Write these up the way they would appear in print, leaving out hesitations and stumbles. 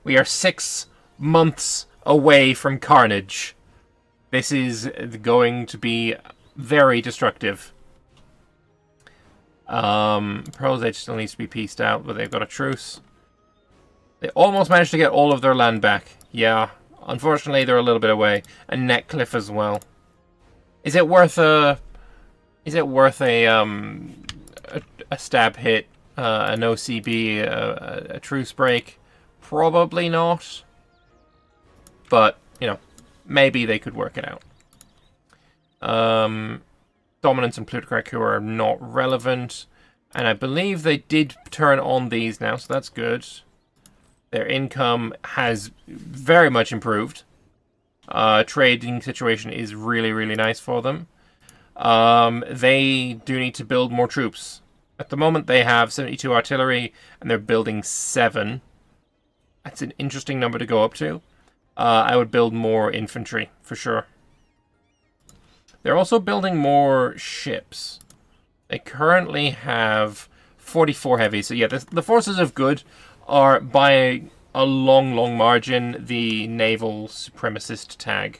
We are 6 months away from carnage. This is going to be very destructive. Pearl's Edge still needs to be pieced out, but they've got a truce. They almost managed to get all of their land back. Yeah, unfortunately they're a little bit away. And Netcliffe as well. Is it worth a stab hit, an OCB, a truce break? Probably not. But, you know, maybe they could work it out. Dominance and plutocratic coup are not relevant. And I believe they did turn on these now, so that's good. Their income has very much improved. Trading situation is really, really nice for them. They do need to build more troops. At the moment, they have 72 artillery, and they're building 7. That's an interesting number to go up to. I would build more infantry, for sure. They're also building more ships. They currently have 44 heavy. So yeah, the forces of good are, by a long, long margin, the naval supremacist tag.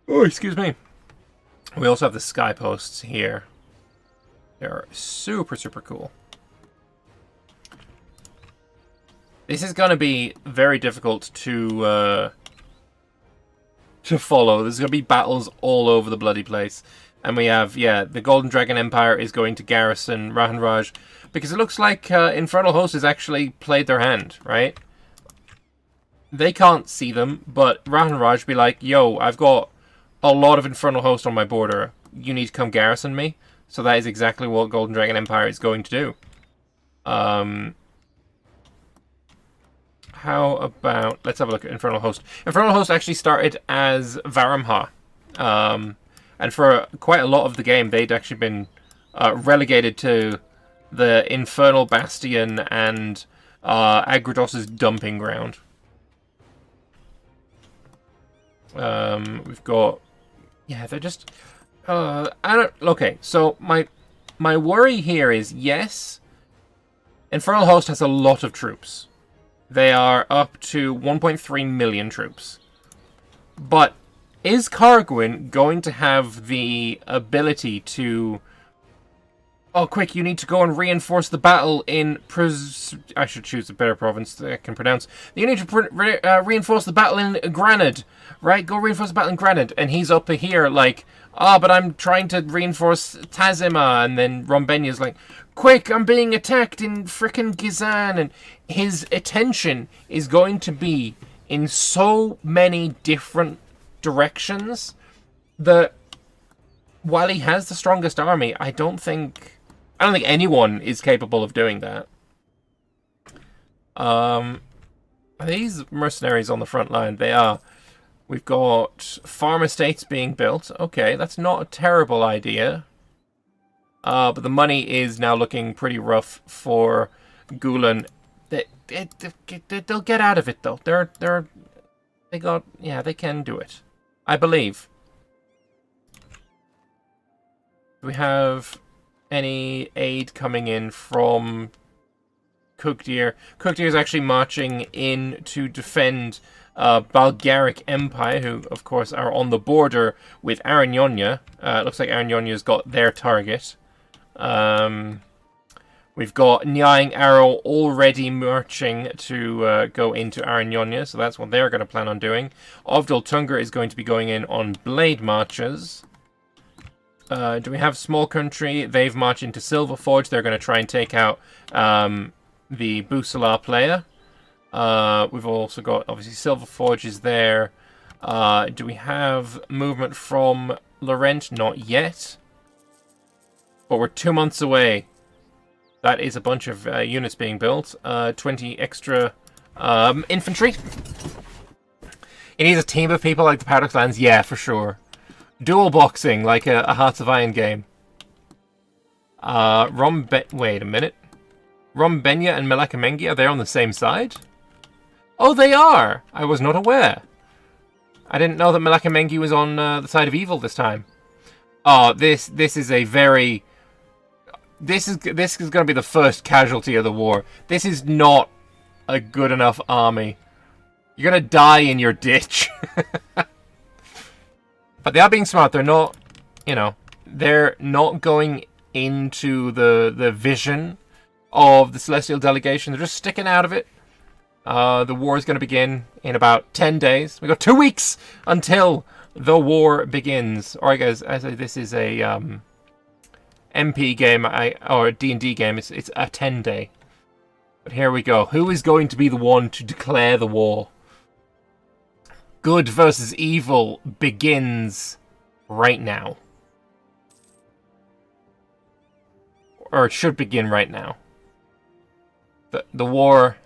Oh, excuse me. We also have the sky posts here. They're super, super cool. This is going to be very difficult to follow. There's going to be battles all over the bloody place. And we have, yeah, the Golden Dragon Empire is going to garrison Rahanraj. Because it looks like Infernal Host has actually played their hand, right? They can't see them, but Rahanraj be like, yo, I've got a lot of Infernal Host on my border. You need to come garrison me. So that is exactly what Golden Dragon Empire is going to do. How about... Let's have a look at Infernal Host. Infernal Host actually started as Varamha. And for quite a lot of the game, they'd actually been relegated to the Infernal Bastion and Agrodos's dumping ground. We've got... Yeah, they're just... Okay, so my worry here is, yes, Infernal Host has a lot of troops. They are up to 1.3 million troops. But is Kargwyn going to have the ability to... Oh, quick, you need to go and reinforce the battle in... I should choose a better province that I can pronounce. You need to reinforce the battle in Granad, right? Go reinforce the battle in Granad. And he's up here like, but I'm trying to reinforce Tazima. And then Rombenya's like, quick, I'm being attacked in frickin' Gizan. And his attention is going to be in so many different directions that while he has the strongest army, I don't think anyone is capable of doing that. Are these mercenaries on the front line? They are. We've got farm estates being built. Okay, that's not a terrible idea. But the money is now looking pretty rough for Gulen. They'll get out of it though. They can do it. I believe. Do we have any aid coming in from Kugdir? Kugdir is actually marching in to defend Bulgaric Empire, who, of course, are on the border with Aranyonia. It looks like Aranyonia's got their target. We've got Nyang Arrow already marching to go into Aranyonia, so that's what they're going to plan on doing. Ovdal Tungar is going to be going in on blade marches. Do we have Small Country? They've marched into Silverforge. They're going to try and take out the Busala player. We've also got, obviously, Silverforge is there. Do we have movement from Laurent? Not yet. But we're 2 months away. That is a bunch of units being built. 20 extra infantry. It needs a team of people like the Powder Clans. Yeah, for sure. Dual boxing, like a Hearts of Iron game. Wait a minute. Rombenya and Melakamengi, are they on the same side? Oh, they are! I was not aware. I didn't know that Melakamengi was on the side of evil this time. Oh, this is a very... this is going to be the first casualty of the war. This is not a good enough army. You're going to die in your ditch. But they are being smart. They're not, you know, they're not going into the vision of the Celestial Delegation. They're just sticking out of it. The war is going to begin in about 10 days. We've got 2 weeks until the war begins. Alright guys, I say this is a MP game, or a D&D game. It's a 10-day. But here we go. Who is going to be the one to declare the war? Good versus evil begins right now. Or it should begin right now. The war...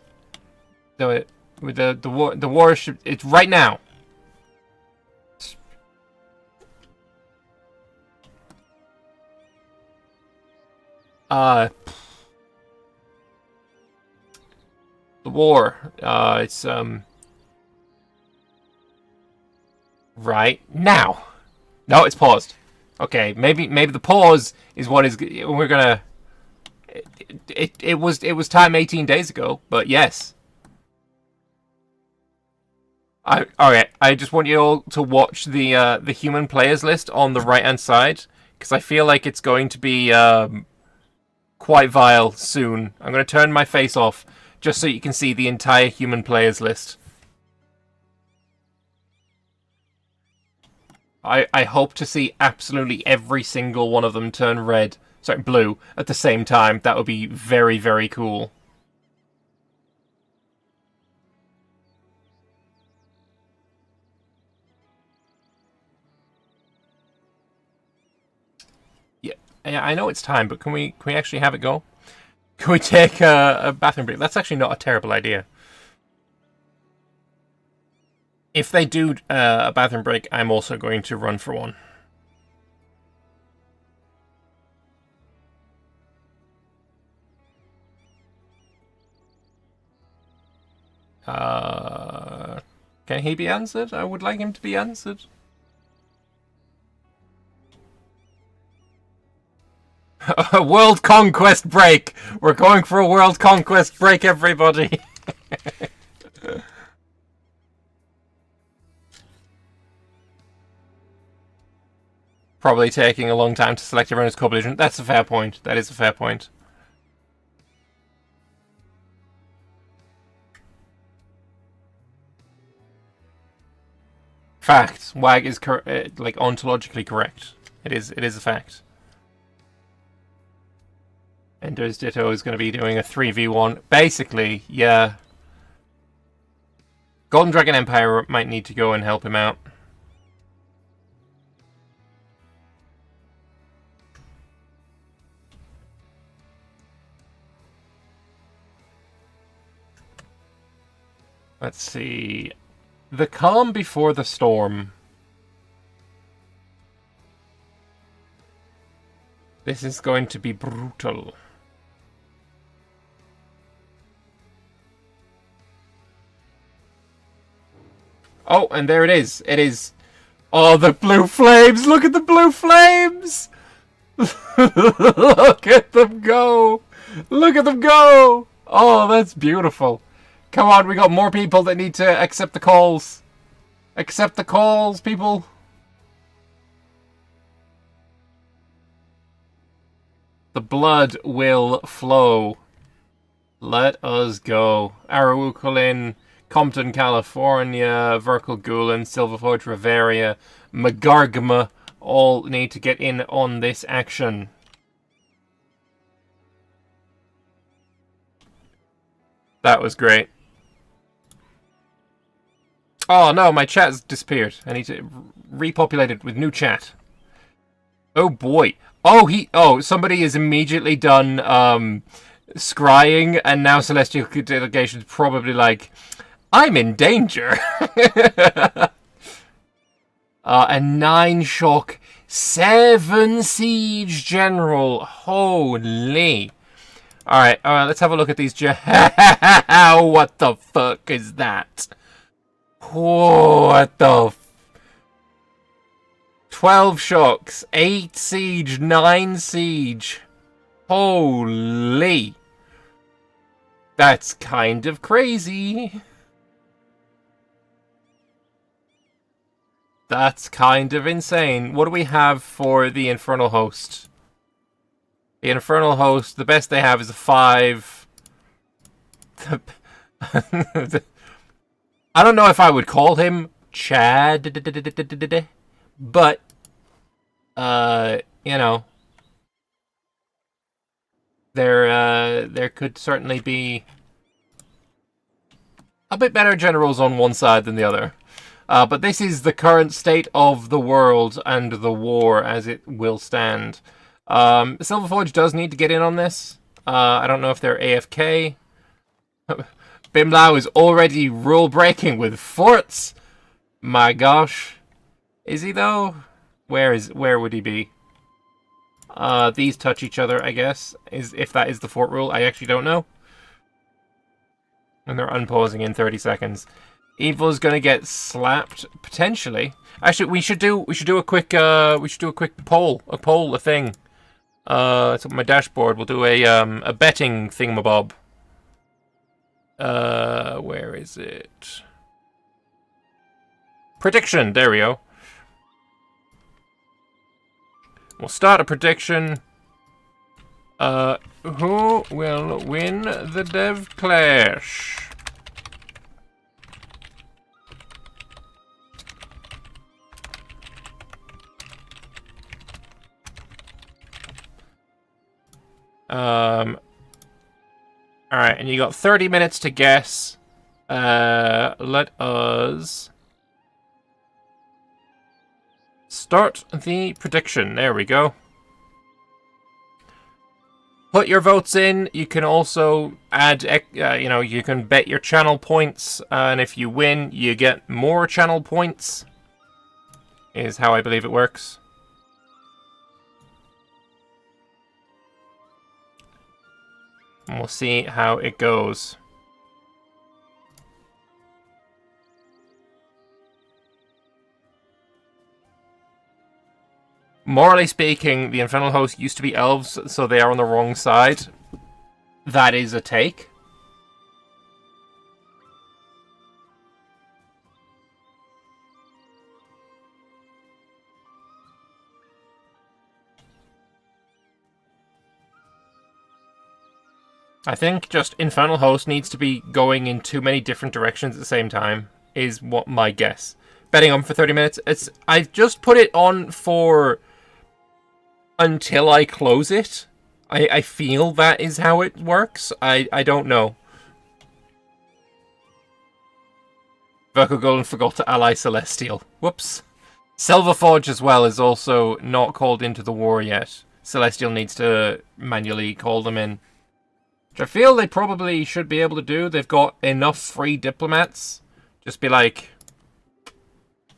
The war should... It's right now. The war. It's right now. No, it's paused. Okay, maybe the pause is what is... We're gonna... It was time 18 days ago, but yes. Alright, I just want you all to watch the human players list on the right-hand side, because I feel like it's going to be quite vile soon. I'm going to turn my face off, just so you can see the entire human players list. I hope to see absolutely every single one of them turn red, sorry, blue, at the same time. That would be very, very cool. Yeah, I know it's time, but can we actually have it go? Can we take a bathroom break? That's actually not a terrible idea. If they do a bathroom break, I'm also going to run for one. Can he be answered? I would like him to be answered. A world conquest break! We're going for a world conquest break, everybody! Probably taking a long time to select everyone's co-collision. That's a fair point. That is a fair point. Fact. WAG is like ontologically correct. It is a fact. Ender's Ditto is going to be doing a 3v1. Basically, yeah. Golden Dragon Empire might need to go and help him out. Let's see. The calm before the storm. This is going to be brutal. Oh, and there it is. It is... Oh, the blue flames! Look at the blue flames! Look at them go! Look at them go! Oh, that's beautiful. Come on, we got more people that need to accept the calls. Accept the calls, people. The blood will flow. Let us go. Arawukulin, Compton, California, Verkal Gulen, Silverforge, Riveria, Magargma all need to get in on this action. That was great. Oh no, my chat's disappeared. I need to repopulate it with new chat. Oh boy. Oh, somebody has immediately done scrying, and now Celestial Delegation's probably like, I'm in danger. A 9 shock, 7 siege general. Holy. Alright, let's have a look at these. What the fuck is that? What the 12 shocks, 8 siege, 9 siege. Holy. That's kind of crazy. That's kind of insane. What do we have for the Infernal Host? The Infernal Host, the best they have is a 5. I don't know if I would call him Chad, but, you know, there could certainly be a bit better generals on one side than the other. But this is the current state of the world and the war as it will stand. Silverforge does need to get in on this. I don't know if they're AFK. Bimlau is already rule breaking with forts. My gosh. Is he though? Where would he be? These touch each other, I guess. If that is the fort rule, I actually don't know. And they're unpausing in 30 seconds. Evil is gonna get slapped potentially. Actually, we should do a quick poll, a thing. It's on my dashboard. We'll do a betting thingamabob. Where is it? Prediction. There we go. We'll start a prediction. Who will win the DevClash? Alright, and you got 30 minutes to guess. Let us start the prediction. There we go. Put your votes in. You can also add, you can bet your channel points, and if you win, you get more channel points. Is how I believe it works. And we'll see how it goes. Morally speaking, the Infernal Host used to be elves, so they are on the wrong side. That is a take. I think just Infernal Host needs to be going in too many different directions at the same time, is what my guess. Betting on for 30 minutes. I've just put it on for until I close it. I feel that is how it works. I don't know. Virgo Golden forgot to ally Celestial. Whoops. Silverforge as well is also not called into the war yet. Celestial needs to manually call them in. Which I feel they probably should be able to do. They've got enough free diplomats. Just be like,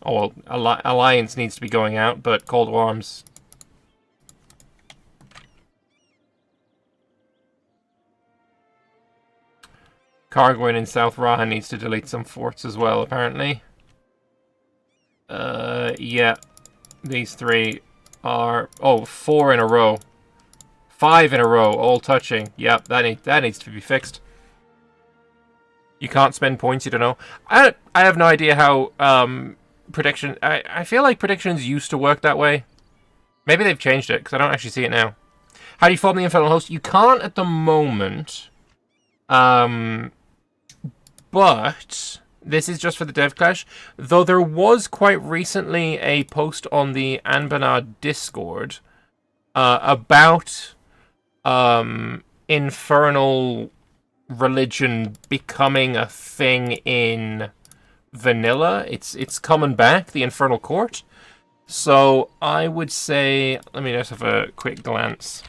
oh, well, Alliance needs to be going out, but Cold War Arms. Carguin in South Raha needs to delete some forts as well, apparently. Yeah. These three are... Oh, 4 in a row. 5 in a row, all touching. Yep, that needs to be fixed. You can't spend points you don't know. I have no idea how prediction... I feel like predictions used to work that way. Maybe they've changed it, because I don't actually see it now. How do you form the Infernal Host? You can't at the moment. But this is just for the DevClash. Though there was quite recently a post on the Anbennar Discord about infernal religion becoming a thing in vanilla. It's coming back, the Infernal Court. So I would say, let me just have a quick glance.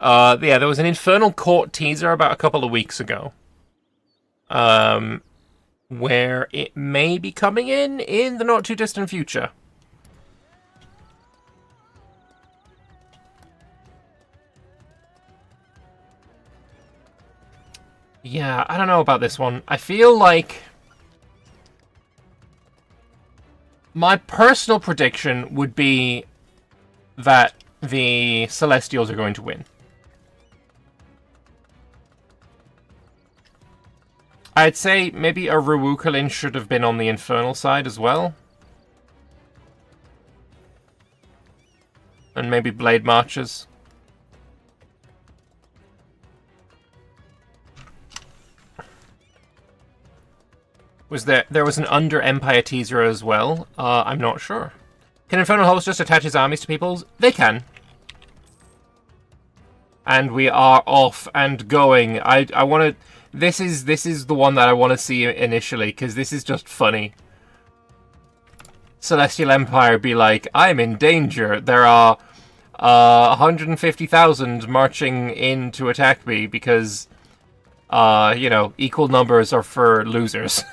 Yeah, there was an Infernal Court teaser about a couple of weeks ago. Where it may be coming in the not too distant future. Yeah, I don't know about this one. I feel like my personal prediction would be that the Celestials are going to win. I'd say maybe a Ruwukalin should have been on the Infernal side as well. And maybe Blade Marches. Was there was an under Empire teaser as well? I'm not sure. Can Infernal Host just attach his armies to people's? They can. And we are off and going. I want to... This is the one that I want to see initially, because this is just funny. Celestial Empire be like, I'm in danger. There are 150,000 marching in to attack me because, you know, equal numbers are for losers.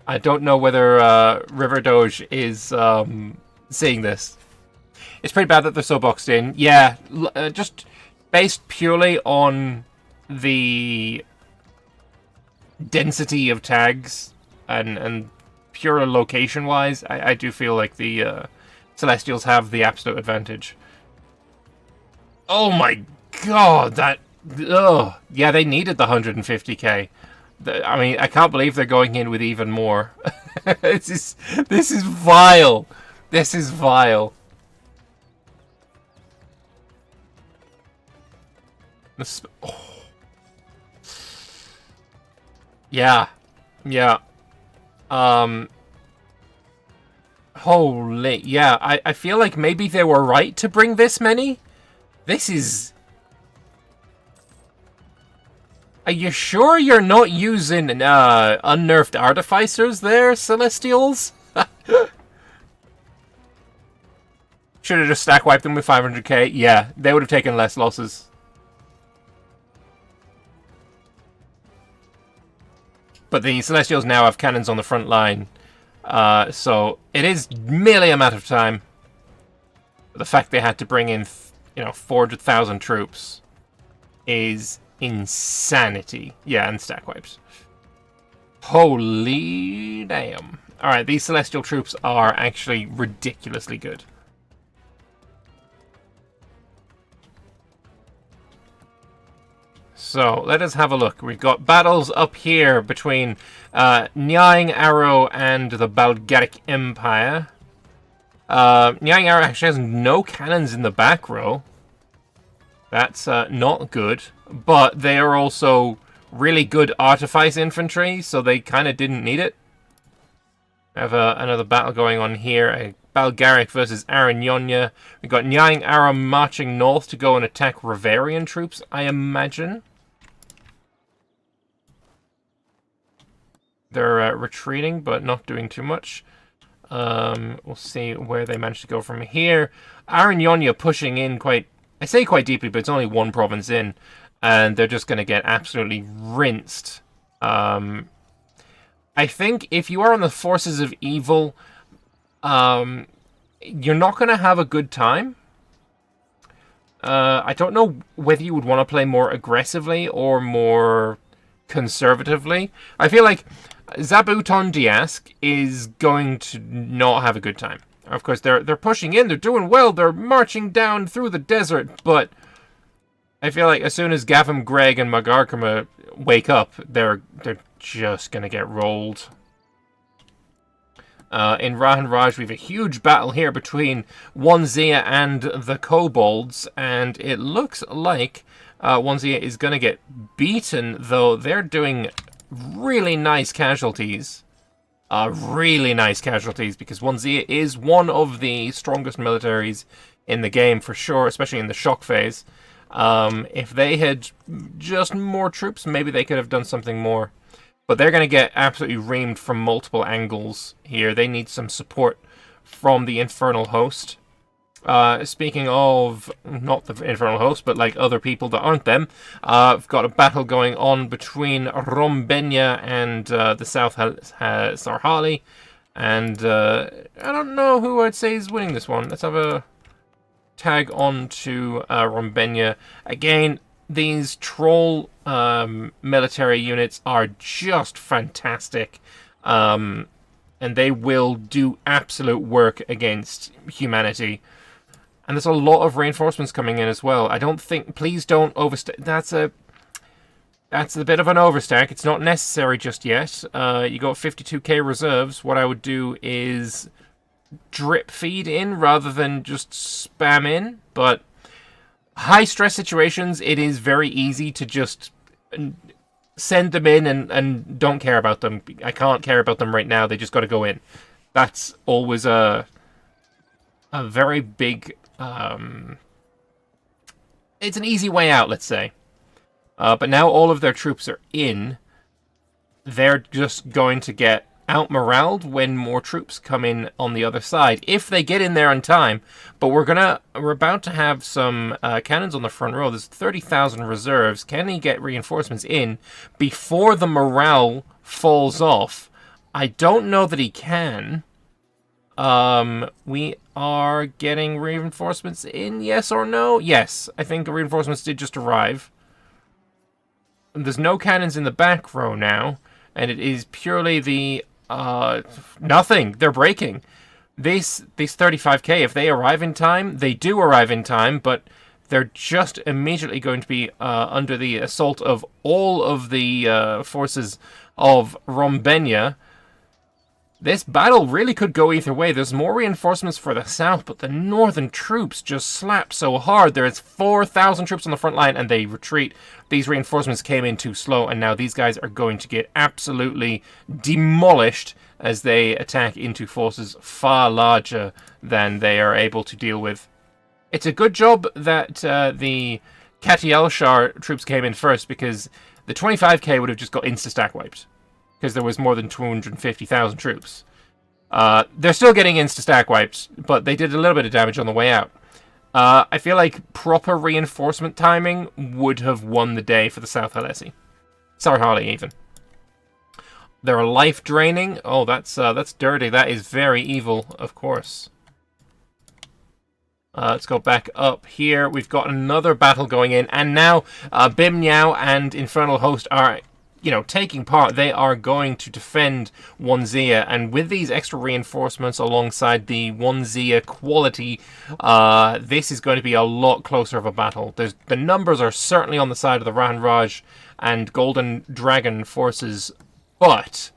I don't know whether RiverDoge is seeing this. It's pretty bad that they're so boxed in. Yeah, just based purely on the density of tags and pure location-wise, I do feel like the Celestials have the absolute advantage. Oh my god, that... Ugh. Yeah, they needed the 150k. I mean, I can't believe they're going in with even more. This is vile. This is vile. Oh. Yeah. Yeah. Holy... Yeah, I feel like maybe they were right to bring this many. This is... Are you sure you're not using unnerved artificers there, Celestials? Should have just stack wiped them with 500k. Yeah, they would have taken less losses. But the Celestials now have cannons on the front line. So it is merely a matter of time. The fact they had to bring in, 400,000 troops is insanity. Yeah, and stack wipes. Holy damn. Alright, these Celestial troops are actually ridiculously good. So, let us have a look. We've got battles up here between Nyang Arrow and the Bulgaric Empire. Nyang Arrow actually has no cannons in the back row. That's not good. But they are also really good artifice infantry, so they kind of didn't need it. We have another battle going on here. Bulgaric versus Aranyonia. We've got Nyang Arrow marching north to go and attack Rivarian troops, I imagine. They're retreating, but not doing too much. We'll see where they manage to go from here. Aranyonia pushing in quite... I say quite deeply, but it's only one province in. And they're just going to get absolutely rinsed. I think if you are on the Forces of Evil, you're not going to have a good time. I don't know whether you would want to play more aggressively or more conservatively. I feel like Zabuton Diask is going to not have a good time. Of course, they're pushing in, they're doing well, they're marching down through the desert, but I feel like as soon as Gavin, Greg, and Magarkama wake up, they're just gonna get rolled. In Rahan Raj, we have a huge battle here between Wanzia and the Kobolds, and it looks like Wanzia is gonna get beaten, though they're doing really nice casualties. Really nice casualties, because Wanzia is one of the strongest militaries in the game, for sure, especially in the shock phase. If they had just more troops, maybe they could have done something more. But they're going to get absolutely reamed from multiple angles here. They need some support from the Infernal Host. Speaking of, not the Infernal Host, but like other people that aren't them, I've got a battle going on between Rombenia and the South Sarhali. And I don't know who I'd say is winning this one. Let's have a tag on to Rombenia. Again, these troll military units are just fantastic. and they will do absolute work against humanity. And there's a lot of reinforcements coming in as well. I don't think... Please don't overstay... That's a bit of an overstack. It's not necessary just yet. You got 52k reserves. What I would do is drip feed in rather than just spam in. But high stress situations, it is very easy to just send them in and don't care about them. I can't care about them right now. They just got to go in. That's always a very big... it's an easy way out, let's say. But now all of their troops are in. They're just going to get out-moraled when more troops come in on the other side, if they get in there in time. But we're about to have some cannons on the front row. There's 30,000 reserves. Can he get reinforcements in before the morale falls off? I don't know that he can. We are getting reinforcements in, yes or no? Yes, I think the reinforcements did just arrive. There's no cannons in the back row now, and it is purely the, nothing. They're breaking. These 35k, if they arrive in time, they do arrive in time, but they're just immediately going to be under the assault of all of the forces of Rombenia. This battle really could go either way. There's more reinforcements for the south, but the northern troops just slapped so hard. There is 4,000 troops on the front line, and they retreat. These reinforcements came in too slow, and now these guys are going to get absolutely demolished as they attack into forces far larger than they are able to deal with. It's a good job that the Katyalshar troops came in first, because the 25k would have just got insta-stack wiped, because there was more than 250,000 troops. They're still getting insta-stack wipes, but they did a little bit of damage on the way out. I feel like proper reinforcement timing would have won the day for the South Alessi. Sarhali, even. They're life draining. Oh, that's dirty. That is very evil, of course. Let's go back up here. We've got another battle going in, and now Bimnyao and Infernal Host are, taking part. They are going to defend Wanzia, and with these extra reinforcements alongside the Wanzia quality, this is going to be a lot closer of a battle. The numbers are certainly on the side of the Rahan Raj and Golden Dragon forces, but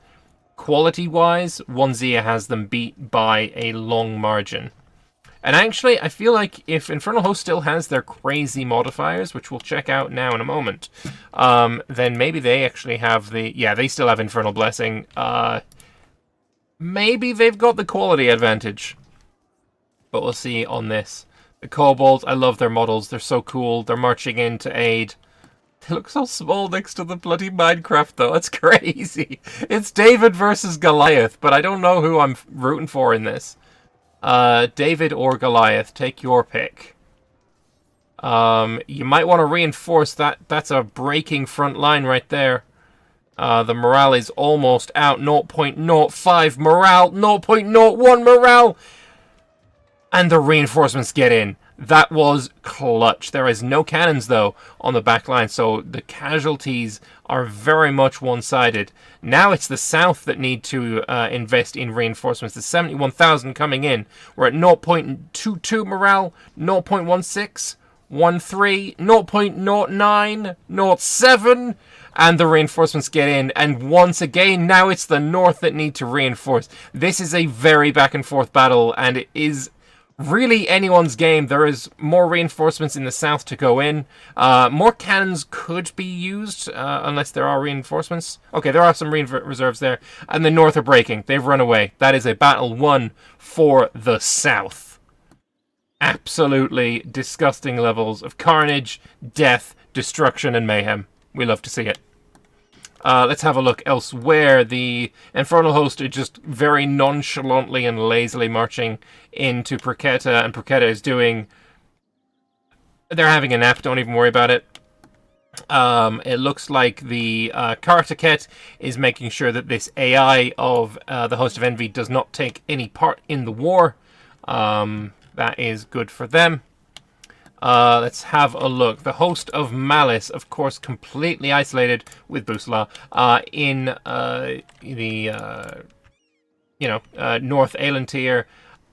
quality-wise, Wanzia has them beat by a long margin. And actually, I feel like if Infernal Host still has their crazy modifiers, which we'll check out now in a moment, then maybe they actually have they still have Infernal Blessing. Maybe they've got the quality advantage. But we'll see on this. The Kobolds, I love their models. They're so cool. They're marching in to aid. They look so small next to the bloody Minecraft, though. It's crazy. It's David versus Goliath, but I don't know who I'm rooting for in this. David or Goliath, take your pick. You might want to reinforce that. That's a breaking front line right there. The morale is almost out. 0.05 morale, 0.01 morale. And the reinforcements get in. That was clutch. There is no cannons, though, on the back line, so the casualties are very much one-sided. Now it's the south that need to invest in reinforcements. There's 71,000 coming in. We're at 0.22 morale, 0.16, 13, 0.09, 0.7, and the reinforcements get in. And once again, now it's the north that need to reinforce. This is a very back-and-forth battle, and it is really anyone's game. There is more reinforcements in the south to go in. More cannons could be used, unless there are reinforcements. Okay, there are some reserves there. And the north are breaking. They've run away. That is a battle won for the south. Absolutely disgusting levels of carnage, death, destruction, and mayhem. We love to see it. Let's have a look elsewhere. The Infernal Host are just very nonchalantly and lazily marching into Praketa, and Praketa is doing... They're having a nap, don't even worry about it. It looks like the Kartaket is making sure that this AI of the Host of Envy does not take any part in the war. That is good for them. Let's have a look. The Host of Malice, of course, completely isolated with Busla in North Elantir.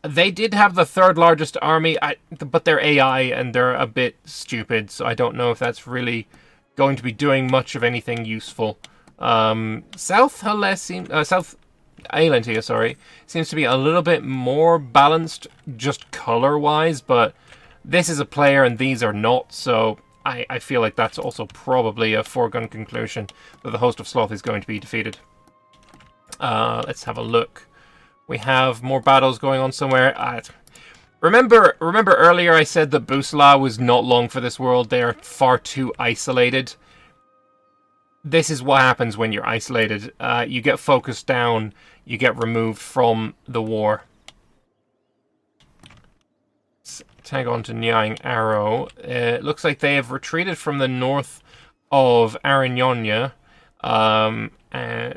They did have the third largest army, but they're AI and they're a bit stupid, so I don't know if that's really going to be doing much of anything useful. South Elantir, sorry, seems to be a little bit more balanced just color-wise, but this is a player and these are not, so I feel like that's also probably a foregone conclusion that the host of Sloth is going to be defeated. Let's have a look. We have more battles going on somewhere. Remember earlier I said that Busla was not long for this world. They are far too isolated. This is what happens when you're isolated. You get focused down. You get removed from the war. Let's tag on to Nyang Arrow. It looks like they have retreated from the north of Aranyonya.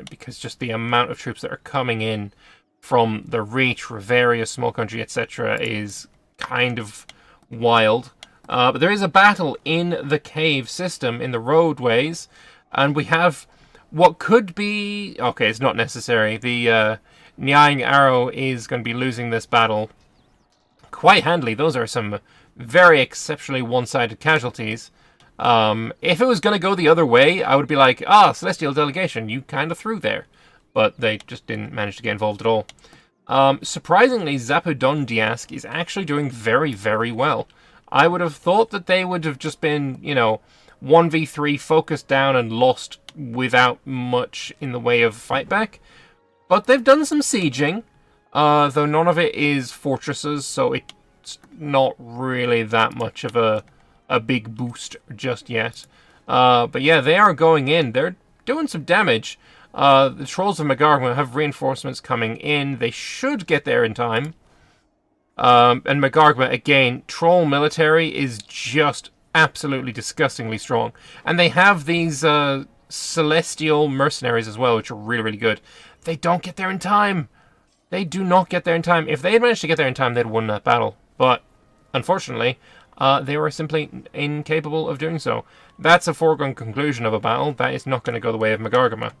Because just the amount of troops that are coming in from the Reach, Riveria, Small Country, etc. is kind of wild. But there is a battle in the cave system, in the roadways, and we have what could be... Okay, it's not necessary. The Nyang Arrow is going to be losing this battle quite handily. Those are some very exceptionally one-sided casualties. If it was going to go the other way, I would be like, Celestial Delegation, you kind of threw there. But they just didn't manage to get involved at all. Surprisingly, Zapudondiask is actually doing very, very well. I would have thought that they would have just been, 1v3 focused down and lost without much in the way of fight back. But they've done some sieging, though none of it is fortresses, so it's not really that much of a big boost just yet. But yeah, they are going in. They're doing some damage. The Trolls of Magargma have reinforcements coming in. They should get there in time. And Magargma, again, Troll military is just absolutely disgustingly strong. And they have these Celestial Mercenaries as well, which are really, really good. They don't get there in time. They do not get there in time. If they had managed to get there in time, they'd won that battle. But, unfortunately, they were simply incapable of doing so. That's a foregone conclusion of a battle. That is not going to go the way of Magargma.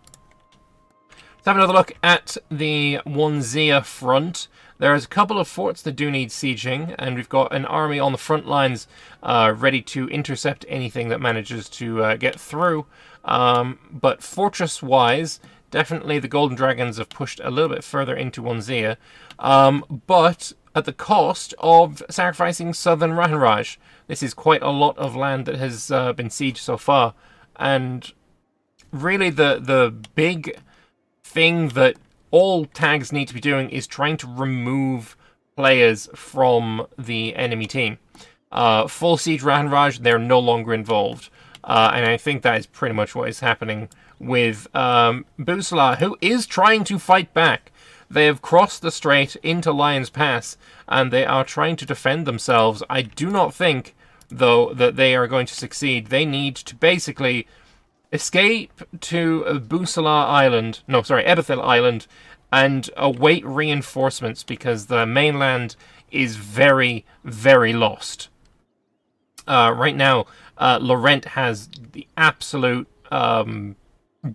Let's have another look at the Wanzia front. There's a couple of forts that do need sieging, and we've got an army on the front lines ready to intercept anything that manages to get through. But fortress-wise, definitely the Golden Dragons have pushed a little bit further into Wanzia, but at the cost of sacrificing southern Rahanraj. This is quite a lot of land that has been sieged so far, and really the big thing that all tags need to be doing is trying to remove players from the enemy team. Full siege Rahanraj, they're no longer involved, and I think that is pretty much what is happening with Busla, who is trying to fight back. They have crossed the strait into Lion's Pass, and they are trying to defend themselves. I do not think, though, that they are going to succeed. They need to basically escape to Ebethil Island, and await reinforcements, because the mainland is very, very lost. Right now, Laurent has the absolute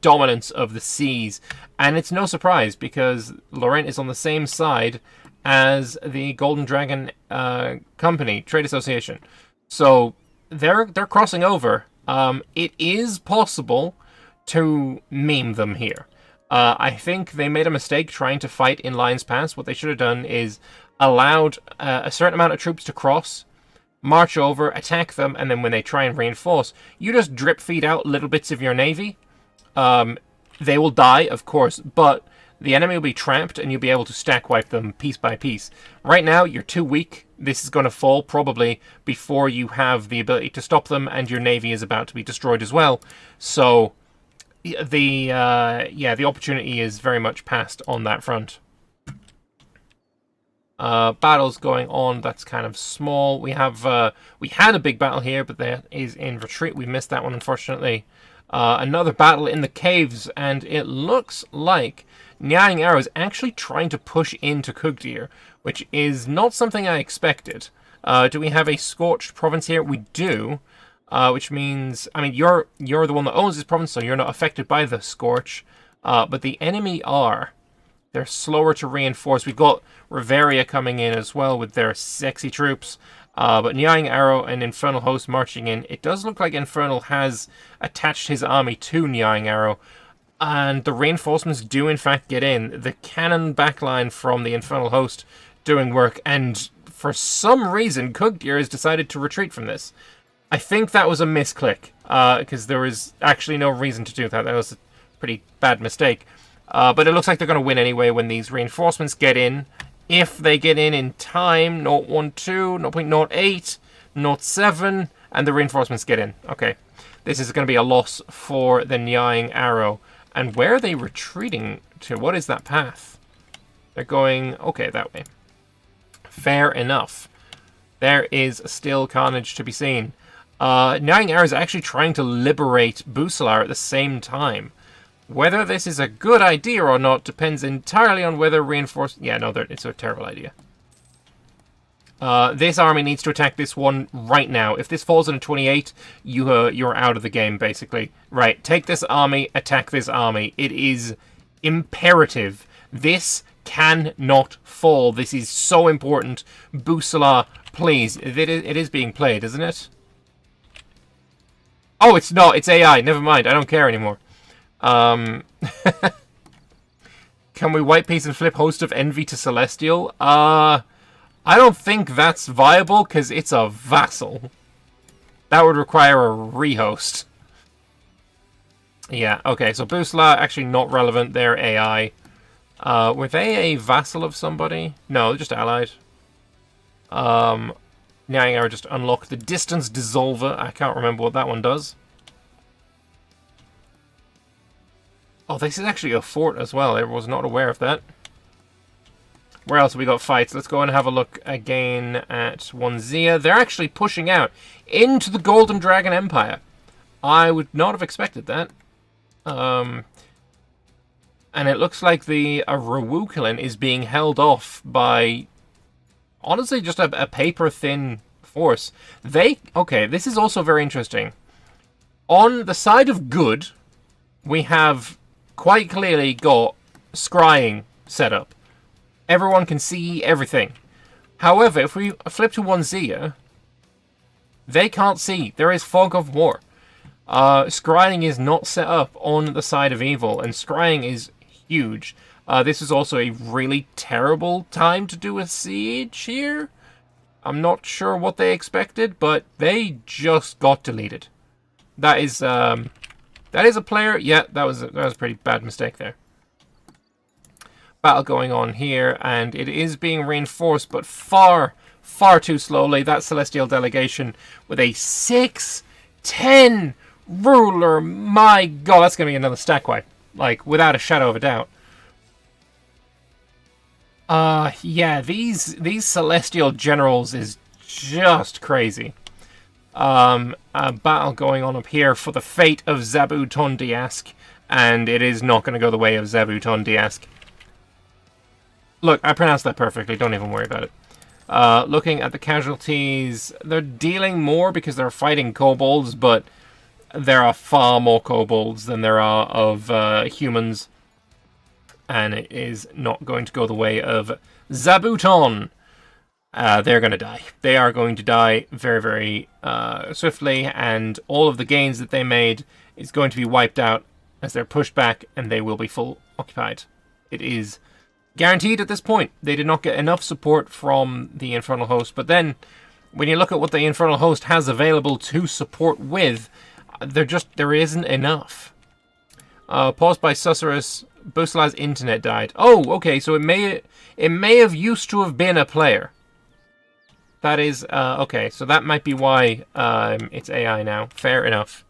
dominance of the seas, and it's no surprise because Laurent is on the same side as the Golden Dragon Company Trade Association, so they're crossing over. It is possible to meme them here. I think they made a mistake trying to fight in Lion's Pass. What they should have done is allowed a certain amount of troops to cross, march over, attack them, and then when they try and reinforce, you just drip feed out little bits of your navy. They will die, of course, but the enemy will be trapped and you'll be able to stack wipe them piece by piece. Right now, you're too weak. This is going to fall probably before you have the ability to stop them, and your navy is about to be destroyed as well. So the opportunity is very much past on that front. Battles going on. That's kind of small. We had a big battle here, but that is in retreat. We missed that one, unfortunately. Another battle in the caves, and it looks like Nyang Arrow is actually trying to push into Kugdir, which is not something I expected. Do we have a Scorched province here? We do, which means, I mean, you're the one that owns this province, so you're not affected by the Scorch, but the enemy are. They're slower to reinforce. We've got Reveria coming in as well with their sexy troops. But Nyang Arrow and Infernal Host marching in. It does look like Infernal has attached his army to Nyang Arrow. And the reinforcements do in fact get in. The cannon backline from the Infernal Host doing work. And for some reason, Kugdir has decided to retreat from this. I think that was a misclick. Because there was actually no reason to do that. That was a pretty bad mistake. But it looks like they're going to win anyway when these reinforcements get in. If they get in time, 0.12, 0.08, 0.7, and the reinforcements get in. Okay, this is going to be a loss for the Nyang Arrow. And where are they retreating to? What is that path? They're going, okay, that way. Fair enough. There is still carnage to be seen. Nyang Arrow is actually trying to liberate Busalar at the same time. Whether this is a good idea or not depends entirely on whether reinforced... Yeah, no, it's a terrible idea. This army needs to attack this one right now. If this falls in a 28, you're out of the game, basically. Right, take this army, attack this army. It is imperative. This cannot fall. This is so important. Busala, please. It is being played, isn't it? Oh, it's not. It's AI. Never mind. I don't care anymore. Can we white piece and flip Host of Envy to Celestial? I don't think that's viable because it's a vassal. That would require a rehost. Yeah, okay, so Busla, actually not relevant. They're AI. Were they a vassal of somebody? No, just allied. Nyang Arrow just unlocked the Distance Dissolver. I can't remember what that one does. Oh, this is actually a fort as well. I was not aware of that. Where else have we got fights? Let's go and have a look again at Wanzia. They're actually pushing out into the Golden Dragon Empire. I would not have expected that. And it looks like the Rawukulin is being held off by, honestly, just a paper-thin force. Okay, this is also very interesting. On the side of good, we have quite clearly got scrying set up. Everyone can see everything. However, if we flip to Wanzia, they can't see. There is fog of war. Scrying is not set up on the side of evil, and scrying is huge. This is also a really terrible time to do a siege here. I'm not sure what they expected, but they just got deleted. That is a player. Yeah, that was a pretty bad mistake there. Battle going on here, and it is being reinforced, but far, far too slowly. That Celestial delegation with a 6-10 ruler. My God, that's going to be another stack wipe. Like, without a shadow of a doubt. Yeah, these Celestial generals is just crazy. A battle going on up here for the fate of Zabu Tondiask, and it is not going to go the way of Zabu Tondiask. Look, I pronounced that perfectly, don't even worry about it. Looking at the casualties, they're dealing more because they're fighting kobolds, but there are far more kobolds than there are of humans. And it is not going to go the way of Zabuton. They're going to die. They are going to die very, very swiftly, and all of the gains that they made is going to be wiped out as they're pushed back, and they will be full occupied. It is guaranteed at this point. They did not get enough support from the Infernal Host, but then when you look at what the Infernal Host has available to support with, there isn't enough. Paused by Susurrus, Busala's internet died. Oh, okay, so it may have used to have been a player. That is, okay, so that might be why it's AI now. Fair enough.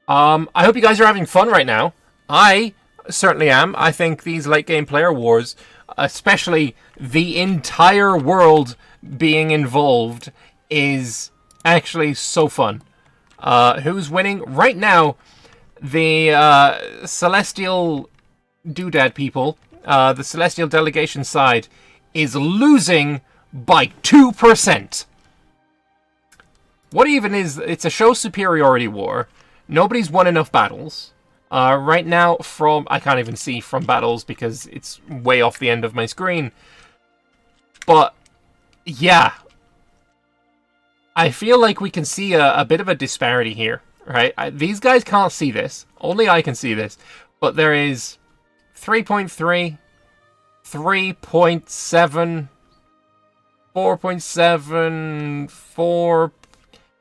I hope you guys are having fun right now. I certainly am. I think these late game player wars, especially the entire world being involved, is actually so fun. Who's winning? Right now, the Celestial Doodad people, the Celestial delegation side, is losing by 2%. What even is... It's a show superiority war. Nobody's won enough battles. Right now, I can't even see from battles because it's way off the end of my screen. But, yeah. I feel like we can see a bit of a disparity here, right? These guys can't see this. Only I can see this. But there is 3.3, 3.7, 4.7,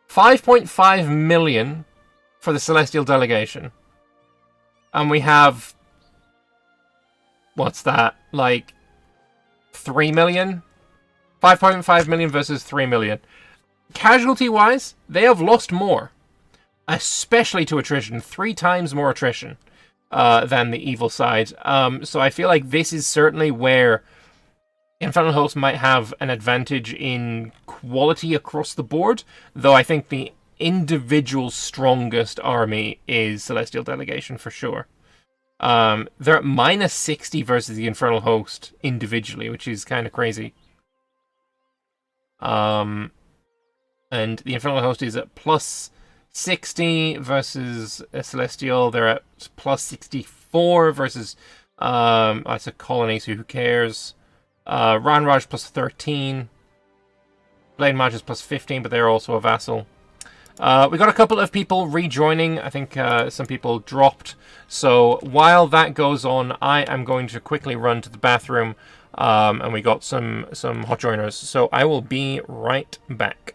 5.5 million for the Celestial Delegation. And we have... What's that? Like 3 million? 5.5 million versus 3 million. Casualty-wise, they have lost more. Especially to attrition. 3 times more attrition than the evil side. So I feel like this is certainly where Infernal Host might have an advantage in quality across the board. Though I think the individual strongest army is Celestial Delegation for sure. They're at minus 60 versus the Infernal Host individually, which is kind of crazy. And the Infernal Host is at plus 60 versus a Celestial. They're at plus 64 versus it's a colony, so who cares? Ranraj plus 13. Blade Mage is plus 15, but they're also a vassal. We got a couple of people rejoining. I think some people dropped. So while that goes on, I am going to quickly run to the bathroom. And we got some hot joiners. So I will be right back.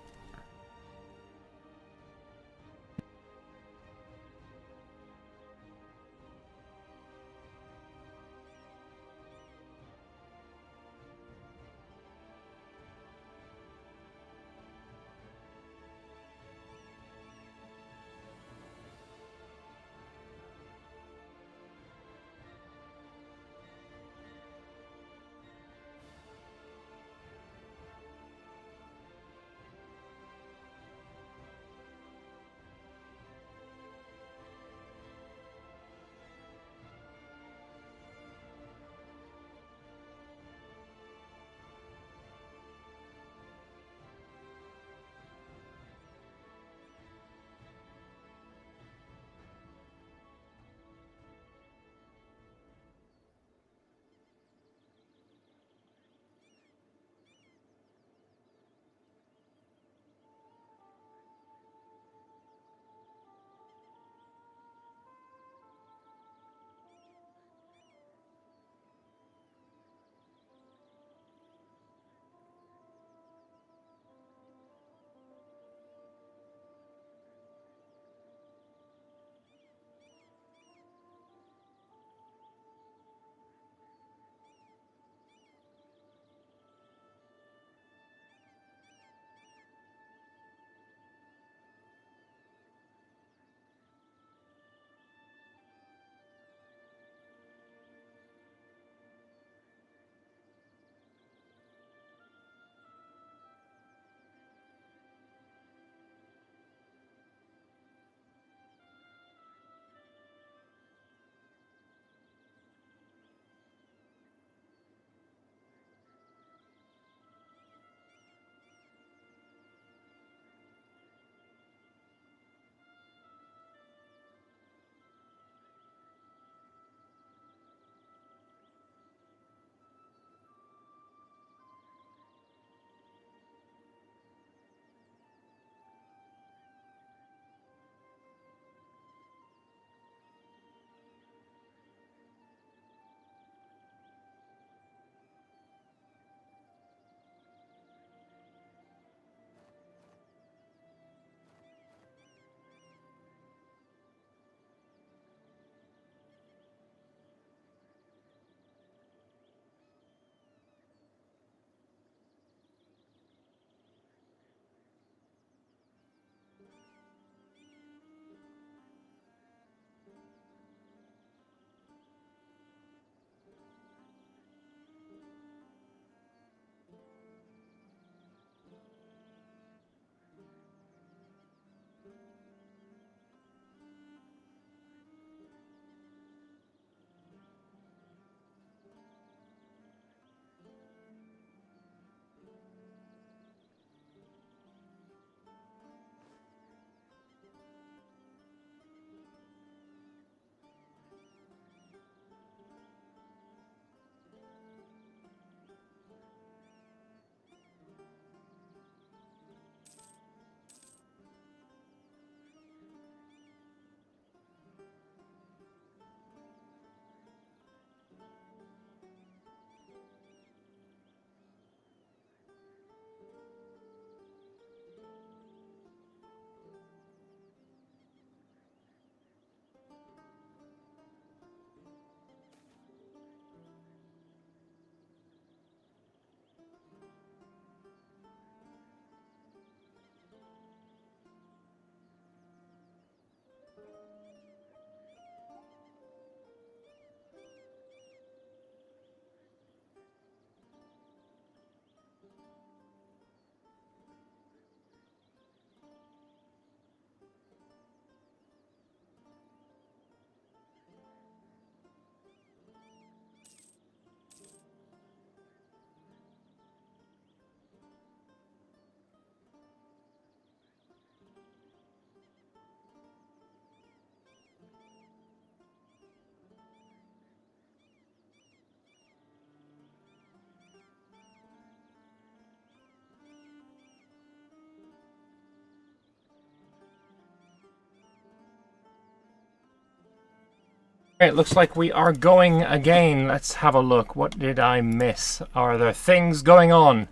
It looks like we are going again. Let's have a look. What did I miss? Are there things going on?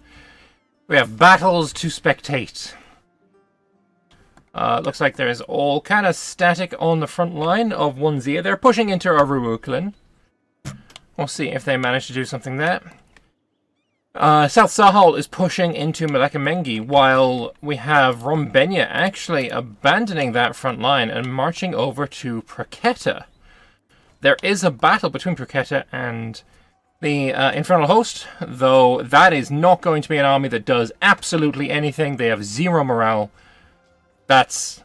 We have battles to spectate. Looks like there is all kind of static on the front line of 1Z. They're pushing into Aruuklin. We'll see if they manage to do something there. South Sahel is pushing into Malakamengi, while we have Rombenia actually abandoning that front line and marching over to Praketa. There is a battle between Praketa and the Infernal Host, though that is not going to be an army that does absolutely anything. They have 0 morale. That's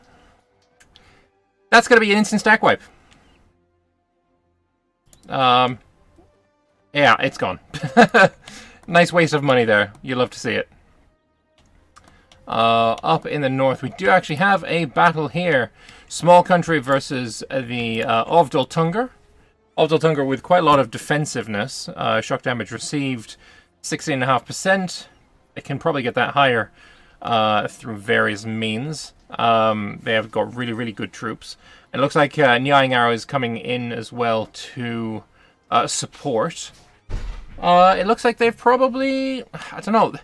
going to be an instant stack wipe. Yeah, it's gone. Nice waste of money there. You love to see it. Up in the north, we do actually have a battle here. Small country versus the Ovdal Tungur. Ovdal Tungur with quite a lot of defensiveness. Shock damage received 16.5%. It can probably get that higher through various means. They have got really, really good troops. It looks like Nyang Arrow is coming in as well to support. It looks like they've probably... I don't know.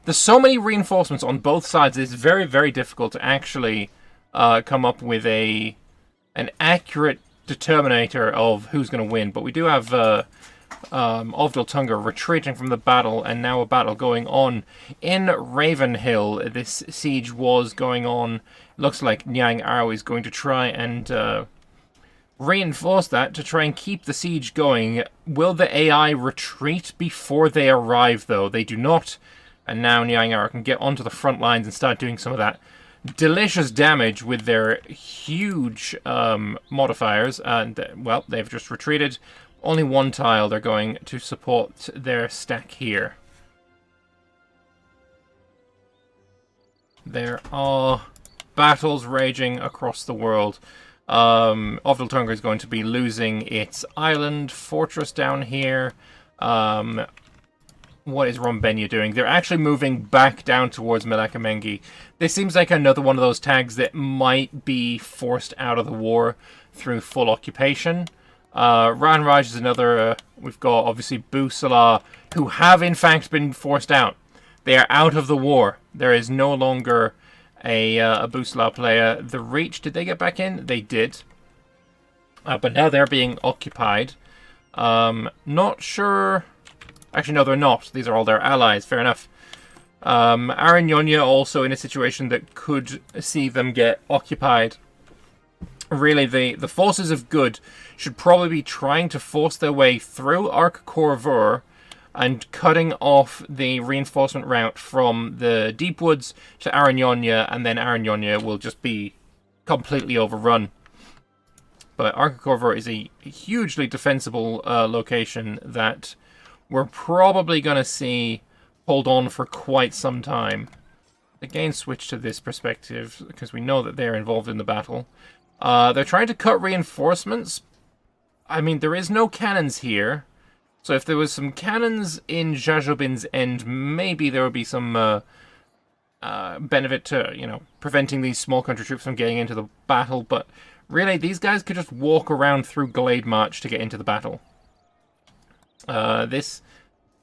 There's so many reinforcements on both sides. It's very, very difficult to actually come up with an accurate determinator of who's going to win. But we do have Ovdal Tungur retreating from the battle, and now a battle going on in Ravenhill. This siege was going on. Looks like Nyang Arrow is going to try and reinforce that to try and keep the siege going. Will the AI retreat before they arrive, though? They do not. And now Nyang Arrow can get onto the front lines and start doing some of that delicious damage with their huge modifiers. And, well, they've just retreated. Only 1 tile. They're going to support their stack here. There are battles raging across the world. Ovdal Tungur is going to be losing its island fortress down here. What is Rombenia doing? They're actually moving back down towards Malakamengi. This seems like another one of those tags that might be forced out of the war through full occupation. Ranraj is another. We've got obviously Busala, who have in fact been forced out. They are out of the war. There is no longer a Busala player. The Reach, did they get back in? They did. But now they're being occupied. Not sure. Actually, no, they're not. These are all their allies. Fair enough. Aranyonya also in a situation that could see them get occupied. Really, the forces of good should probably be trying to force their way through Arc Corvur and cutting off the reinforcement route from the Deep Woods to Aranyonya, and then Aranyonya will just be completely overrun. But Arc Corvur is a hugely defensible location that we're probably going to see hold on for quite some time. Again, switch to this perspective, because we know that they're involved in the battle. They're trying to cut reinforcements. I mean, there is no cannons here. So if there was some cannons in Jajobin's end, maybe there would be some benefit to, you know, preventing these small country troops from getting into the battle. But really, these guys could just walk around through Glade March to get into the battle. This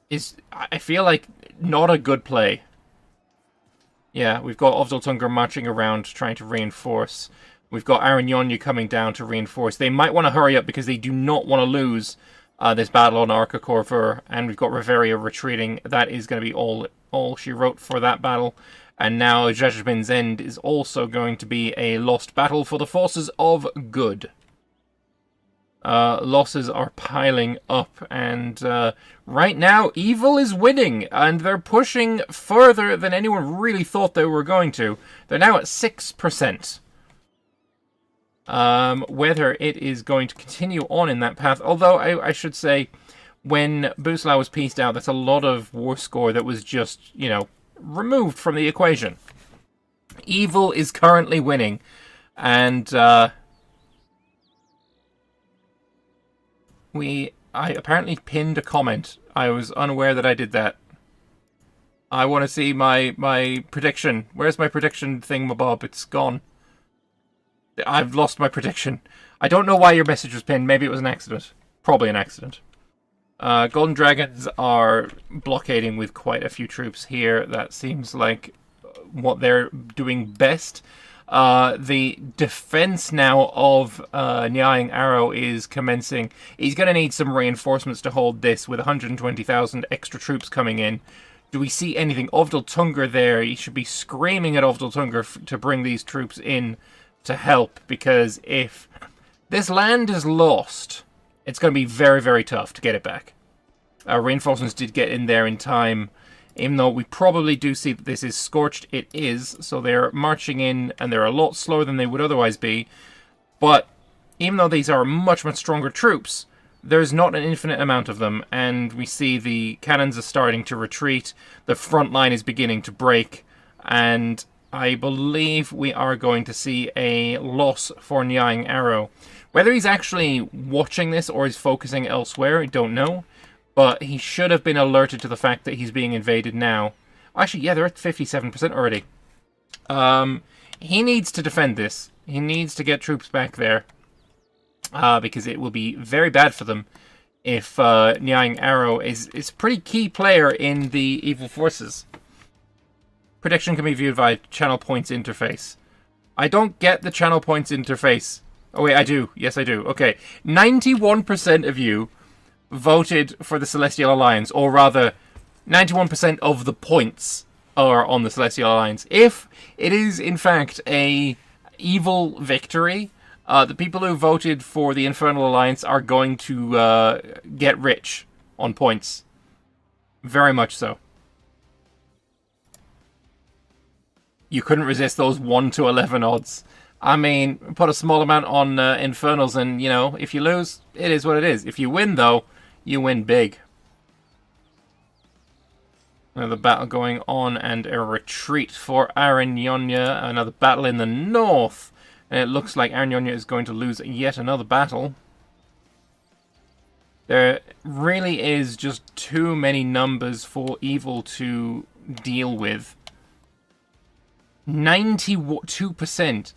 is, I feel like, not a good play. Yeah, we've got Ovdal Tungur marching around trying to reinforce. We've got Aranyonya coming down to reinforce. They might want to hurry up because they do not want to lose this battle on Arca Corvur. And we've got Reveria retreating. That is going to be all she wrote for that battle. And now Jajabin's End is also going to be a lost battle for the forces of good. Losses are piling up, and right now evil is winning, and they're pushing further than anyone really thought they were going to. They're now at 6%. Whether it is going to continue on in that path, although I should say, when Busla was pieced out, that's a lot of war score that was just, you know, removed from the equation. Evil is currently winning, and I apparently pinned a comment. I was unaware that I did that. I want to see my prediction. Where's my prediction thingamabob? It's gone. I've lost my prediction. I don't know why your message was pinned. Maybe it was an accident. Probably an accident. Golden Dragons are blockading with quite a few troops here. That seems like what they're doing best. The defense now of Nyang Arrow is commencing. He's going to need some reinforcements to hold this with 120,000 extra troops coming in. Do we see anything? Ovdal Tungur there. He should be screaming at Ovdal Tungur to bring these troops in to help, because if this land is lost, it's going to be very, very tough to get it back. Reinforcements did get in there in time, even though we probably do see that this is scorched. It is, so they're marching in, and they're a lot slower than they would otherwise be. But even though these are much, much stronger troops, there's not an infinite amount of them, and we see the cannons are starting to retreat. The front line is beginning to break, and I believe we are going to see a loss for Nyang Arrow. Whether he's actually watching this or is focusing elsewhere, I don't know. But he should have been alerted to the fact that he's being invaded now. Actually, yeah, they're at 57% already. He needs to defend this. He needs to get troops back there. Because it will be very bad for them if Nyang Arrow is a pretty key player in the evil forces. Prediction can be viewed via channel points interface. I don't get the channel points interface. Oh wait, I do. Yes, I do. Okay. 91% of you voted for the Celestial Alliance, or rather, 91% of the points are on the Celestial Alliance. If it is, in fact, a evil victory, the people who voted for the Infernal Alliance are going to get rich on points. Very much so. You couldn't resist those 1 to 11 odds. I mean, put a small amount on Infernals and, you know, if you lose, it is what it is. If you win, though, you win big. Another battle going on and a retreat for Aranyonya. Another battle in the north. And it looks like Aranyonya is going to lose yet another battle. There really is just too many numbers for evil to deal with. 92%.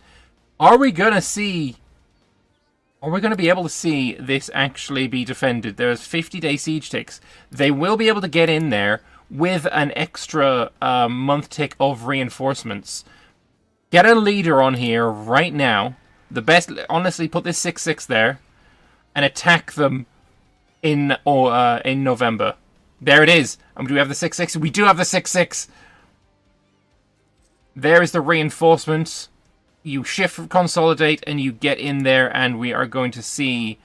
Are we going to see... Are we going to be able to see this actually be defended? There's 50-day siege ticks. They will be able to get in there with an extra month tick of reinforcements. Get a leader on here right now. The best, honestly, put this 6-6 there and attack them in November. There it is. Do we have the 6-6? We do have the 6-6. There is the reinforcements. You shift, consolidate, and you get in there, and we are going to see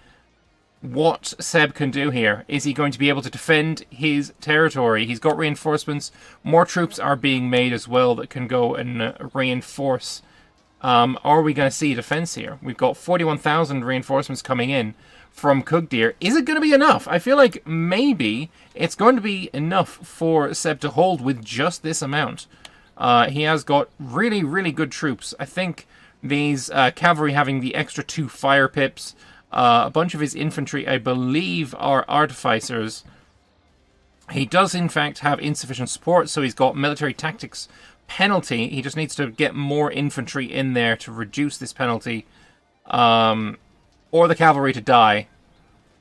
what Seb can do here. Is he going to be able to defend his territory? He's got reinforcements. More troops are being made as well that can go and reinforce. Are we going to see defense here? We've got 41,000 reinforcements coming in from Kugdir. Is it going to be enough? I feel like maybe it's going to be enough for Seb to hold with just this amount. He has got really, really good troops. I think these cavalry having the extra 2 fire pips, a bunch of his infantry, I believe, are artificers. He does, in fact, have insufficient support, so he's got military tactics penalty. He just needs to get more infantry in there to reduce this penalty, or the cavalry to die.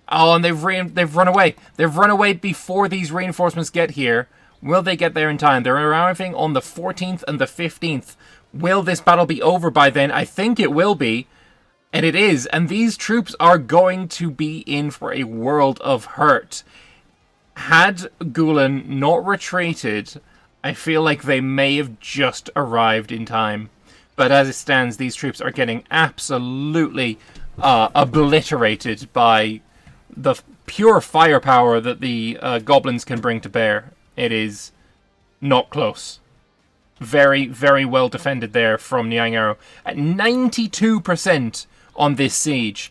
Oh, and they've run away. They've run away before these reinforcements get here. Will they get there in time? They're arriving on the 14th and the 15th. Will this battle be over by then? I think it will be. And it is. And these troops are going to be in for a world of hurt. Had Gulen not retreated, I feel like they may have just arrived in time. But as it stands, these troops are getting absolutely obliterated by the pure firepower that the goblins can bring to bear. It is not close. Very, very well defended there from Nyang Arrow. At 92% on this siege.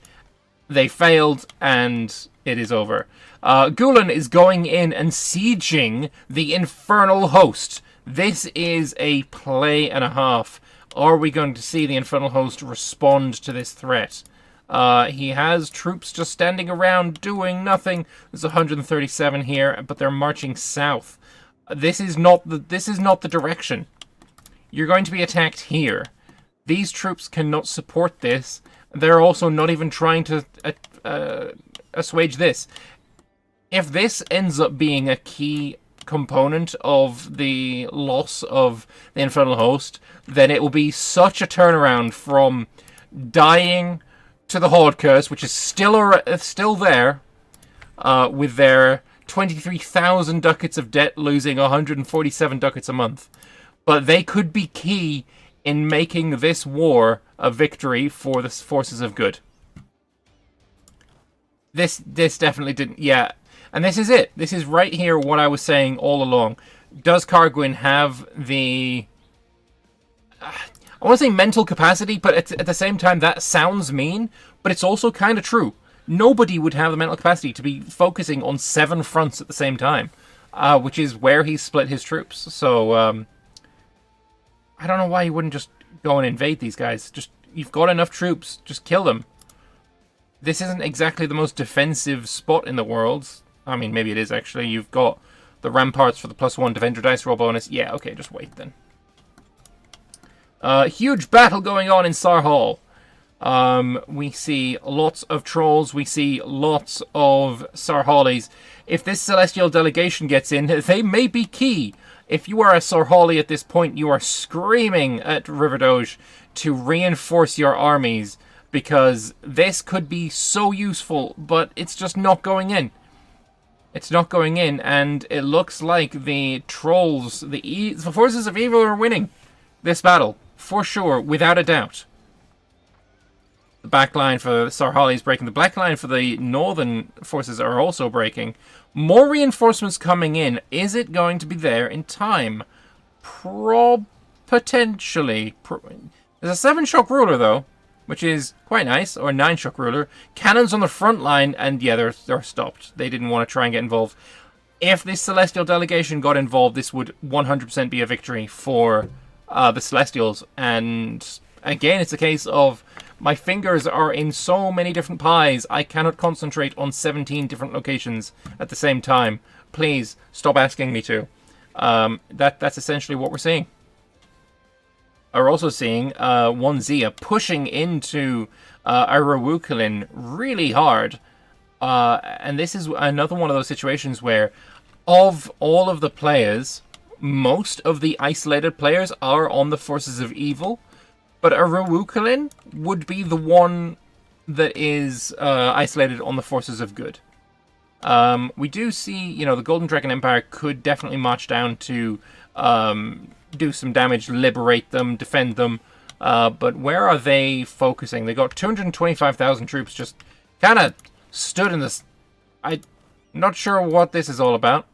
They failed, and it is over. Gulen is going in and sieging the Infernal Host. This is a play and a half. Are we going to see the Infernal Host respond to this threat? He has troops just standing around doing nothing. There's 137 here, but they're marching south. This is not the direction. You're going to be attacked here. These troops cannot support this. They're also not even trying to assuage this. If this ends up being a key component of the loss of the Infernal Host, then it will be such a turnaround from dying to the Horde Curse, which is still there, with their 23,000 ducats of debt, losing 147 ducats a month. But they could be key in making this war a victory for the forces of good. This definitely didn't... Yeah, and this is it. This is right here what I was saying all along. Does Kargwyn have the... I want to say mental capacity, but at the same time, that sounds mean, but it's also kind of true. Nobody would have the mental capacity to be focusing on 7 fronts at the same time, which is where he split his troops. So, I don't know why you wouldn't just go and invade these guys. You've got enough troops, just kill them. This isn't exactly the most defensive spot in the world. I mean, maybe it is actually. You've got the ramparts for the +1 Defender dice roll bonus. Yeah, okay, just wait then. Huge battle going on in Sarhal. We see lots of trolls. We see lots of Sarhalis. If this Celestial delegation gets in, they may be key. If you are a Sarhali at this point, you are screaming at RiverDoge to reinforce your armies, because this could be so useful, but it's just not going in. It's not going in, and it looks like the trolls, the forces of evil are winning this battle. For sure, without a doubt. The backline for Sarhali is breaking. The backline for the northern forces are also breaking. More reinforcements coming in. Is it going to be there in time? Potentially. There's a 7-shock ruler, though, which is quite nice. Or a 9-shock ruler. Cannons on the front line, and yeah, they're stopped. They didn't want to try and get involved. If this Celestial delegation got involved, this would 100% be a victory for... the Celestials. And again, it's a case of my fingers are in so many different pies, I cannot concentrate on 17 different locations at the same time. Please stop asking me to. That's essentially what we're seeing. We're also seeing one Zia pushing into Arawukalin really hard, and this is another one of those situations where of all of the players, most of the isolated players are on the forces of evil, but Arawukalin would be the one that is isolated on the forces of good. We do see, the Golden Dragon Empire could definitely march down to do some damage, liberate them, defend them, but where are they focusing? They got 225,000 troops just kind of stood in this... I'm not sure what this is all about.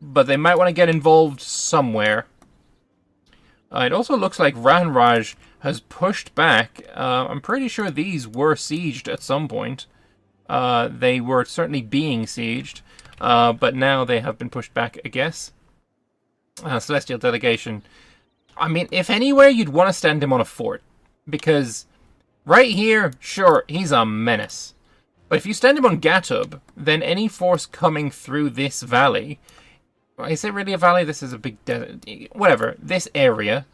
But they might want to get involved somewhere. It also looks like Ranraj has pushed back. I'm pretty sure these were sieged at some point. They were certainly being sieged. But now they have been pushed back, I guess. Celestial delegation. I mean, if anywhere, you'd want to stand him on a fort. Because right here, sure, he's a menace. But if you stand him on Gatub, then any force coming through this valley... Is it really a valley? This is a big desert. Whatever. This area,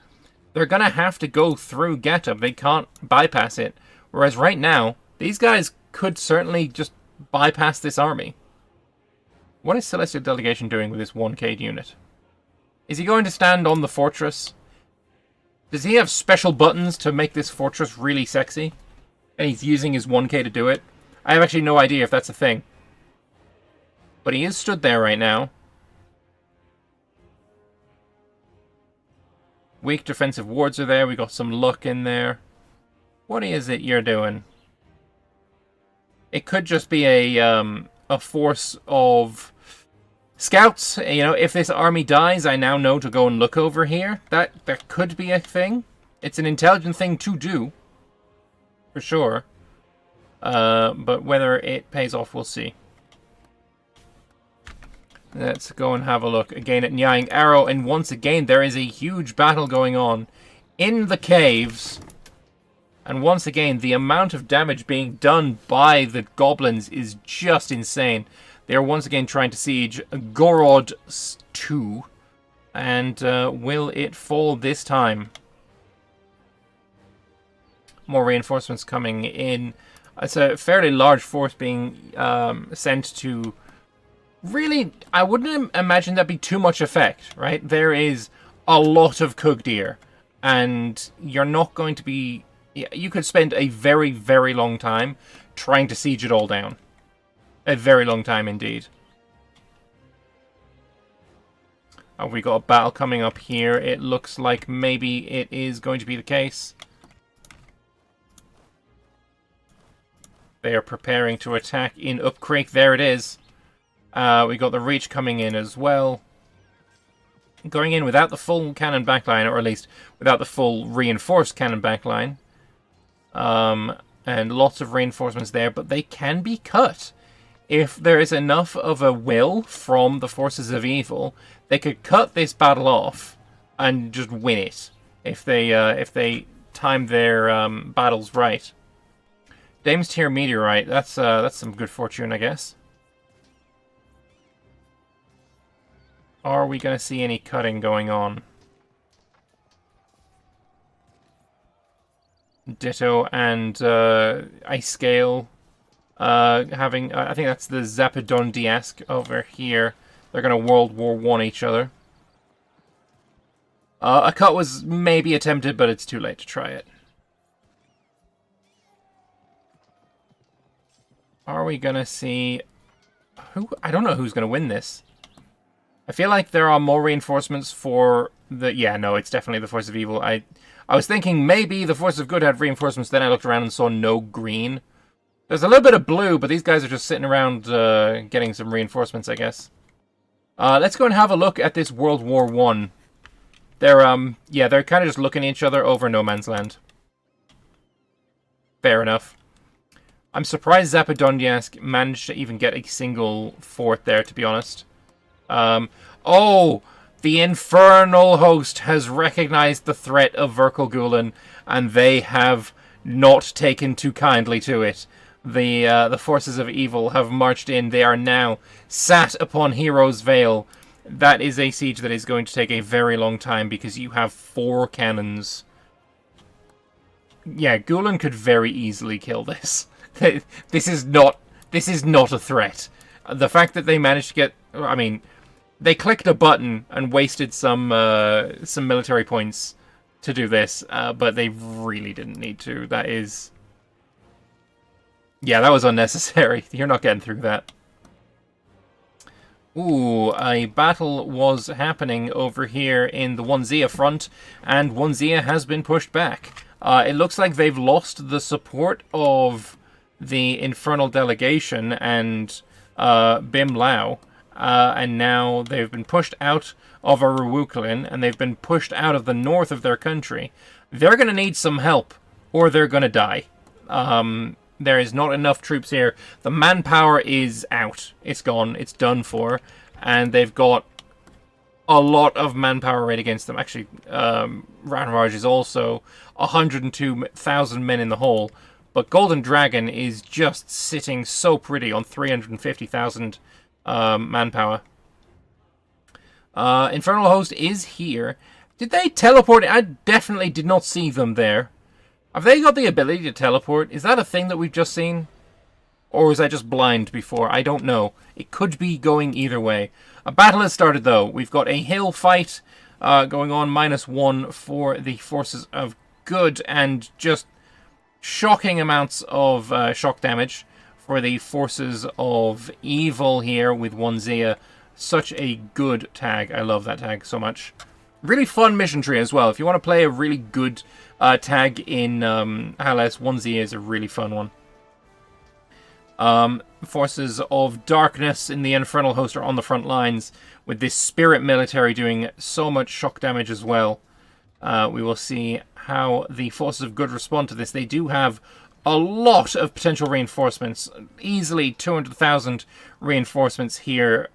they're going to have to go through Gatub. They can't bypass it. Whereas right now, these guys could certainly just bypass this army. What is Celestial Delegation doing with this 1K unit? Is he going to stand on the fortress? Does he have special buttons to make this fortress really sexy? And he's using his 1K to do it? I have actually no idea if that's a thing. But he is stood there right now. Weak defensive wards are there. We got some luck in there. What is it you're doing? It could just be a force of scouts. If this army dies, I now know to go and look over here. That could be a thing. It's an intelligent thing to do, for sure. But whether it pays off, we'll see. Let's go and have a look again at Nyang Arrow, and once again there is a huge battle going on in the caves. And once again, the amount of damage being done by the goblins is just insane. They are once again trying to siege Gorod 2. And will it fall this time? more reinforcements coming in. It's a fairly large force being sent to... Really, I wouldn't imagine that'd be too much effect, right? There is a lot of Kugdir, and you're not going to be... You could spend a very, very long time trying to siege it all down. A very long time indeed. We got a battle coming up here. It looks like maybe it is going to be the case. They are preparing to attack in Up Creek. There it is. We got the Reach coming in as well. Going in without the full cannon backline, or at least without the full reinforced cannon backline. And lots of reinforcements there, but they can be cut. If there is enough of a will from the forces of evil, they could cut this battle off and just win it if they time their battles right. Dame's Tier Meteorite, that's some good fortune, I guess. Are we going to see any cutting going on? Ditto and Ice Scale having... I think that's the Zappadondiask over here. They're going to World War I each other. A cut was maybe attempted, but it's too late to try it. Are we going to see... who? I don't know who's going to win this. I feel like there are more reinforcements for the... Yeah, no, it's definitely the Force of Evil. I was thinking maybe the Force of Good had reinforcements, then I looked around and saw no green. There's a little bit of blue, but these guys are just sitting around getting some reinforcements, I guess. Let's go and have a look at this World War I. They're kind of just looking at each other over no man's land. Fair enough. I'm surprised Zappadondiask managed to even get a single fort there, to be honest. Oh! The Infernal Host has recognized the threat of Verkelgulen, and they have not taken too kindly to it. The forces of evil have marched in. They are now sat upon Hero's Vale. That is a siege that is going to take a very long time because you have 4 cannons. Yeah, Gulen could very easily kill this. This is not a threat. The fact that they managed to get... I mean... They clicked a button and wasted some military points to do this, but they really didn't need to. That is... Yeah, that was unnecessary. You're not getting through that. Ooh, a battle was happening over here in the Wanzia front, and Wanzia has been pushed back. It looks like they've lost the support of the Infernal Delegation and Bim Lao. And now they've been pushed out of Aruwukulin, and they've been pushed out of the north of their country. They're going to need some help, or they're going to die. There is not enough troops here. The manpower is out. It's gone. It's done for. And they've got a lot of manpower right against them. Actually, Ranraj is also 102,000 men in the hole. But Golden Dragon is just sitting so pretty on 350,000 manpower. Infernal Host is here. Did they teleport? I definitely did not see them there. Have they got the ability to teleport? Is that a thing that we've just seen? Or was I just blind before? I don't know. It could be going either way. A battle has started, though. We've got a hill fight going on. -1 for the forces of good, and just shocking amounts of shock damage for the forces of evil here with Wanzia. Such a good tag. I love that tag so much. Really fun mission tree as well. If you want to play a really good tag in Hales, Wanzia is a really fun one. Forces of darkness in the Infernal Host are on the front lines, with this Spirit Military doing so much shock damage as well. We will see how the forces of good respond to this. They do have a lot of potential reinforcements. Easily 200,000 reinforcements here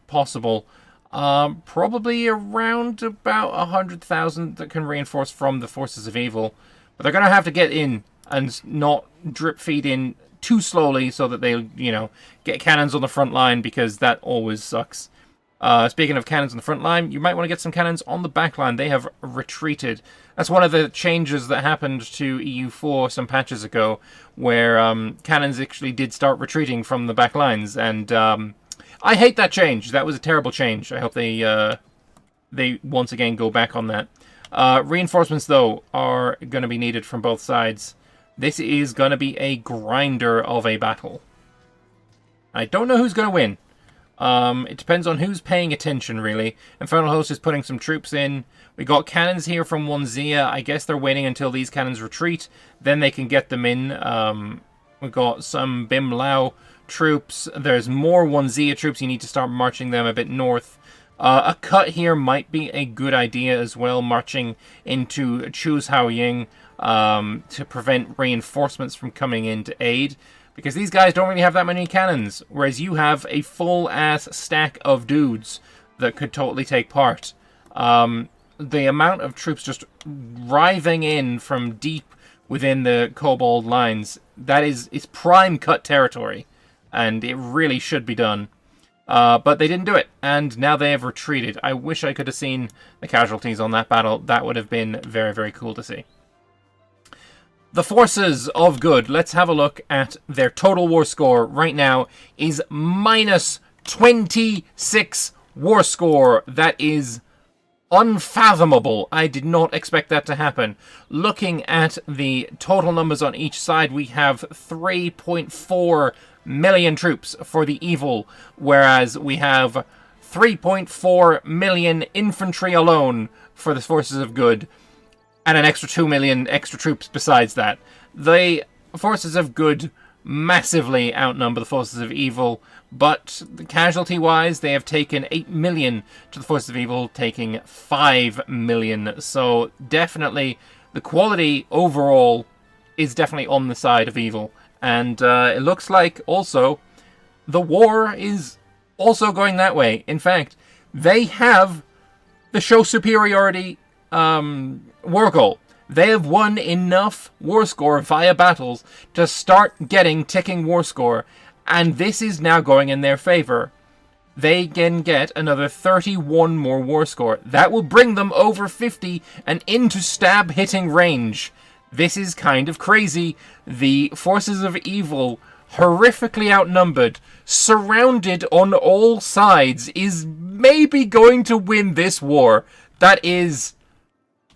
possible. Probably around about 100,000 that can reinforce from the forces of evil. But they're going to have to get in and not drip feed in too slowly so that they, get cannons on the front line, because that always sucks. Speaking of cannons on the front line, you might want to get some cannons on the back line. They have retreated. That's one of the changes that happened to EU4 some patches ago, where cannons actually did start retreating from the back lines, and I hate that change. That was a terrible change. I hope they once again go back on that. Reinforcements, though, are going to be needed from both sides. This is going to be a grinder of a battle. I don't know who's going to win. It depends on who's paying attention, really. Infernal Host is putting some troops in. We got cannons here from Wonzia. I guess they're waiting until these cannons retreat. Then they can get them in. We've got some Bim Lao troops. There's more Wonzia troops. You need to start marching them a bit north. A cut here might be a good idea as well, marching into Chuz Haoying to prevent reinforcements from coming in to aid. Because these guys don't really have that many cannons, whereas you have a full-ass stack of dudes that could totally take part. The amount of troops just driving in from deep within the Kobold lines, it's prime cut territory, and it really should be done. But they didn't do it, and now they have retreated. I wish I could have seen the casualties on that battle. That would have been very, very cool to see. The forces of good, let's have a look at their total war score right now, is minus 26 war score. That is unfathomable. I did not expect that to happen. Looking at the total numbers on each side, we have 3.4 million troops for the evil, whereas we have 3.4 million infantry alone for the forces of good. And an extra 2 million extra troops besides that. The forces of good massively outnumber the forces of evil, but casualty-wise, they have taken 8 million to the forces of evil, taking 5 million. So definitely, the quality overall is definitely on the side of evil. And it looks like also the war is also going that way. In fact, they have the show superiority war goal. They have won enough war score via battles to start getting ticking war score, and this is now going in their favor. They can get another 31 more war score. That will bring them over 50 and into stab hitting range. This is kind of crazy. The forces of evil, horrifically outnumbered, surrounded on all sides, is maybe going to win this war. That is,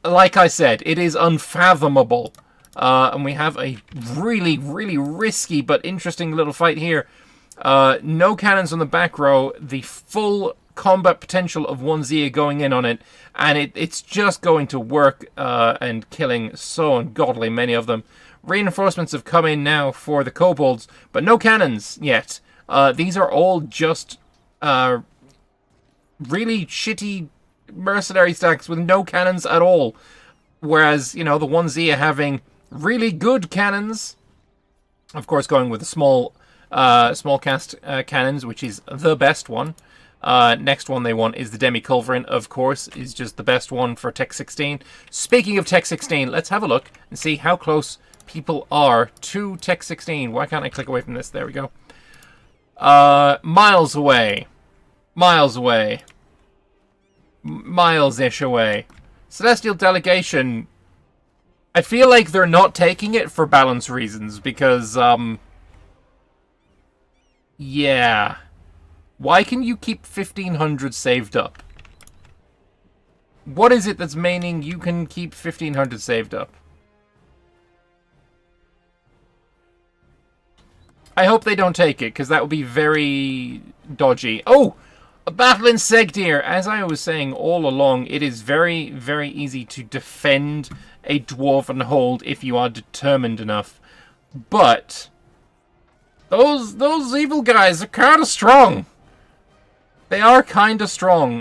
like I said, it is unfathomable. And we have a really, really risky but interesting little fight here. No cannons on the back row. The full combat potential of Wonzia going in on it. And it's just going to work and killing so ungodly many of them. Reinforcements have come in now for the kobolds, but no cannons yet. These are all just really shitty mercenary stacks with no cannons at all. Whereas, you know, the Wonzia having really good cannons. Of course, going with the small cast cannons, which is the best one. Next one they want is the Demi-Culverin, of course, is just the best one for Tech 16. Speaking of Tech 16, let's have a look and see how close people are to Tech 16. Why can't I click away from this? There we go. Miles away. Miles away. Miles-ish away. Celestial Delegation, I feel like they're not taking it for balance reasons, because, yeah. Why can you keep 1,500 saved up? What is it that's meaning you can keep 1,500 saved up? I hope they don't take it, because that would be very dodgy. Oh! A battle in Segdir! As I was saying all along, it is very, very easy to defend a dwarven hold if you are determined enough. But those evil guys are kind of strong. They are kind of strong.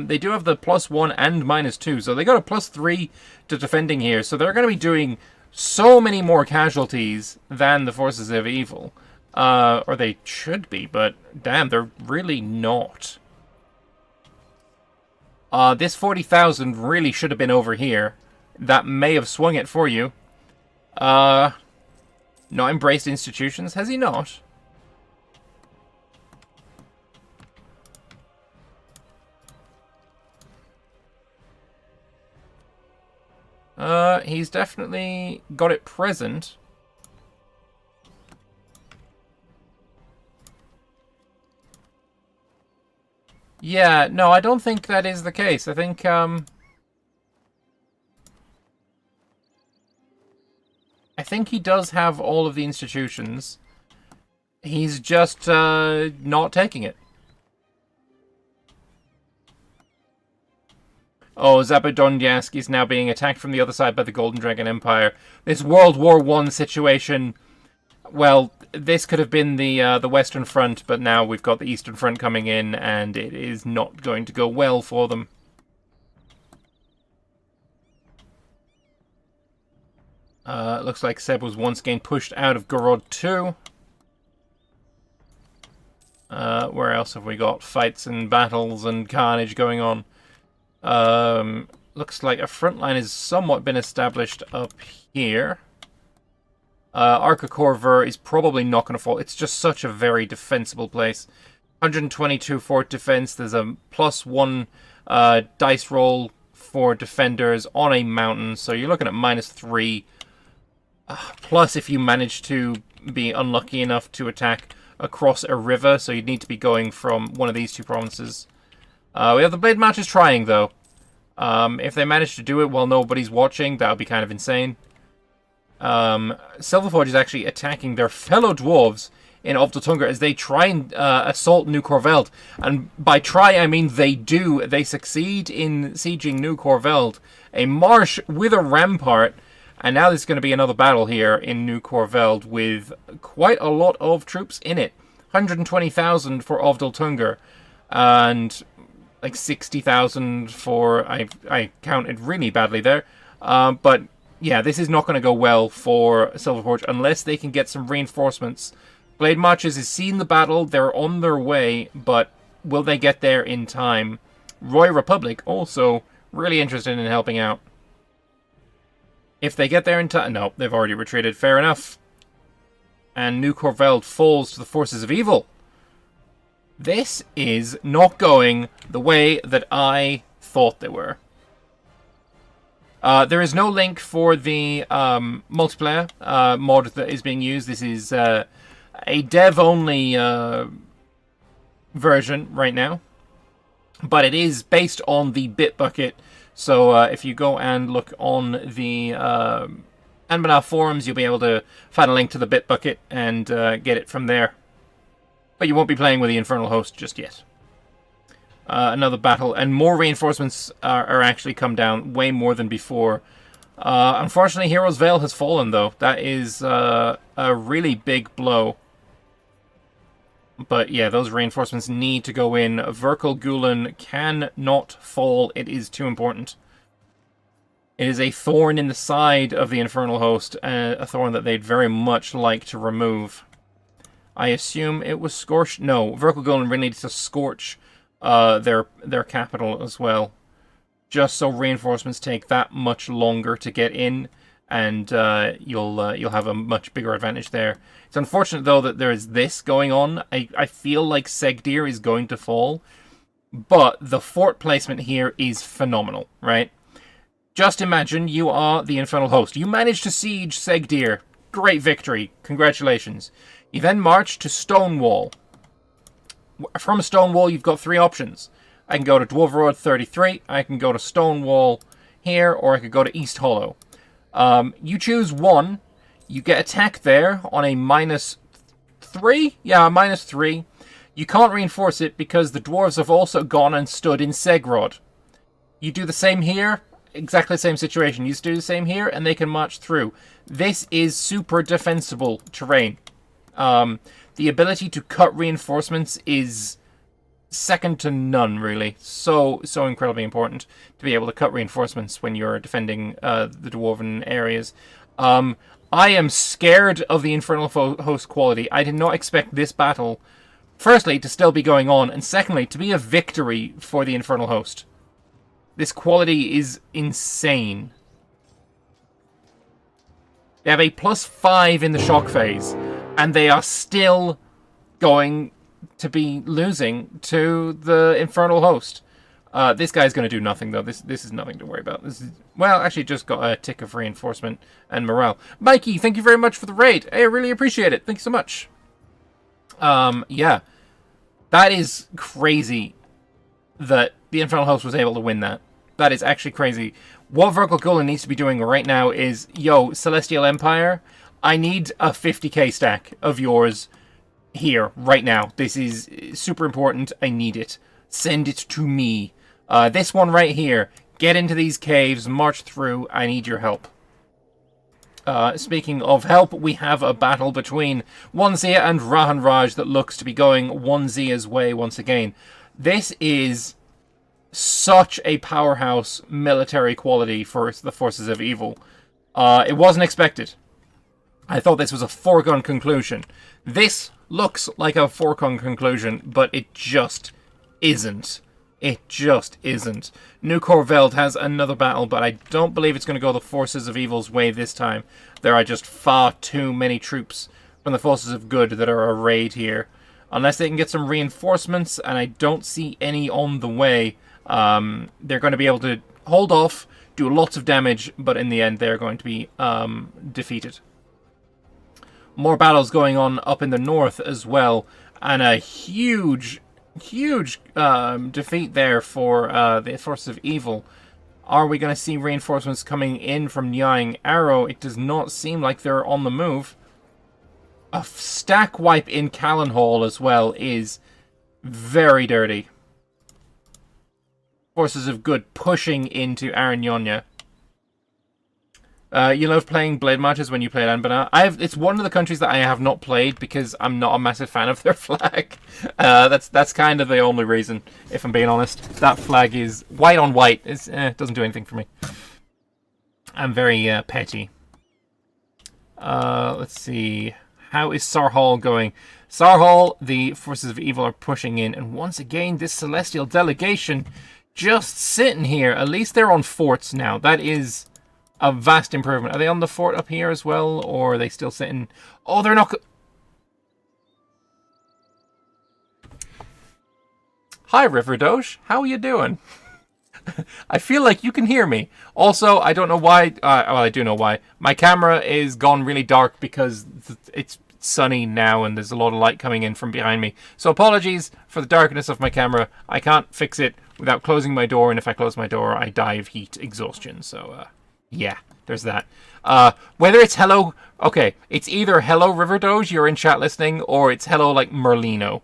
They do have the +1 and -2, so they got a +3 to defending here. So they're going to be doing so many more casualties than the forces of evil. Or they should be, but damn, they're really not. This 40,000 really should have been over here. That may have swung it for you. Not embraced institutions? Has he not? He's definitely got it present. Yeah, no, I don't think that is the case. I think, he does have all of the institutions. He's just, not taking it. Oh, Zabudonyask is now being attacked from the other side by the Golden Dragon Empire. This World War I situation, well, this could have been the Western Front, but now we've got the Eastern Front coming in, and it is not going to go well for them. Looks like Seb was once again pushed out of Gorod 2. Where else have we got fights and battles and carnage going on? Looks like a front line has somewhat been established up here. Arca Corver is probably not going to fall. It's just such a very defensible place. 122 fort defense. There's a +1 dice roll for defenders on a mountain. So you're looking at -3. Plus if you manage to be unlucky enough to attack across a river. So you'd need to be going from one of these two provinces. We have the Blade Marchers trying, though. If they manage to do it while nobody's watching, that would be kind of insane. Silverforge is actually attacking their fellow dwarves in Ovdaltunga as they try and assault New Corveld. And by try, I mean they do. They succeed in sieging New Corveld, a marsh with a rampart. And now there's going to be another battle here in New Corveld with quite a lot of troops in it. 120,000 for Ovdaltunga. And like 60,000 for... I counted really badly there. But yeah, this is not going to go well for Silverforge unless they can get some reinforcements. Blade Marchers has seen the battle. They're on their way, but will they get there in time? Roy Republic also really interested in helping out. If they get there in time... No, they've already retreated. Fair enough. And New Corveld falls to the forces of evil. This is not going the way that I thought they were. There is no link for the multiplayer mod that is being used. This is a dev-only version right now. But it is based on the Bitbucket. So if you go and look on the Anbennar forums, you'll be able to find a link to the Bitbucket and get it from there. But you won't be playing with the Infernal Host just yet. Another battle, and more reinforcements are actually come down, way more than before. Unfortunately, Hero's Veil has fallen, though. That is a really big blow. But yeah, those reinforcements need to go in. Verkal Gulen cannot fall. It is too important. It is a thorn in the side of the Infernal Host, a thorn that they'd very much like to remove. I assume it was Scorched. No, Verkal Gulen really needs to scorch their capital as well, just so reinforcements take that much longer to get in, and you'll have a much bigger advantage there. It's unfortunate though that there is this going on. I feel like Segdir is going to fall, but the fort placement here is phenomenal, right? Just imagine you are the Infernal Host. You manage to siege Segdir. Great victory. Congratulations. You then march to Stonewall. From Stonewall, you've got three options. I can go to Dwarverod 33, I can go to Stonewall here, or I could go to East Hollow. You choose one, you get attacked there on a -3? Yeah, -3. You can't reinforce it because the dwarves have also gone and stood in Segrod. You do the same here, exactly the same situation. You do the same here, and they can march through. This is super defensible terrain. The ability to cut reinforcements is second to none, really. So incredibly important to be able to cut reinforcements when you're defending the dwarven areas. I am scared of the Infernal Host quality. I did not expect this battle, firstly, to still be going on, and secondly, to be a victory for the Infernal Host. This quality is insane. They have a +5 in the shock phase, and they are still going to be losing to the Infernal Host. This guy's going to do nothing, though. This is nothing to worry about. This is, well, actually just got a tick of reinforcement and morale. Mikey, thank you very much for the raid. I really appreciate it. Thank you so much. Yeah. That is crazy that the Infernal Host was able to win that. That is actually crazy. What Verkle Gulen needs to be doing right now is, yo, Celestial Empire, I need a 50k stack of yours here, right now. This is super important. I need it. Send it to me. This one right here. Get into these caves, march through. I need your help. Speaking of help, we have a battle between 1Zia and Rahan Raj that looks to be going 1Zia's way once again. This is such a powerhouse military quality for the forces of evil. It wasn't expected. I thought this was a foregone conclusion. This looks like a foregone conclusion, but it just isn't. It just isn't. Nukor Veld has another battle, but I don't believe it's going to go the Forces of Evil's way this time. There are just far too many troops from the Forces of Good that are arrayed here. Unless they can get some reinforcements, and I don't see any on the way, they're going to be able to hold off, do lots of damage, but in the end they're going to be defeated. More battles going on up in the north as well, and a huge defeat there for the Forces of Evil. Are we going to see reinforcements coming in from Nyang Arrow? It does not seem like they're on the move. A stack wipe in Callan Hall as well is very dirty. Forces of Good pushing into Aranyonya. You love playing blade matches when you play Anbennar. It's one of the countries that I have not played because I'm not a massive fan of their flag. That's kind of the only reason, if I'm being honest. That flag is white on white. It doesn't do anything for me. I'm very petty. Let's see. How is Sarhal going? Sarhal, the Forces of Evil are pushing in, and once again, this Celestial delegation just sitting here. At least they're on forts now. That is a vast improvement. Are they on the fort up here as well, or are they still sitting? Oh, they're not. Hi, RiverDoge. How are you doing? I feel like you can hear me. Also, I don't know why. Well, I do know why. My camera is gone really dark because it's sunny now and there's a lot of light coming in from behind me. So apologies for the darkness of my camera. I can't fix it without closing my door, and if I close my door, I die of heat exhaustion. So, yeah, there's that. Whether it's hello... Okay, it's either hello RiverDoge, you're in chat listening, or it's hello like Merlino.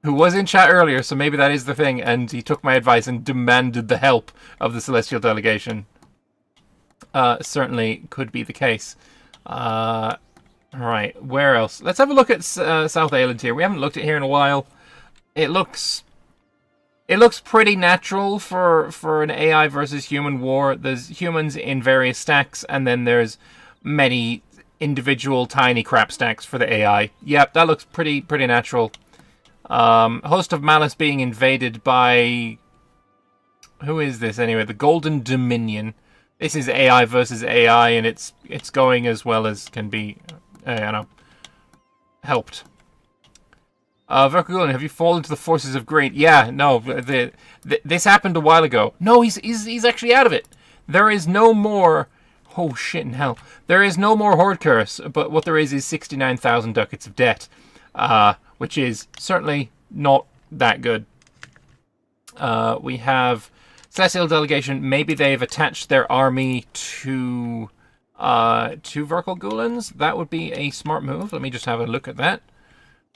Who was in chat earlier, so maybe that is the thing, and he took my advice and demanded the help of the Celestial delegation. Certainly could be the case. Right, where else? Let's have a look at South Island here. We haven't looked at here in a while. It looks pretty natural for an AI versus human war. There's humans in various stacks, and then there's many individual tiny crap stacks for the AI. Yep, that looks pretty natural. Host of Malice being invaded by... Who is this anyway? The Golden Dominion. This is AI versus AI, and it's going as well as can be, helped. Verkle Gulen, have you fallen to the forces of greed? Yeah, no, this happened a while ago. No, he's actually out of it. There is no more... Oh, shit in hell. There is no more Horde Curse, but what there is 69,000 ducats of debt, which is certainly not that good. We have... Celestial delegation, maybe they've attached their army to Verkle Gulen's. That would be a smart move. Let me just have a look at that.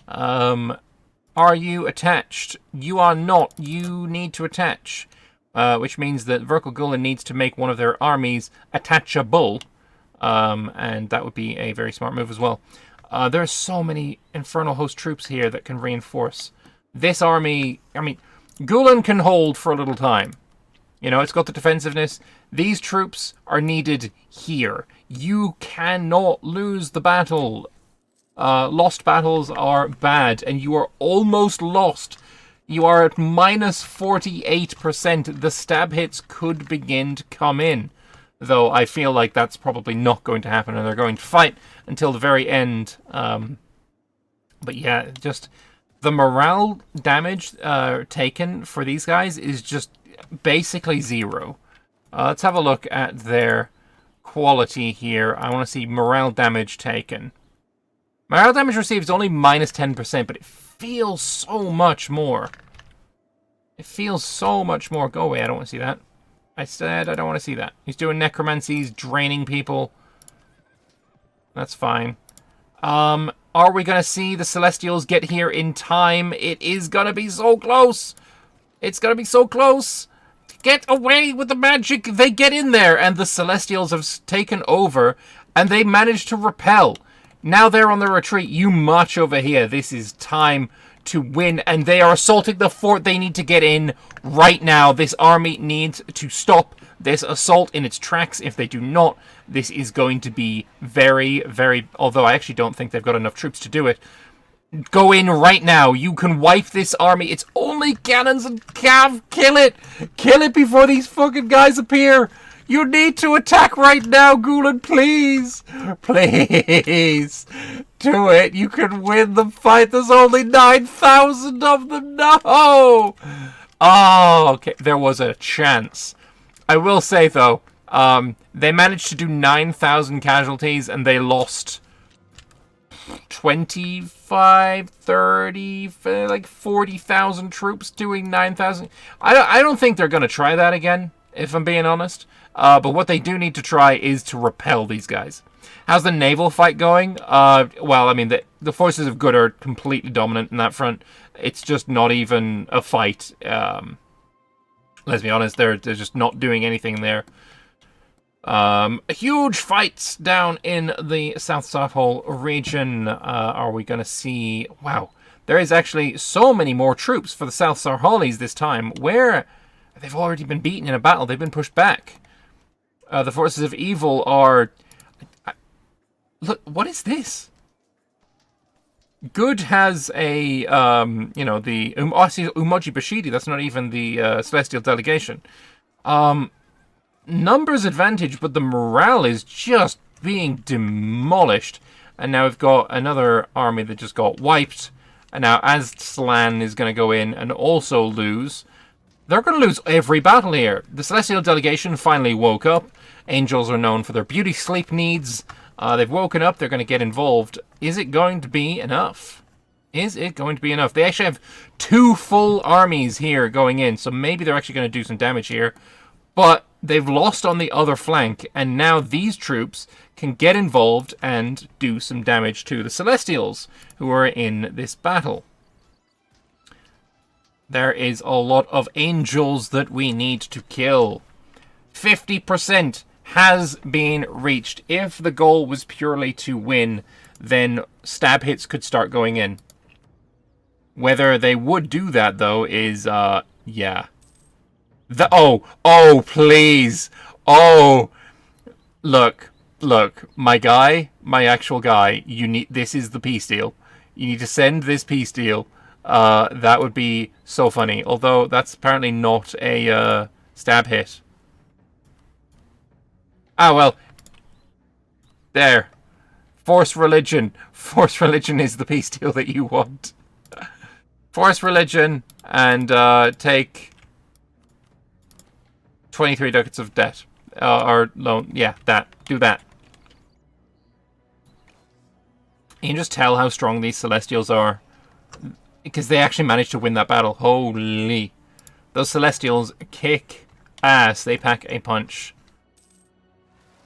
Are you attached? You are not. You need to attach. Which means that Verkle Gulen needs to make one of their armies attachable. And that would be a very smart move as well. There are so many Infernal Host troops here that can reinforce. This army, I mean, Gulen can hold for a little time. You know, it's got the defensiveness. These troops are needed here. You cannot lose the battle. Lost battles are bad, and you are almost lost. You are at minus 48%. The stab hits could begin to come in. Though I feel like that's probably not going to happen, and they're going to fight until the very end. But yeah, just... the morale damage taken for these guys is just basically 0. Let's have a look at their quality here. I want to see morale damage taken. Morale damage received is only minus 10%, but it feels so much more. It feels so much more. Go away, I don't want to see that. I said I don't want to see that. He's doing necromancy, he's draining people. That's fine. Are we going to see the Celestials get here in time? It is going to be so close. It's going to be so close. Get away with the magic. They get in there, and the Celestials have taken over, and they manage to repel. Now they're on the retreat. You march over here. This is time to win, and they are assaulting the fort. They need to get in right now. This army needs to stop this assault in its tracks. If they do not, this is going to be very, very... Although I actually don't think they've got enough troops to do it. Go in right now. You can wipe this army. It's only cannons and cav. Kill it. Kill it before these fucking guys appear. You need to attack right now, Gulen. Please. Please. Do it. You can win the fight. There's only 9,000 of them. No. Oh, okay. There was a chance. I will say, though, they managed to do 9,000 casualties, and they lost 25, 30, like 40,000 troops doing 9,000. I don't think they're going to try that again, if I'm being honest. But what they do need to try is to repel these guys. How's the naval fight going? Well, I mean, the forces of good are completely dominant in that front. It's just not even a fight. Let's be honest, they're just not doing anything there. Huge fights down in the South Southall region. Are we going to see... Wow, there is actually so many more troops for the South Sarhallis this time, where they've already been beaten in a battle. They've been pushed back. The forces of evil are... Look, what is this? Good has a, you know, the... I see Umoji Bashidi. That's not even the Celestial Delegation. Numbers advantage, but the morale is just being demolished. And now we've got another army that just got wiped. And now Aztlan is going to go in and also lose. They're going to lose every battle here. The Celestial Delegation finally woke up. Angels are known for their beauty sleep needs. They've woken up. They're going to get involved. Is it going to be enough? Is it going to be enough? They actually have 2 full armies here going in. So maybe they're actually going to do some damage here. But they've lost on the other flank. And now these troops can get involved and do some damage to the Celestials who are in this battle. There is a lot of angels that we need to kill. 50% has been reached. If the goal was purely to win, then stab hits could start going in. Whether they would do that, though, is, yeah. Oh, please. Oh, look, my guy, my actual guy, this is the peace deal. You need to send this peace deal. That would be so funny. Although, that's apparently not a, stab hit. Ah, well. There. Force religion. Force religion is the peace deal that you want. Force religion and, take 23 ducats of debt. Or loan. Yeah, that. Do that. You can just tell how strong these Celestials are. Because they actually managed to win that battle. Holy. Those Celestials kick ass. They pack a punch.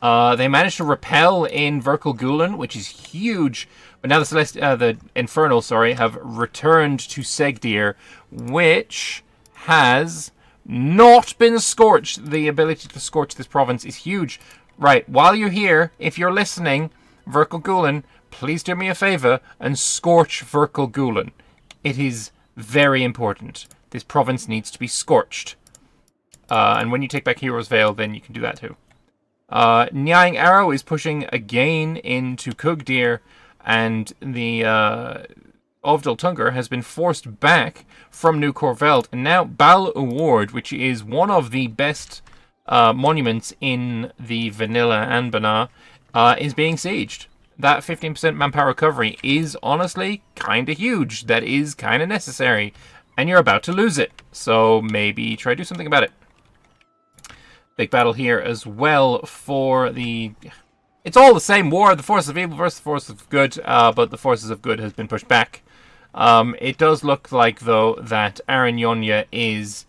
They managed to repel in Verkal Gulen, which is huge. But now the Infernal, have returned to Segdir, which has not been scorched. The ability to scorch this province is huge. Right, while you're here, if you're listening, Verkal Gulen, please do me a favor and scorch Verkal Gulen. It is very important. This province needs to be scorched. And when you take back Hero's Vale, then you can do that too. Nyang Arrow is pushing again into Kugdir, and the Ovdal Tungur has been forced back from New Corveld. And now Bal Award, which is one of the best monuments in the vanilla Anbennar, is being sieged. that 15% manpower recovery is honestly kind of huge. That is kind of necessary. And you're about to lose it. So maybe try to do something about it. Big battle here as well for the... It's all the same war. The forces of evil versus the forces of good. But the forces of good has been pushed back. It does look like, though, that Aranyonia is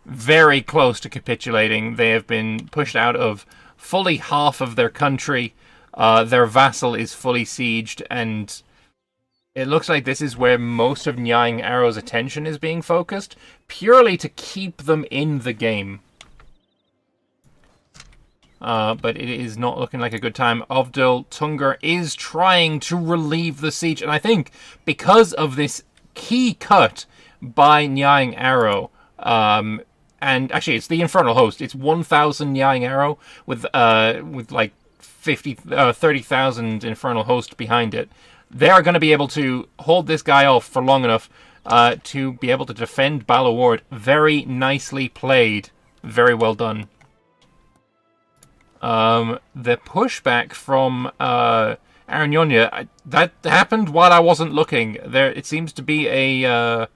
very close to capitulating. They have been pushed out of fully half of their country. Their vassal is fully sieged, and it looks like this is where most of Nyang Arrow's attention is being focused, purely to keep them in the game. But it is not looking like a good time. Ovdal Tungur is trying to relieve the siege, and I think because of this key cut by Nyang Arrow, and actually it's the Infernal Host, it's 1,000 Nyang Arrow with like 30,000 Infernal Host behind it. They are going to be able to hold this guy off for long enough to be able to defend Balaward. Very nicely played. Very well done. The pushback from Aranyonia, that happened while I wasn't looking. There, it seems to be the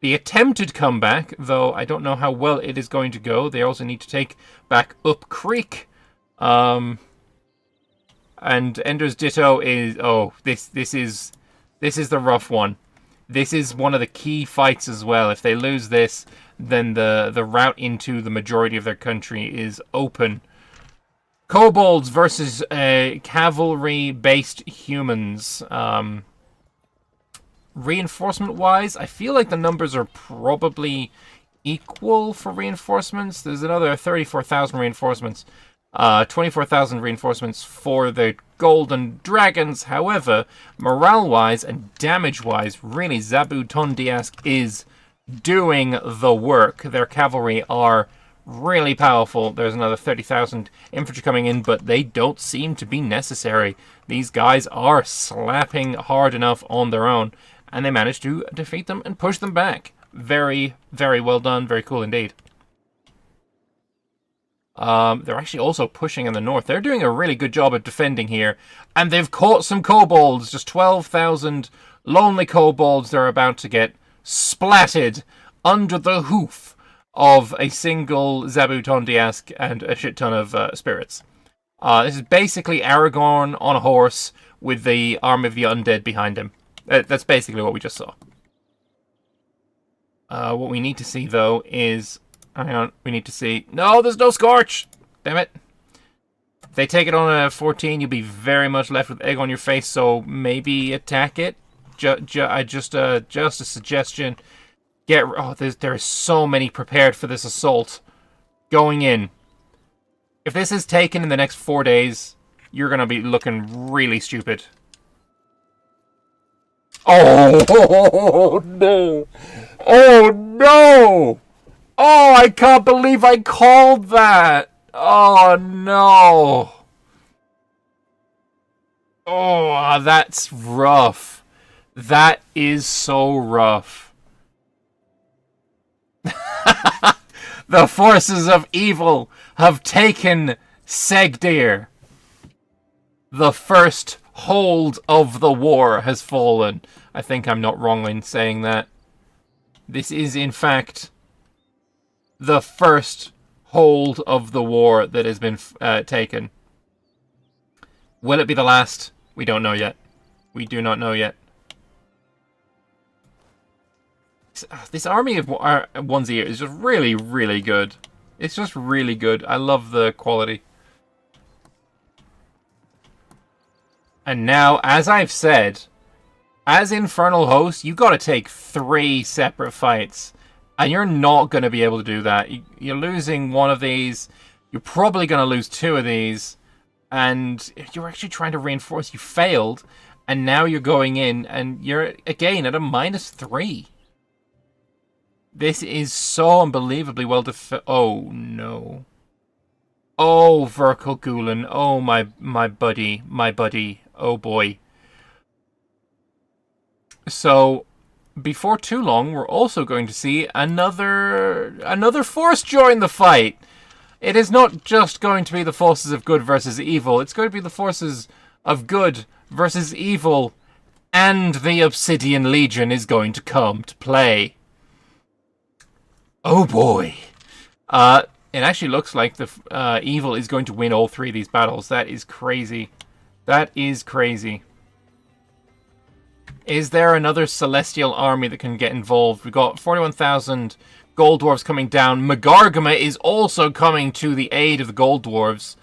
attempted comeback, though I don't know how well it is going to go. They also need to take back Up Creek. And Ender's Ditto is... Oh, this is the rough one. This is one of the key fights as well. If they lose this, then the route into the majority of their country is open. Kobolds versus cavalry-based humans. Reinforcement-wise, I feel like the numbers are probably equal for reinforcements. There's another 34,000 reinforcements. 24,000 reinforcements for the Golden Dragons. However, morale-wise and damage-wise, really Zabu Tondiask is doing the work. Their cavalry are really powerful. There's another 30,000 infantry coming in, but they don't seem to be necessary. These guys are slapping hard enough on their own, and they managed to defeat them and push them back. Very, very well done. Very cool indeed. They're actually also pushing in the north. They're doing a really good job of defending here. And they've caught some kobolds. Just 12,000 lonely kobolds. They're about to get splatted under the hoof of a single Zabu Tondiask and a shit ton of spirits. This is basically Aragorn on a horse with the army of the undead behind him. That's basically what we just saw. What we need to see, though, is... Hang on, we need to see... No, there's no Scorch! Damn it. If they take it on a 14, you'll be very much left with egg on your face, so maybe attack it. Just a suggestion. There's so many prepared for this assault going in. If this is taken in the next 4 days, you're going to be looking really stupid. Oh, no! Oh, no! Oh, I can't believe I called that! Oh, no! Oh, that's rough. That is so rough. The forces of evil have taken Segdir. The first hold of the war has fallen. I think I'm not wrong in saying that. This is, in fact... the first hold of the war that has been taken. Will it be the last? We don't know yet. We do not know yet. This army of One's Ear is just really, really good. It's just really good. I love the quality. And now, as I've said, as Infernal Host, you got to take 3 separate fights. And you're not going to be able to do that. You're losing one of these. You're probably going to lose 2 of these. And you're actually trying to reinforce. You failed. And now you're going in. And you're, again, at a -3. This is so unbelievably well Oh, no. Oh, Verkal Gulen. Oh, my buddy. My buddy. Oh, boy. So... before too long, we're also going to see another force join the fight. It is not just going to be the forces of good versus evil. It's going to be the forces of good versus evil, and the Obsidian Legion is going to come to play. Oh boy. It actually looks like the evil is going to win all 3 of these battles. That is crazy. That is crazy. Is there another celestial army that can get involved? We've got 41,000 gold dwarves coming down. Magargama is also coming to the aid of the gold dwarves.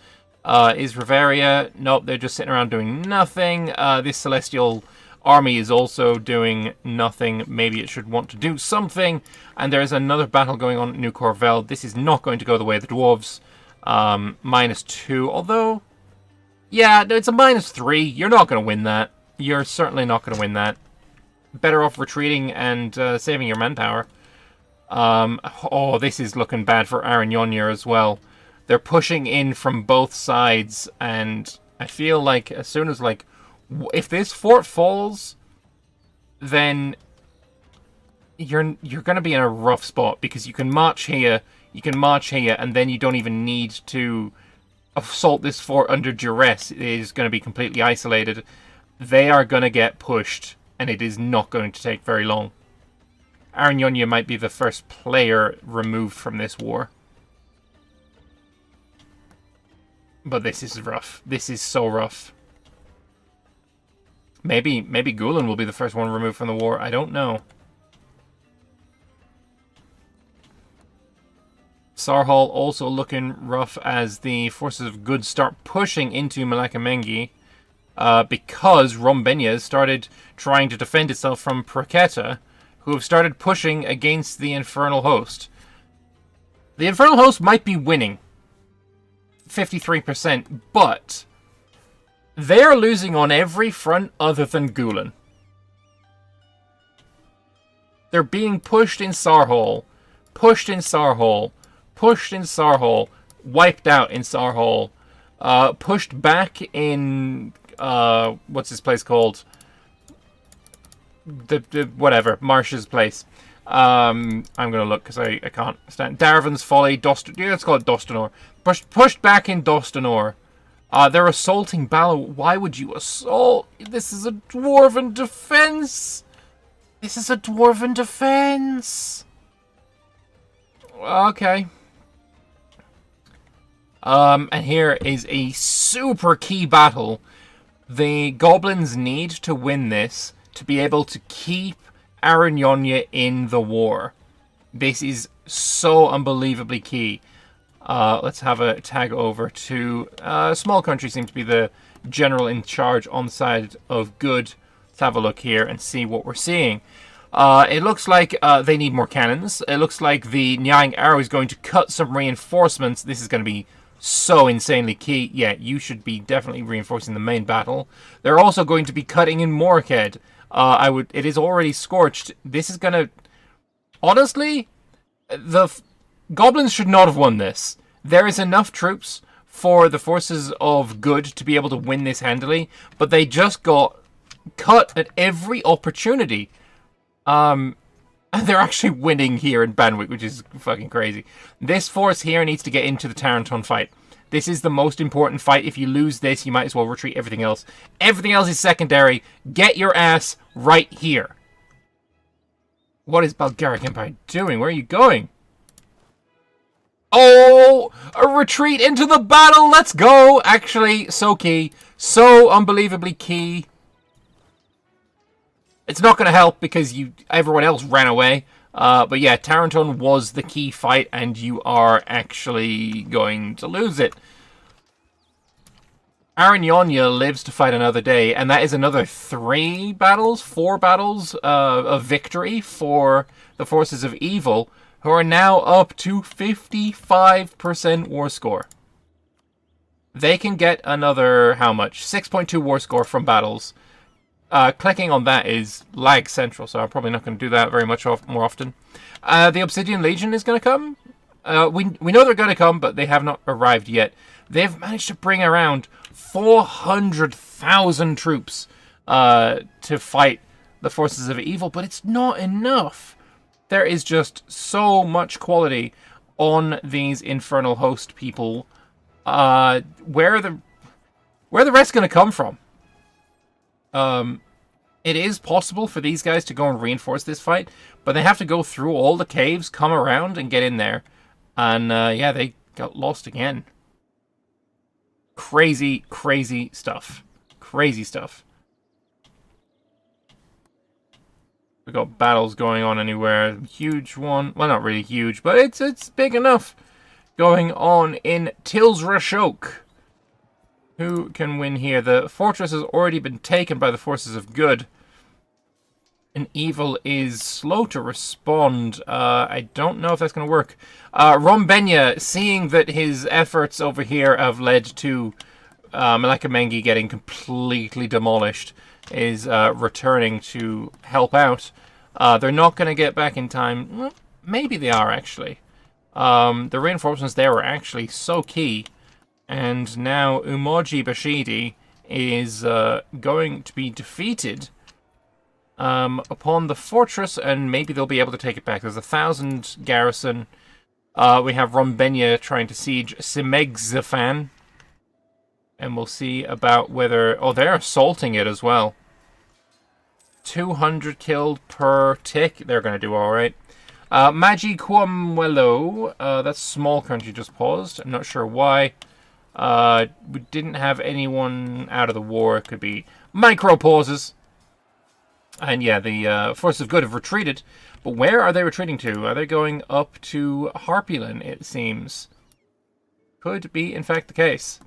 Is Riveria? Nope, they're just sitting around doing nothing. This celestial army is also doing nothing. Maybe it should want to do something. And there's another battle going on at New Corvell. This is not going to go the way of the dwarves. -2, although... Yeah, it's a -3. You're not going to win that. You're certainly not going to win that. Better off retreating and saving your manpower. Oh, this is looking bad for Arignonia as well. They're pushing in from both sides, and I feel like as soon as, like, if this fort falls, then you're going to be in a rough spot, because you can march here, and then you don't even need to assault this fort under duress. It is going to be completely isolated. They are going to get pushed, and it is not going to take very long. Arignonia might be the first player removed from this war. But this is rough. This is so rough. Maybe Gulen will be the first one removed from the war. I don't know. Sarhal also looking rough as the forces of good start pushing into Malakamengi. Because Rombenia started trying to defend itself from Praketa, who have started pushing against the Infernal Host. The Infernal Host might be winning 53%, but they're losing on every front other than Gulen. They're being pushed in Sarhal, pushed in Sarhal, pushed in Sarhal, wiped out in Sarhal, pushed back in... what's this place called? The whatever, Marsh's place. I'm gonna look because I can't stand. Darvin's Folly, let's call it Dostanor. Pushed back in Dostanor. They're assaulting Bala. Why would you assault? This is a dwarven defense. This is a dwarven defense. Okay. And here is a super key battle. The goblins need to win this to be able to keep Arignonia in the war. This is so unbelievably key. Let's have a tag over to... small country seems to be the general in charge on the side of good. Let's have a look here and see what we're seeing. It looks like they need more cannons. It looks like the Nyang Arrow is going to cut some reinforcements. This is going to be so insanely key. Yeah, you should be definitely reinforcing the main battle. They're also going to be cutting in Morkhead. It is already scorched. This is gonna... Honestly, the goblins should not have won this. There is enough troops for the forces of good to be able to win this handily, but they just got cut at every opportunity. And they're actually winning here in Banwick, which is fucking crazy. This force here needs to get into the Taranton fight. This is the most important fight. If you lose this, you might as well retreat everything else. Everything else is secondary. Get your ass right here. What is Bulgaric Empire doing? Where are you going? Oh, a retreat into the battle. Let's go. Actually, so key. So unbelievably key. It's not going to help because everyone else ran away. But yeah, Taranton was the key fight, and you are actually going to lose it. Arignonia lives to fight another day, and that is another 4 battles of victory for the forces of evil, who are now up to 55% war score. They can get another, how much? 6.2 war score from battles. Clicking on that is lag central, so I'm probably not going to do that very much more often. The Obsidian Legion is going to come. We know they're going to come, but they have not arrived yet. They've managed to bring around 400,000 troops to fight the forces of evil, but it's not enough. There is just so much quality on these Infernal Host people. Where are the rest going to come from? It is possible for these guys to go and reinforce this fight, but they have to go through all the caves, come around, and get in there. And, yeah, they got lost again. Crazy, crazy stuff. Crazy stuff. We got battles going on anywhere. Huge one. Well, not really huge, but it's big enough. Going on in Tilsrashok. Who can win here? The fortress has already been taken by the forces of good. And evil is slow to respond. I don't know if that's going to work. Rombenya, seeing that his efforts over here have led to Malekamengi getting completely demolished, is returning to help out. They're not going to get back in time. Well, maybe they are, actually. The reinforcements there were actually so key. And now Umoji Bashidi is going to be defeated upon the fortress, and maybe they'll be able to take it back. There's 1,000 garrison. We have Rombenya trying to siege Simegzafan. And we'll see about whether... Oh, they're assaulting it as well. 200 killed per tick. They're going to do all right. Magi Kwamwelo. That small country just paused. I'm not sure why. We didn't have anyone out of the war. It could be micro pauses. And yeah, the forces of good have retreated. But where are they retreating to? Are they going up to Harpyland, it seems? Could be, in fact, the case.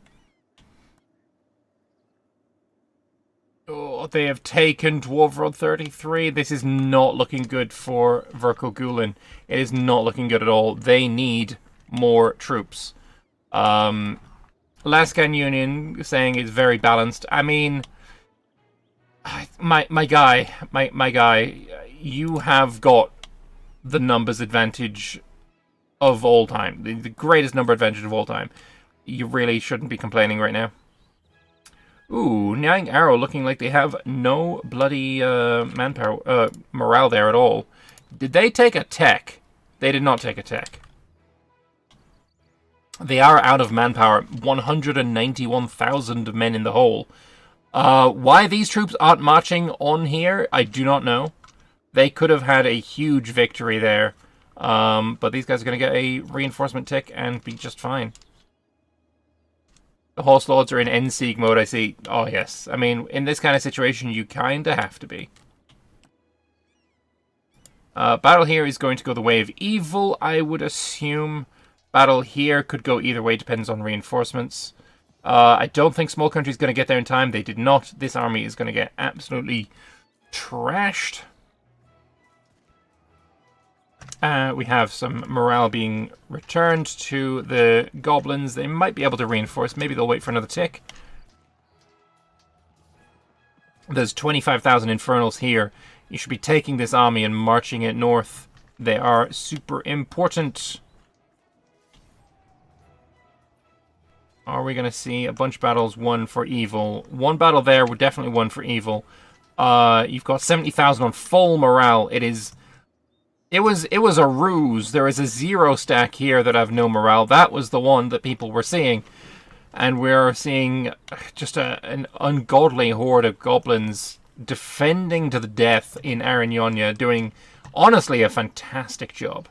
Oh, they have taken Dwarf 33. This is not looking good for Verkogulin. It is not looking good at all. They need more troops. Laskan Union saying it's very balanced. I mean, my guy, you have got the numbers advantage of all time. The greatest number advantage of all time. You really shouldn't be complaining right now. Ooh, Nyang Arrow looking like they have no bloody manpower, morale there at all. Did they take a tech? They did not take a tech. They are out of manpower. 191,000 men in the hole. Why these troops aren't marching on here, I do not know. They could have had a huge victory there. But these guys are going to get a reinforcement tick and be just fine. The Horse Lords are in end-siege mode, I see. Oh, yes. I mean, in this kind of situation, you kind of have to be. Battle here is going to go the way of evil, I would assume. Battle here could go either way, depends on reinforcements. I don't think Small Country is going to get there in time. They did not. This army is going to get absolutely trashed. We have some morale being returned to the goblins. They might be able to reinforce. Maybe they'll wait for another tick. There's 25,000 infernals here. You should be taking this army and marching it north. They are super important. Are we going to see a bunch of battles won for evil? One battle there, we're definitely won for evil. You've got 70,000 on full morale. It was a ruse. There is a 0 stack here that have no morale. That was the one that people were seeing. And we're seeing just an ungodly horde of goblins defending to the death in Aranyonia, doing, honestly, a fantastic job.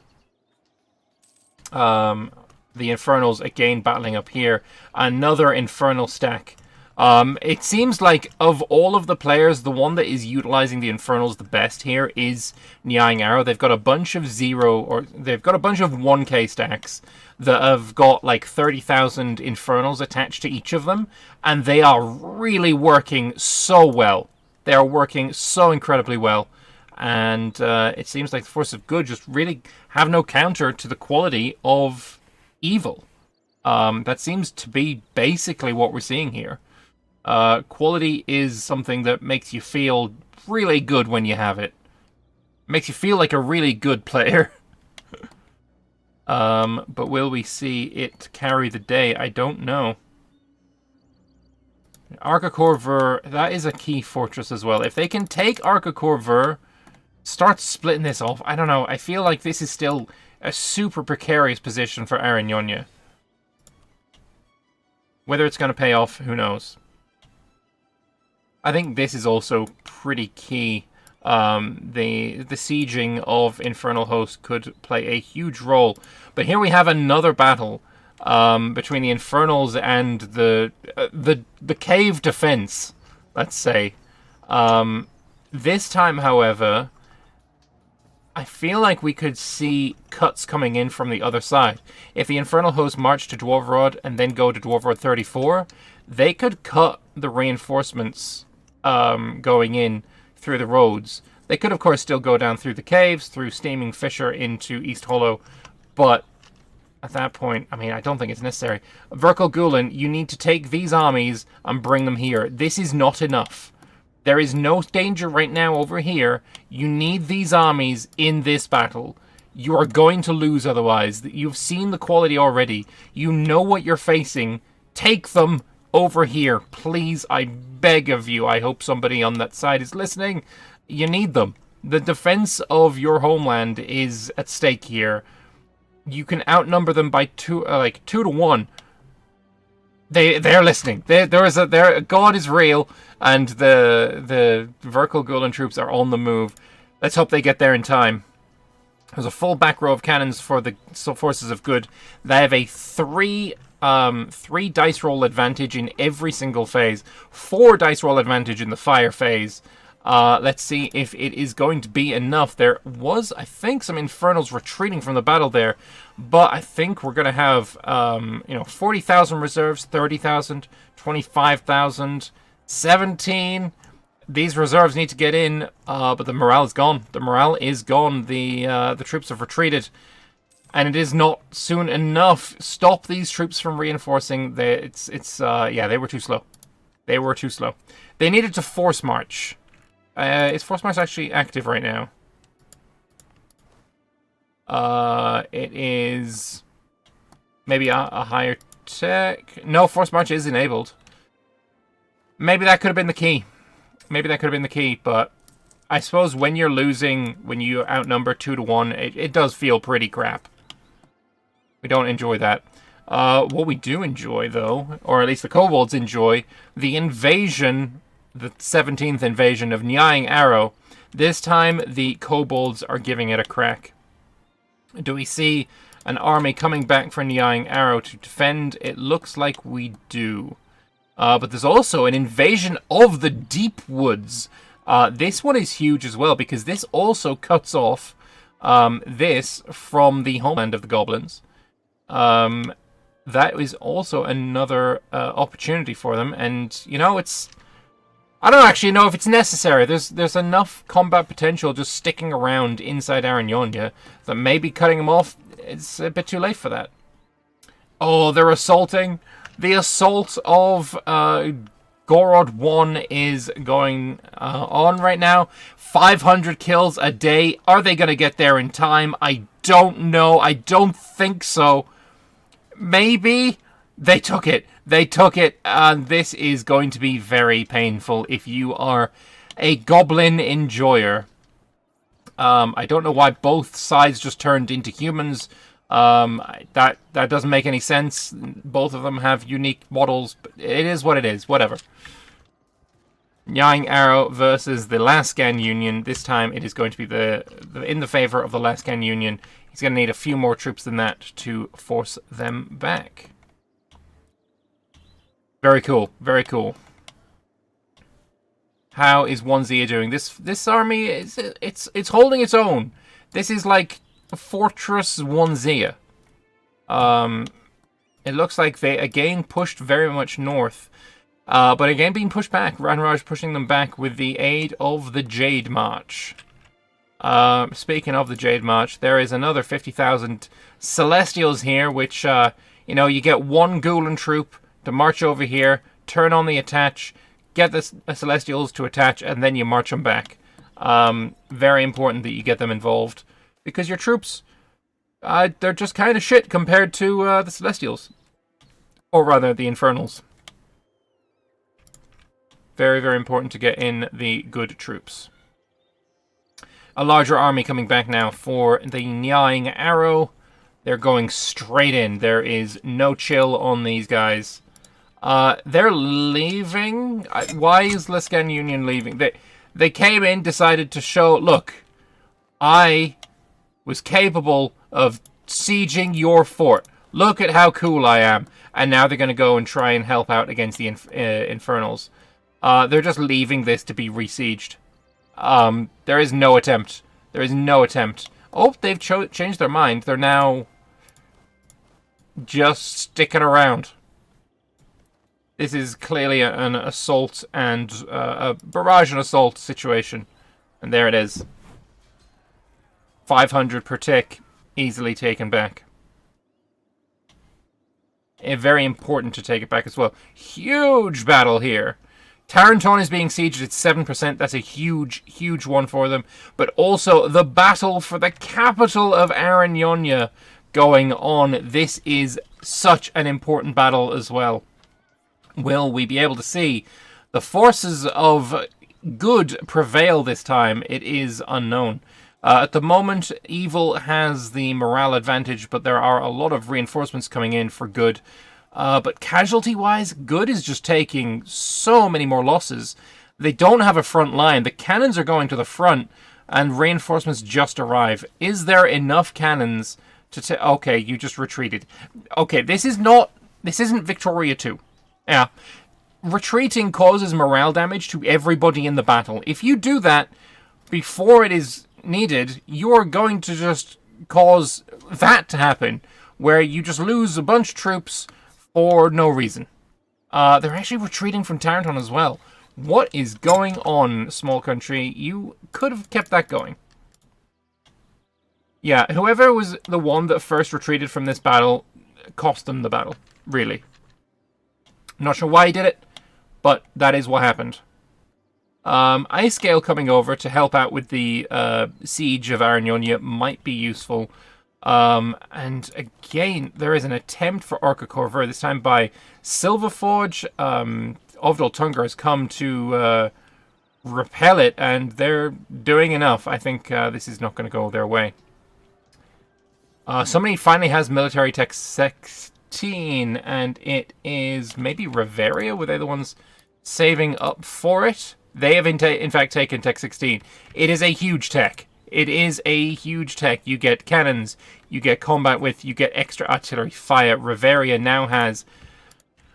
The Infernals, again, battling up here. Another Infernal stack. It seems like of all of the players, the one that is utilizing the Infernals the best here is Nyang Arrow. They've got a bunch of 1k stacks that have got like 30,000 Infernals attached to each of them, and they are really working so well. They are working so incredibly well, and it seems like the Force of Good just really have no counter to the quality of evil. That seems to be basically what we're seeing here. Quality is something that makes you feel really good when you have it. Makes you feel like a really good player. But will we see it carry the day? I don't know. Arcacorver, that is a key fortress as well. If they can take Arcacorver, start splitting this off, I don't know. I feel like this is still a super precarious position for Aranyonia. Whether it's going to pay off, who knows. I think this is also pretty key. The sieging of Infernal Host could play a huge role. But here we have another battle between the Infernals and the cave defense, let's say. This time, however, I feel like we could see cuts coming in from the other side. If the Infernal Host march to Dwarvrod and then go to Dwarvrod 34, they could cut the reinforcements going in through the roads. They could, of course, still go down through the caves, through Steaming Fissure into East Hollow, but at that point, I mean, I don't think it's necessary. Verkal Gulen, you need to take these armies and bring them here. This is not enough. There is no danger right now over here. You need these armies in this battle. You are going to lose otherwise. You've seen the quality already. You know what you're facing. Take them over here. Please, I beg of you. I hope somebody on that side is listening. You need them. The defense of your homeland is at stake here. You can outnumber them by 2 to 1. They're listening. God is real, and the Verkal Gulen troops are on the move. Let's hope they get there in time. There's a full back row of cannons for the forces of good. They have a 3 dice roll advantage in every single phase, 4 dice roll advantage in the fire phase. Let's see if it is going to be enough. There was, I think, some Infernals retreating from the battle there, but I think we're going to have, 40,000 reserves, 30,000, 25,000, 17. These reserves need to get in, but the morale is gone. The morale is gone. The troops have retreated, and it is not soon enough. Stop these troops from reinforcing. They were too slow. They were too slow. They needed to force march. Is Force March actually active right now? It is maybe a higher tech. No, Force March is enabled. Maybe that could have been the key. But I suppose when you're losing, when you outnumber 2 to 1, it does feel pretty crap. We don't enjoy that. What we do enjoy, though, or at least the kobolds enjoy, the invasion. The 17th invasion of Nyang Arrow. This time, the kobolds are giving it a crack. Do we see an army coming back for Nyang Arrow to defend? It looks like we do. But there's also an invasion of the Deep Woods. This one is huge as well, because this also cuts off this from the homeland of the goblins. That is also another opportunity for them, and, it's... I don't actually know if it's necessary. There's enough combat potential just sticking around inside Aranyonia that maybe cutting them off, it's a bit too late for that. Oh, they're assaulting. The assault of Gorod 1 is going on right now. 500 kills a day. Are they going to get there in time? I don't know. I don't think so. Maybe. They took it. And this is going to be very painful if you are a goblin enjoyer. I don't know why both sides just turned into humans. That doesn't make any sense. Both of them have unique models, but it is what it is. Whatever. Nyang Arrow versus the Lascan Union. This time it is going to be in the favor of the Lascan Union. He's going to need a few more troops than that to force them back. Very cool. Very cool. How is 1Z doing? This army it's holding its own. This is like Fortress 1Z. It looks like they again pushed very much north. But again being pushed back. Ranraj pushing them back with the aid of the Jade March. Speaking of the Jade March, there is another 50,000 Celestials here, which you get one Gulen troop to march over here, turn on the attach, get the Celestials to attach, and then you march them back. Very important that you get them involved, because your troops, they're just kind of shit compared to the Celestials. Or rather, the Infernals. Very, very important to get in the good troops. A larger army coming back now for the Nyang Arrow. They're going straight in. There is no chill on these guys. They're leaving. Why is Liscan Union leaving? They came in, decided to show, look, I was capable of sieging your fort. Look at how cool I am. And now they're going to go and try and help out against the Infernals. They're just leaving this to be resieged. There is no attempt. There is no attempt. Oh, they've changed their mind. They're now just sticking around. This is clearly an assault and a barrage and assault situation. And there it is. 500 per tick. Easily taken back. Very important to take it back as well. Huge battle here. Taranton is being sieged at 7%. That's a huge, huge one for them. But also the battle for the capital of Aranyonia going on. This is such an important battle as well. Will we be able to see the forces of good prevail this time? It is unknown. At the moment, evil has the morale advantage, but there are a lot of reinforcements coming in for good. But casualty-wise, good is just taking so many more losses. They don't have a front line. The cannons are going to the front, and reinforcements just arrive. Is there enough cannons to okay, you just retreated. Okay, this isn't Victoria 2. Yeah. Retreating causes morale damage to everybody in the battle. If you do that before it is needed, you're going to just cause that to happen, where you just lose a bunch of troops for no reason. They're actually retreating from Taranton as well. What is going on, small country? You could have kept that going. Yeah, whoever was the one that first retreated from this battle cost them the battle, really. I'm not sure why he did it, but that is what happened. Ice Gale coming over to help out with the siege of Aranyonia might be useful. And again, there is an attempt for Orca Corver, this time by Silverforge. Ovdal Tungar has come to repel it, and they're doing enough. I think this is not going to go their way. Somebody finally has military tech 16, and it is maybe Riveria. Were they the ones saving up for it? They have in fact taken tech 16. It is a huge tech. It is a huge tech. You get cannons, you get combat with, you get extra artillery fire. Riveria now has,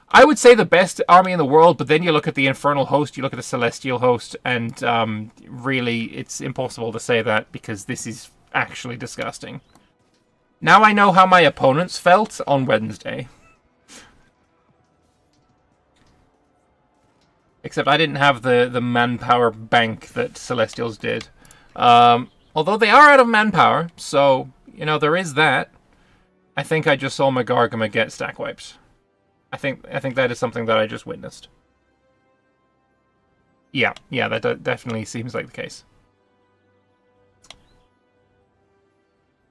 I would say, the best army in the world, but then you look at the Infernal host, you look at the Celestial host, and really it's impossible to say that because this is actually disgusting. Now I know how my opponents felt on Wednesday. Except I didn't have the manpower bank that Celestials did. Although they are out of manpower, so, you know, there is that. I think I just saw my Gargama get stack wiped. I think that is something that I just witnessed. Yeah, that definitely seems like the case.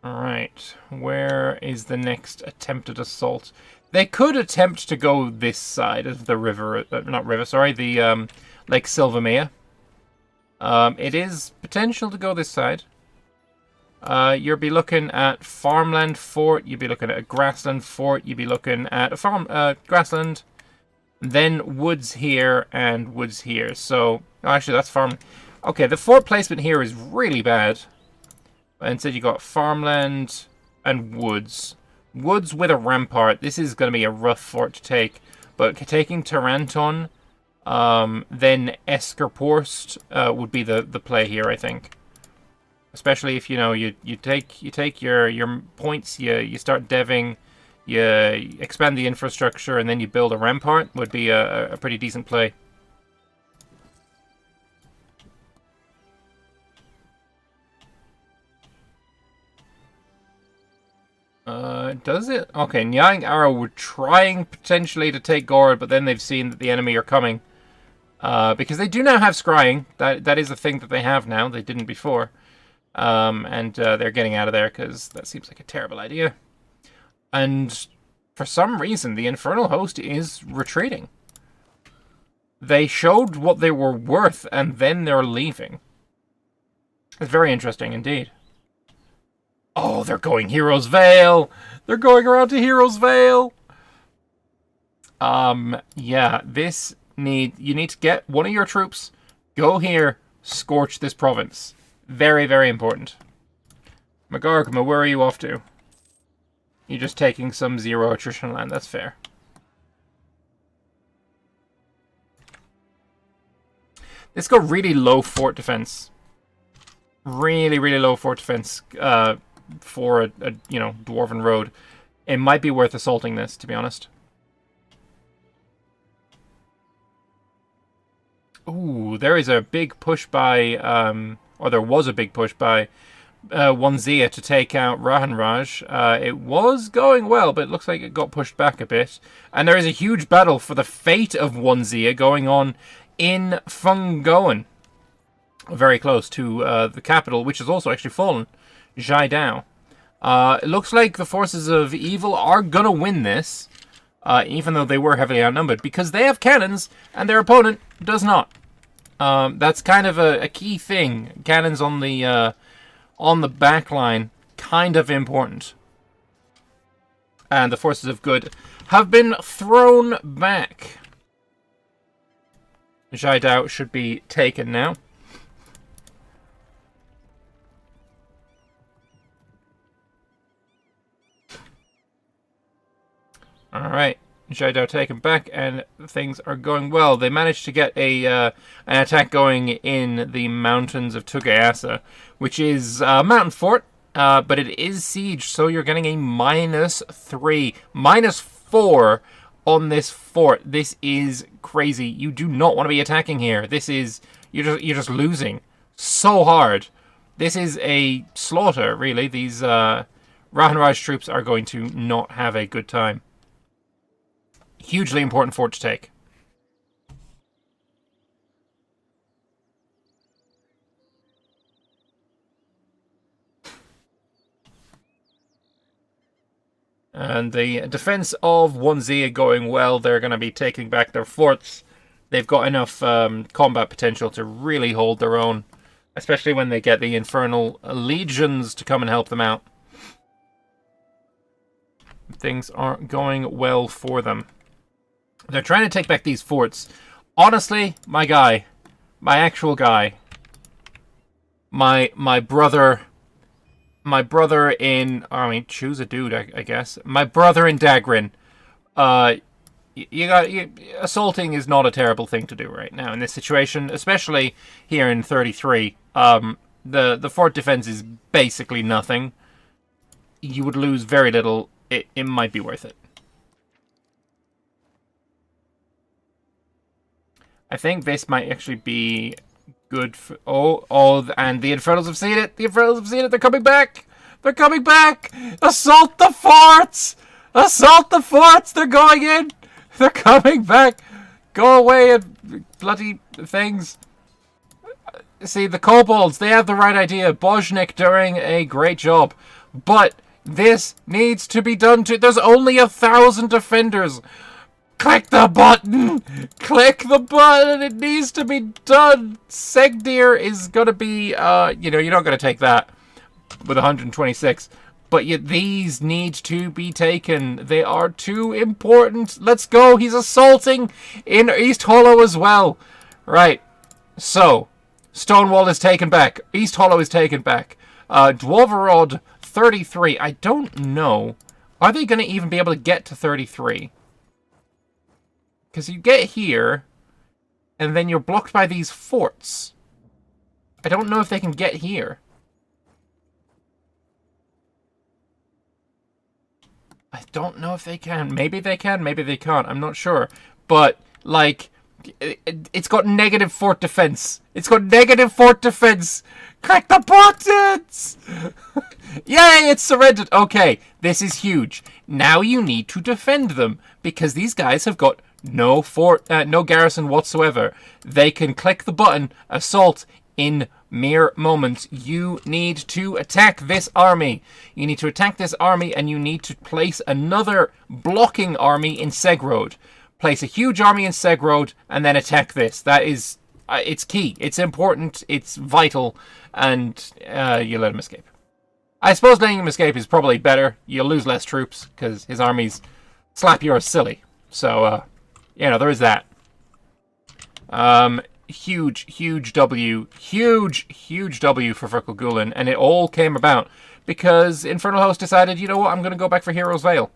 Alright, where is the next attempted assault? They could attempt to go this side of the river, the Lake Silvermere. It is potential to go this side. You'll be looking at farmland fort, you'll be looking at a grassland fort, you'll be looking at a grassland, then woods here and woods here. So, actually that's farm. Okay, the fort placement here is really bad. Instead you got farmland and woods. Woods with a rampart. This is going to be a rough fort to take. But taking Taranton, then Eskerporst would be the play here, I think. Especially if, you know, you take your points, you start deving, you expand the infrastructure, and then you build a rampart, would be a pretty decent play. Does it? Okay, Nyang Arrow were trying potentially to take Gord, but then they've seen that the enemy are coming. Because they do now have scrying. That is a thing that they have now. They didn't before. And they're getting out of there because that seems like a terrible idea. And for some reason, the Infernal host is retreating. They showed what they were worth, and then they're leaving. It's very interesting indeed. Oh, they're going Heroes Vale! They're going around to Heroes Vale! Yeah, you need to get one of your troops, go here, scorch this province. Very, very important. Magargama, where are you off to? You're just taking some 0 attrition land, that's fair. This got really low fort defense. Really, really low fort defense for a dwarven road. It might be worth assaulting this, to be honest. Ooh, there is a big push by, or there was a big push by Wanzia to take out Rahanraj. It was going well, but it looks like it got pushed back a bit. And there is a huge battle for the fate of Wanzia going on in Fungoan. Very close to the capital, which has also actually fallen, Jaidao. It looks like the forces of evil are going to win this, even though they were heavily outnumbered, because they have cannons and their opponent does not. That's kind of a key thing. Cannons on the back line, kind of important. And the forces of good have been thrown back. Jaidao should be taken now. Alright, Jaidao taken back, and things are going well. They managed to get an attack going in the mountains of Tugayasa, which is a mountain fort, but it is siege, so you're getting a -3, -4 on this fort. This is crazy. You do not want to be attacking here. This is you're just losing so hard. This is a slaughter, really. These Rahanraj troops are going to not have a good time. Hugely important fort to take. And the defense of Wanzia going well. They're going to be taking back their forts. They've got enough combat potential to really hold their own, especially when they get the infernal legions to come and help them out. Things aren't going well for them. They're trying to take back these forts. Honestly, my guy, my actual guy, my brother in, I mean, choose a dude, I guess. My brother in Dagrin. Assaulting is not a terrible thing to do right now in this situation, especially here in 33. The fort defense is basically nothing. You would lose very little. It might be worth it. I think this might actually be good for... and the Infernals have seen it! The Infernals have seen it! They're coming back! They're coming back! Assault the forts! Assault the forts! They're going in! They're coming back! Go away, bloody things! See, the kobolds, they have the right idea. Bojnik doing a great job. But this needs to be done too. There's only 1,000 defenders! Click the button! Click the button! It needs to be done! Segdir is gonna be, you're not gonna take that with 126. But these need to be taken. They are too important. Let's go! He's assaulting in East Hollow as well. Right. So, Stonewall is taken back. East Hollow is taken back. Dwarverod 33. I don't know. Are they gonna even be able to get to 33? Because you get here, and then you're blocked by these forts. I don't know if they can get here. I don't know if they can. Maybe they can, maybe they can't. I'm not sure. But, like, it's got negative fort defense. It's got negative fort defense. Click the buttons! Yay, it's surrendered. Okay, this is huge. Now you need to defend them, because these guys have got no garrison whatsoever. They can click the button, assault in mere moments. You need to attack this army. You need to attack this army, and you need to place another blocking army in Segrode. Place a huge army in Segrode, and then attack this. That is, it's key. It's important. It's vital, and you let him escape. I suppose letting him escape is probably better. You'll lose less troops, because his armies slap yours silly. So, Yeah, no, there is that. Huge W. Huge W for Verkle Gulen. And it all came about because Infernal Host decided, you know what, I'm going to go back for Heroes Vale.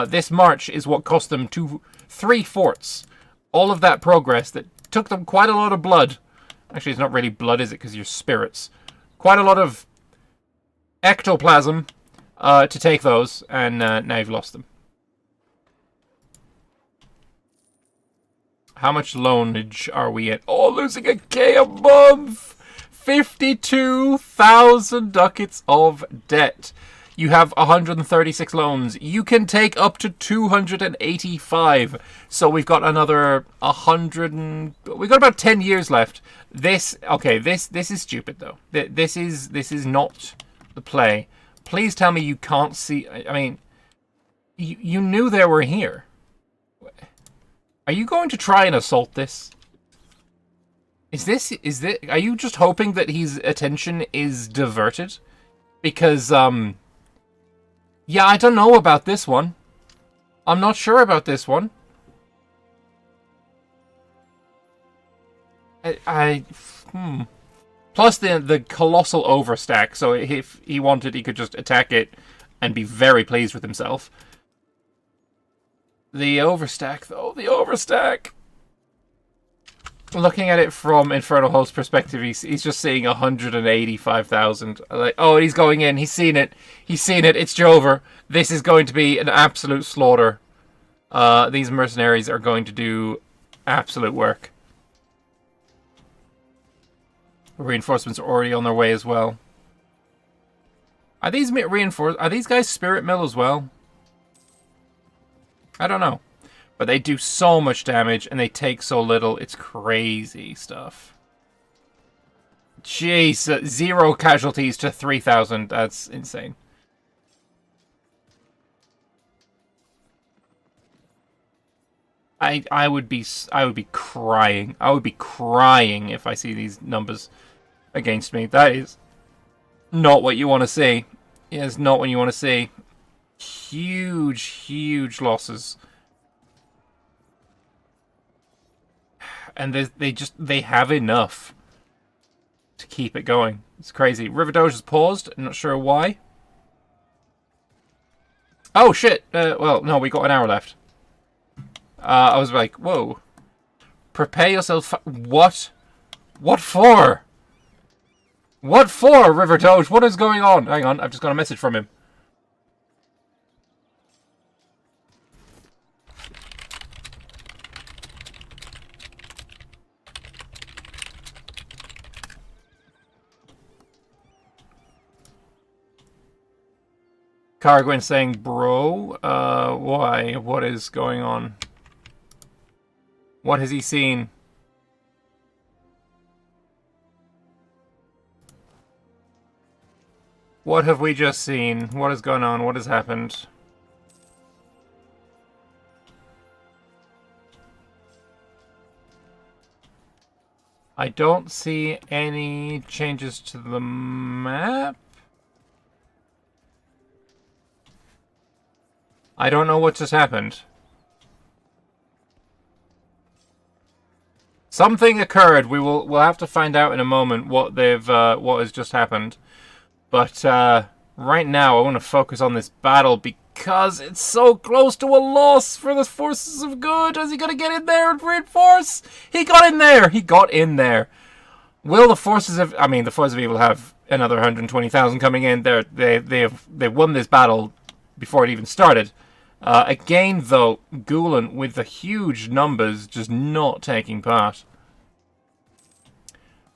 This march is what cost them 3 forts. All of that progress that took them quite a lot of blood. Actually, it's not really blood, is it? Because you're spirits. Quite a lot of ectoplasm to take those, and now you've lost them. How much loanage are we at? Oh, losing a K a month! 52,000 ducats of debt. You have 136 loans. You can take up to 285. So we've got another 100 and... We've got about 10 years left. This is stupid, though. This is not the play. Please tell me you can't see... I mean, you knew they were here. Are you going to try and assault this? Are you just hoping that his attention is diverted? Because, yeah, I don't know about this one. I'm not sure about this one. Plus the colossal overstack, so if he wanted, he could just attack it and be very pleased with himself. The overstack, though. The overstack! Looking at it from Infernal Host's perspective, he's just seeing 185,000. Like, oh, he's going in. He's seen it. He's seen it. It's Jover. This is going to be an absolute slaughter. These mercenaries are going to do absolute work. Reinforcements are already on their way as well. Are these reinforced? Are these guys Spirit Mill as well? I don't know. But they do so much damage, and they take so little. It's crazy stuff. Jeez, 0 casualties to 3,000. That's insane. I would be crying. I would be crying if I see these numbers against me. That is not what you want to see. It is not what you want to see. Huge losses. And they have enough to keep it going. It's crazy. RiverDoge has paused. I'm not sure why. Oh shit! Well, no, we got an hour left. I was like, whoa. Prepare yourself. What? What for? What for, RiverDoge? What is going on? Hang on, I've just got a message from him. Cargwin saying, bro, why? What is going on? What has he seen? What have we just seen? What has gone on? What has happened? I don't see any changes to the map. I don't know what just happened. Something occurred. We'll have to find out in a moment what has just happened. But right now I want to focus on this battle because it's so close to a loss for the forces of good. Is he gonna get in there and reinforce? He got in there. He got in there. Will the forces of the forces of evil have another 120,000 coming in? They've won this battle before it even started. Again, though, Gulen with the huge numbers just not taking part.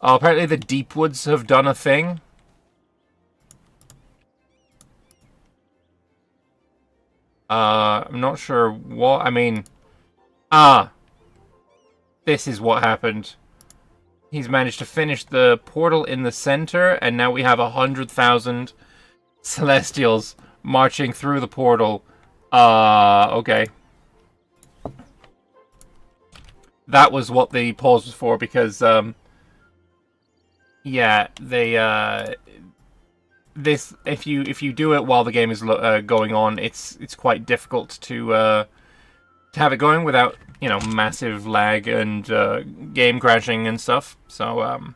Apparently the Deepwoods have done a thing. I'm not sure what... this is what happened. He's managed to finish the portal in the center, and now we have 100,000 Celestials marching through the portal. Okay. That was what the pause was for, because, yeah, they, this, if you do it while the game is going on, it's quite difficult to to have it going without, you know, massive lag and game crashing and stuff. So,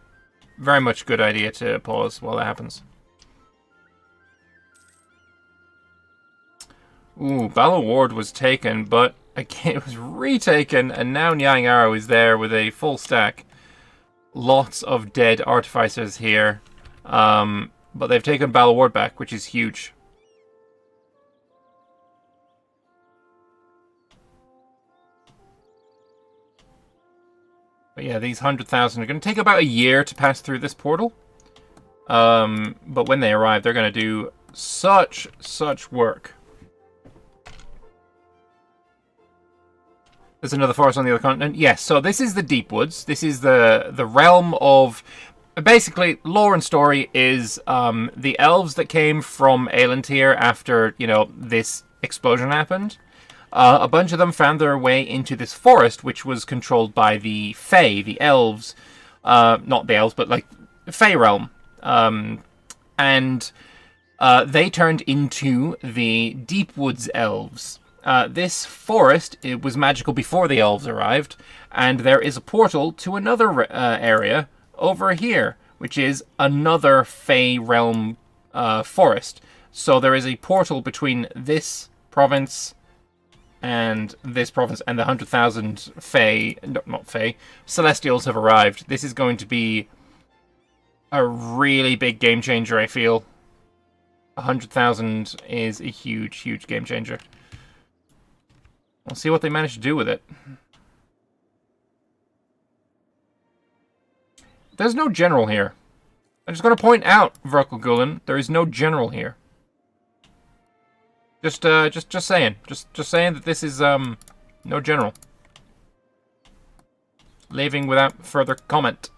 very much good idea to pause while that happens. Ooh, Battle Ward was taken, but again, it was retaken, and now Nyang Arrow is there with a full stack. Lots of dead artificers here. But they've taken Battle Ward back, which is huge. But yeah, these 100,000 are going to take about a year to pass through this portal. But when they arrive, they're going to do such work. There's another forest on the other continent. Yes, so this is the Deep Woods. This is the realm of... Basically, lore and story is the elves that came from Elantir after, you know, this explosion happened. A bunch of them found their way into this forest, which was controlled by the Fae, the elves. Not the elves, but like Fae realm. And they turned into the Deep Woods elves. This forest, it was magical before the elves arrived, and there is a portal to another area over here, which is another Fae realm forest. So there is a portal between this province and this province, and the 100,000 Fae, not Fae, Celestials have arrived. This is going to be a really big game changer, I feel. 100,000 is a huge game changer. We'll see what they manage to do with it. There's no general here. I'm just going to point out, Verkelgulen, there is no general here. Just saying. Just saying that this is, no general. Leaving without further comment.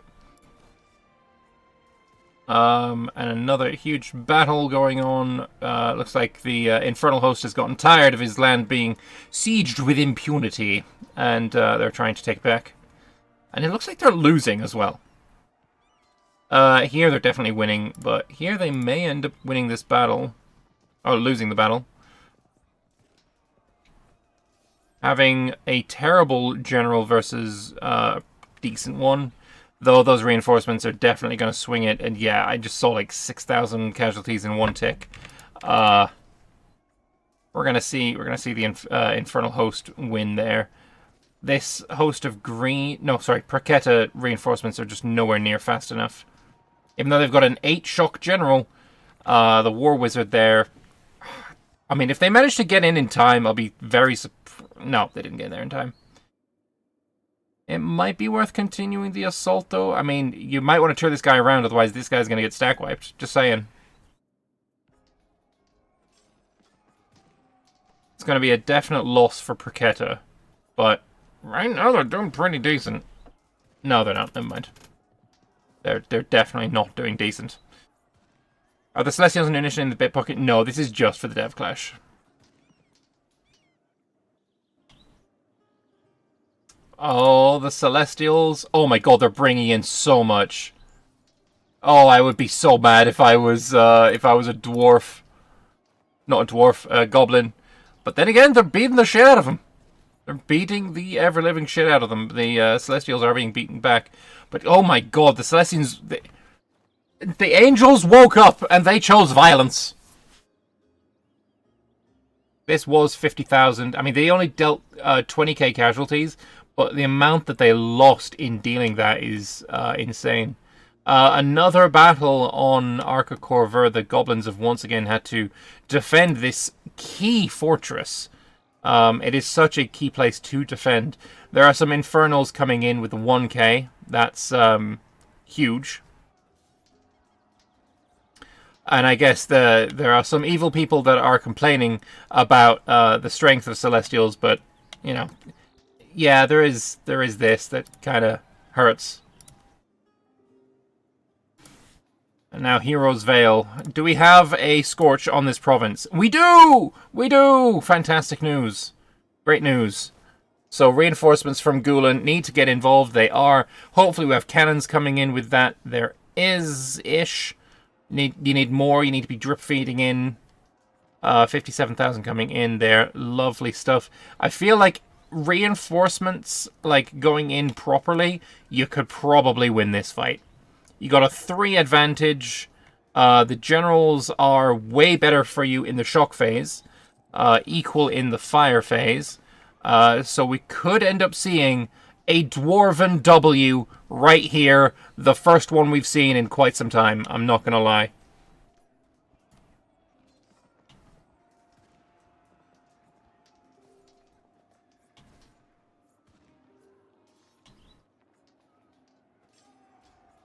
And another huge battle going on. Looks like the Infernal Host has gotten tired of his land being sieged with impunity, and they're trying to take it back. And it looks like they're losing as well. Here they're definitely winning, but here they may end up winning this battle. Or losing the battle. Having a terrible general versus a decent one. Though those reinforcements are definitely going to swing it, and yeah, I just saw like 6,000 casualties in one tick. We're gonna see the Infernal Host win there. This host of Praketa reinforcements are just nowhere near fast enough. Even though they've got an 8-shock general, the War Wizard there. I mean, if they manage to get in time, I'll be very no, they didn't get in there in time. It might be worth continuing the assault, though. I mean, you might want to turn this guy around, otherwise this guy's going to get stack wiped. Just saying. It's going to be a definite loss for Praketa. But right now they're doing pretty decent. No, they're not. Never mind. They're definitely not doing decent. Are the Celestials and Initiative in the bit pocket? No, this is just for the DevClash. Oh, the Celestials. Oh my god, they're bringing in so much. Oh, I would be so mad if I was a dwarf. Not a dwarf, a goblin. But then again, they're beating the shit out of them. They're beating the ever-living shit out of them. The Celestials are being beaten back. But oh my god, the Celestials... The angels woke up and they chose violence. This was 50,000. I mean, they only dealt 20k casualties. But the amount that they lost in dealing that is insane. Another battle on Arca Corver. The goblins have once again had to defend this key fortress. It is such a key place to defend. There are some Infernals coming in with 1k. That's huge. And I guess there are some evil people that are complaining about the strength of Celestials, but, you know... Yeah, there is this that kind of hurts. And now Hero's Veil. Do we have a Scorch on this province? We do! We do! Fantastic news. Great news. So reinforcements from Gulen need to get involved. They are. Hopefully we have cannons coming in with that. There is-ish. You need more. You need to be drip feeding in. 57,000 coming in there. Lovely stuff. I feel like reinforcements, like, going in properly, you could probably win this fight. You got a 3 advantage. The generals are way better for you in the shock phase, equal in the fire phase. So we could end up seeing a Dwarven W right here, the first one we've seen in quite some time, I'm not going to lie.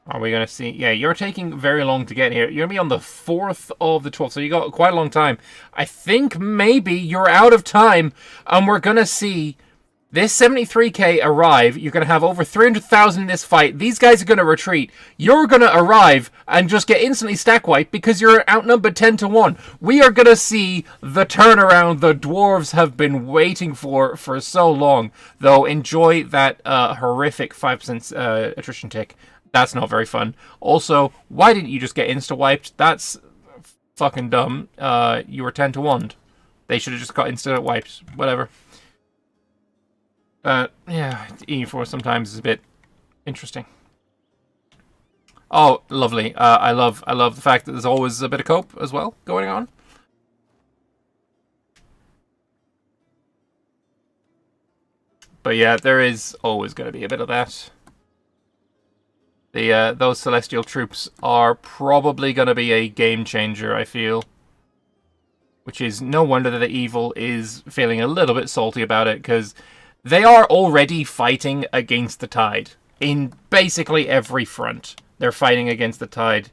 Are we going to see? Yeah, you're taking very long to get here. You're going to be on the 4th of the 12th, so you got quite a long time. I think maybe you're out of time, and we're going to see this 73k arrive. You're going to have over 300,000 in this fight. These guys are going to retreat. You're going to arrive and just get instantly stack wiped because you're outnumbered 10 to 1. We are going to see the turnaround the dwarves have been waiting for so long. Though, enjoy that horrific 5% attrition tick. That's not very fun. Also, why didn't you just get insta-wiped? That's fucking dumb. You were 10 to 1. They should have just got insta-wiped. Whatever. Yeah, E4 sometimes is a bit interesting. Oh, lovely. I love the fact that there's always a bit of cope as well going on. But yeah, there is always going to be a bit of that. Those Celestial troops are probably going to be a game changer, I feel. Which is no wonder that the evil is feeling a little bit salty about it, because they are already fighting against the tide. In basically every front, they're fighting against the tide.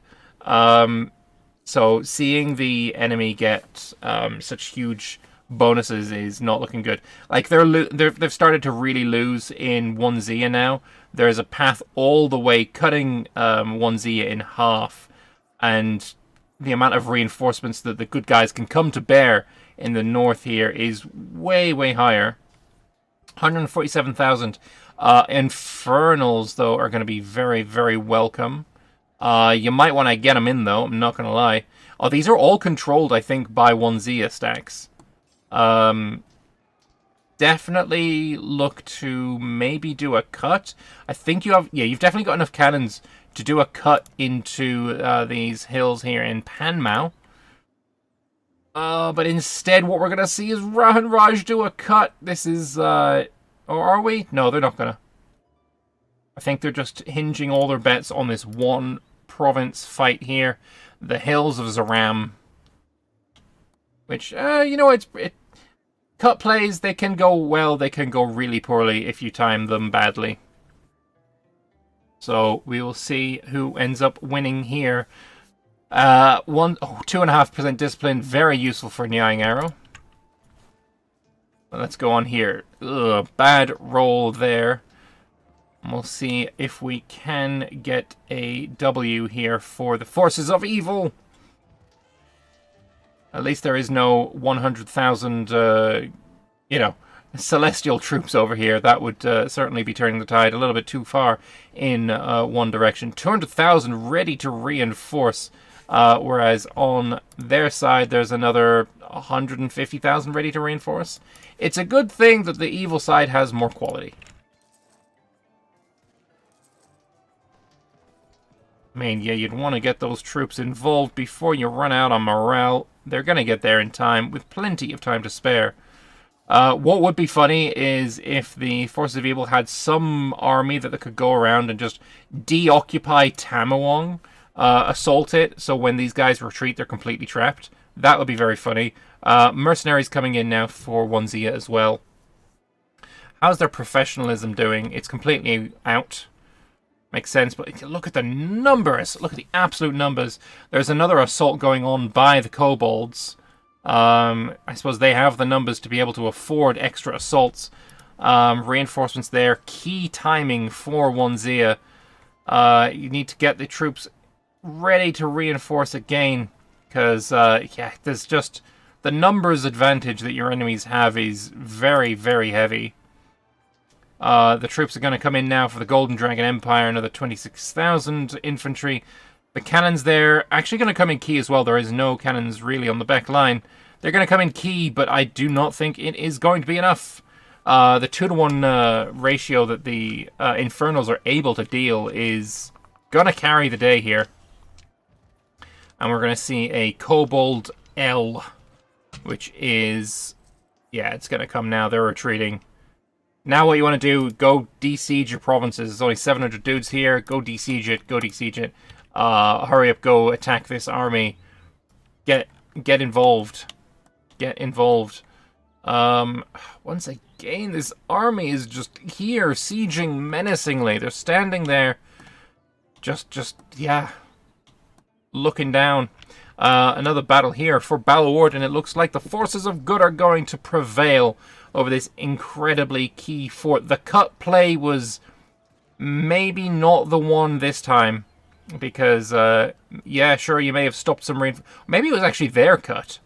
So seeing the enemy get such huge bonuses is not looking good. Like, they've started to really lose in 1Z now. There's a path all the way cutting 1Z in half, and the amount of reinforcements that the good guys can come to bear in the north here is way, way higher. 147,000. Infernals, though, are going to be very, very welcome. You might want to get them in, though. I'm not going to lie. Oh, these are all controlled, I think, by 1Z stacks. Definitely look to maybe do a cut. I think you have... Yeah, you've definitely got enough cannons to do a cut into these hills here in Panmao. But instead, what we're going to see is Rahan Raj do a cut. This is... or are we? No, they're not going to. I think they're just hinging all their bets on this one province fight here. The Hills of Zaram. Which, you know, cut plays, they can go well, they can go really poorly if you time them badly. So we will see who ends up winning here. 2.5% discipline, very useful for Nyang Arrow. Let's go on here. Ugh, bad roll there. And we'll see if we can get a W here for the Forces of Evil. At least there is no 100,000, you know, celestial troops over here. That would certainly be turning the tide a little bit too far in one direction. 200,000 ready to reinforce, whereas on their side there's another 150,000 ready to reinforce. It's a good thing that the evil side has more quality. I mean, yeah, you'd want to get those troops involved before you run out on morale. They're going to get there in time, with plenty of time to spare. What would be funny is if the Forces of Evil had some army that they could go around and just deoccupy Tamawong, assault it, so when these guys retreat, they're completely trapped. That would be very funny. Mercenaries coming in now for 1Z as well. How's their professionalism doing? It's completely out. Makes sense, but look at the numbers. Look at the absolute numbers. There's another assault going on by the kobolds. I suppose they have the numbers to be able to afford extra assaults. Reinforcements there. Key timing for 1Z. You need to get the troops ready to reinforce again. Because, yeah, there's just... The numbers advantage that your enemies have is very, very heavy. The troops are going to come in now for the Golden Dragon Empire, another 26,000 infantry. The cannons there actually going to come in key as well. There is no cannons really on the back line. They're going to come in key, but I do not think it is going to be enough. the 2-to-1 ratio that the Infernals are able to deal is gonna carry the day here. And we're gonna see a Kobold L, which is... yeah, it's gonna come now. They're retreating. Now what you want to do, go de-siege your provinces. There's only 700 dudes here. Go de-siege it. Go de-siege it. Hurry up, go attack this army. Get involved. Get involved. Once again, this army is just here, sieging menacingly. They're standing there. Yeah. Looking down. Another battle here for Balward, and it looks like the forces of good are going to prevail over this incredibly key fort. The cut play was maybe not the one this time, because, yeah, sure, you may have stopped some maybe it was actually their cut.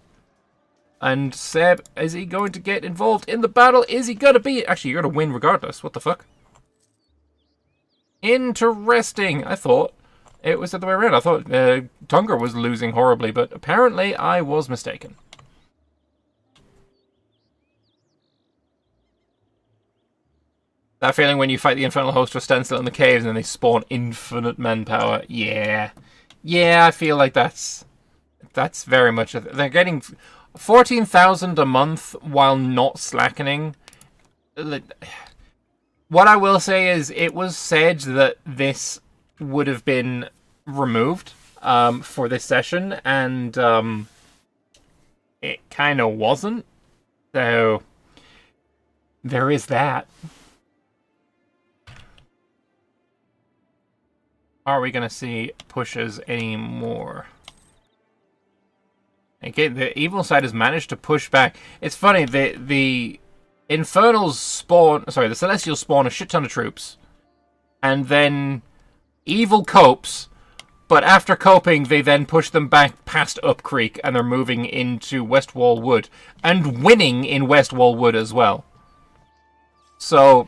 And Seb, is he going to get involved in the battle? Is he going to be... actually, you're going to win regardless. What the fuck? Interesting. I thought it was the other way around. I thought Tunger was losing horribly, but apparently I was mistaken. That feeling when you fight the Infernal Host or stand still in the caves and then they spawn infinite manpower. Yeah. Yeah, I feel like that's very much... they're getting 14,000 a month while not slackening. What I will say is it was said that this would have been removed for this session, and it kind of wasn't. So there is that. Are we going to see pushes anymore? Again, the evil side has managed to push back. It's funny, the Infernals spawn... sorry, the Celestials spawn a shit ton of troops. And then evil copes. But after coping, they then push them back past Up Creek, and they're moving into West Wall Wood. And winning in West Wall Wood as well. So,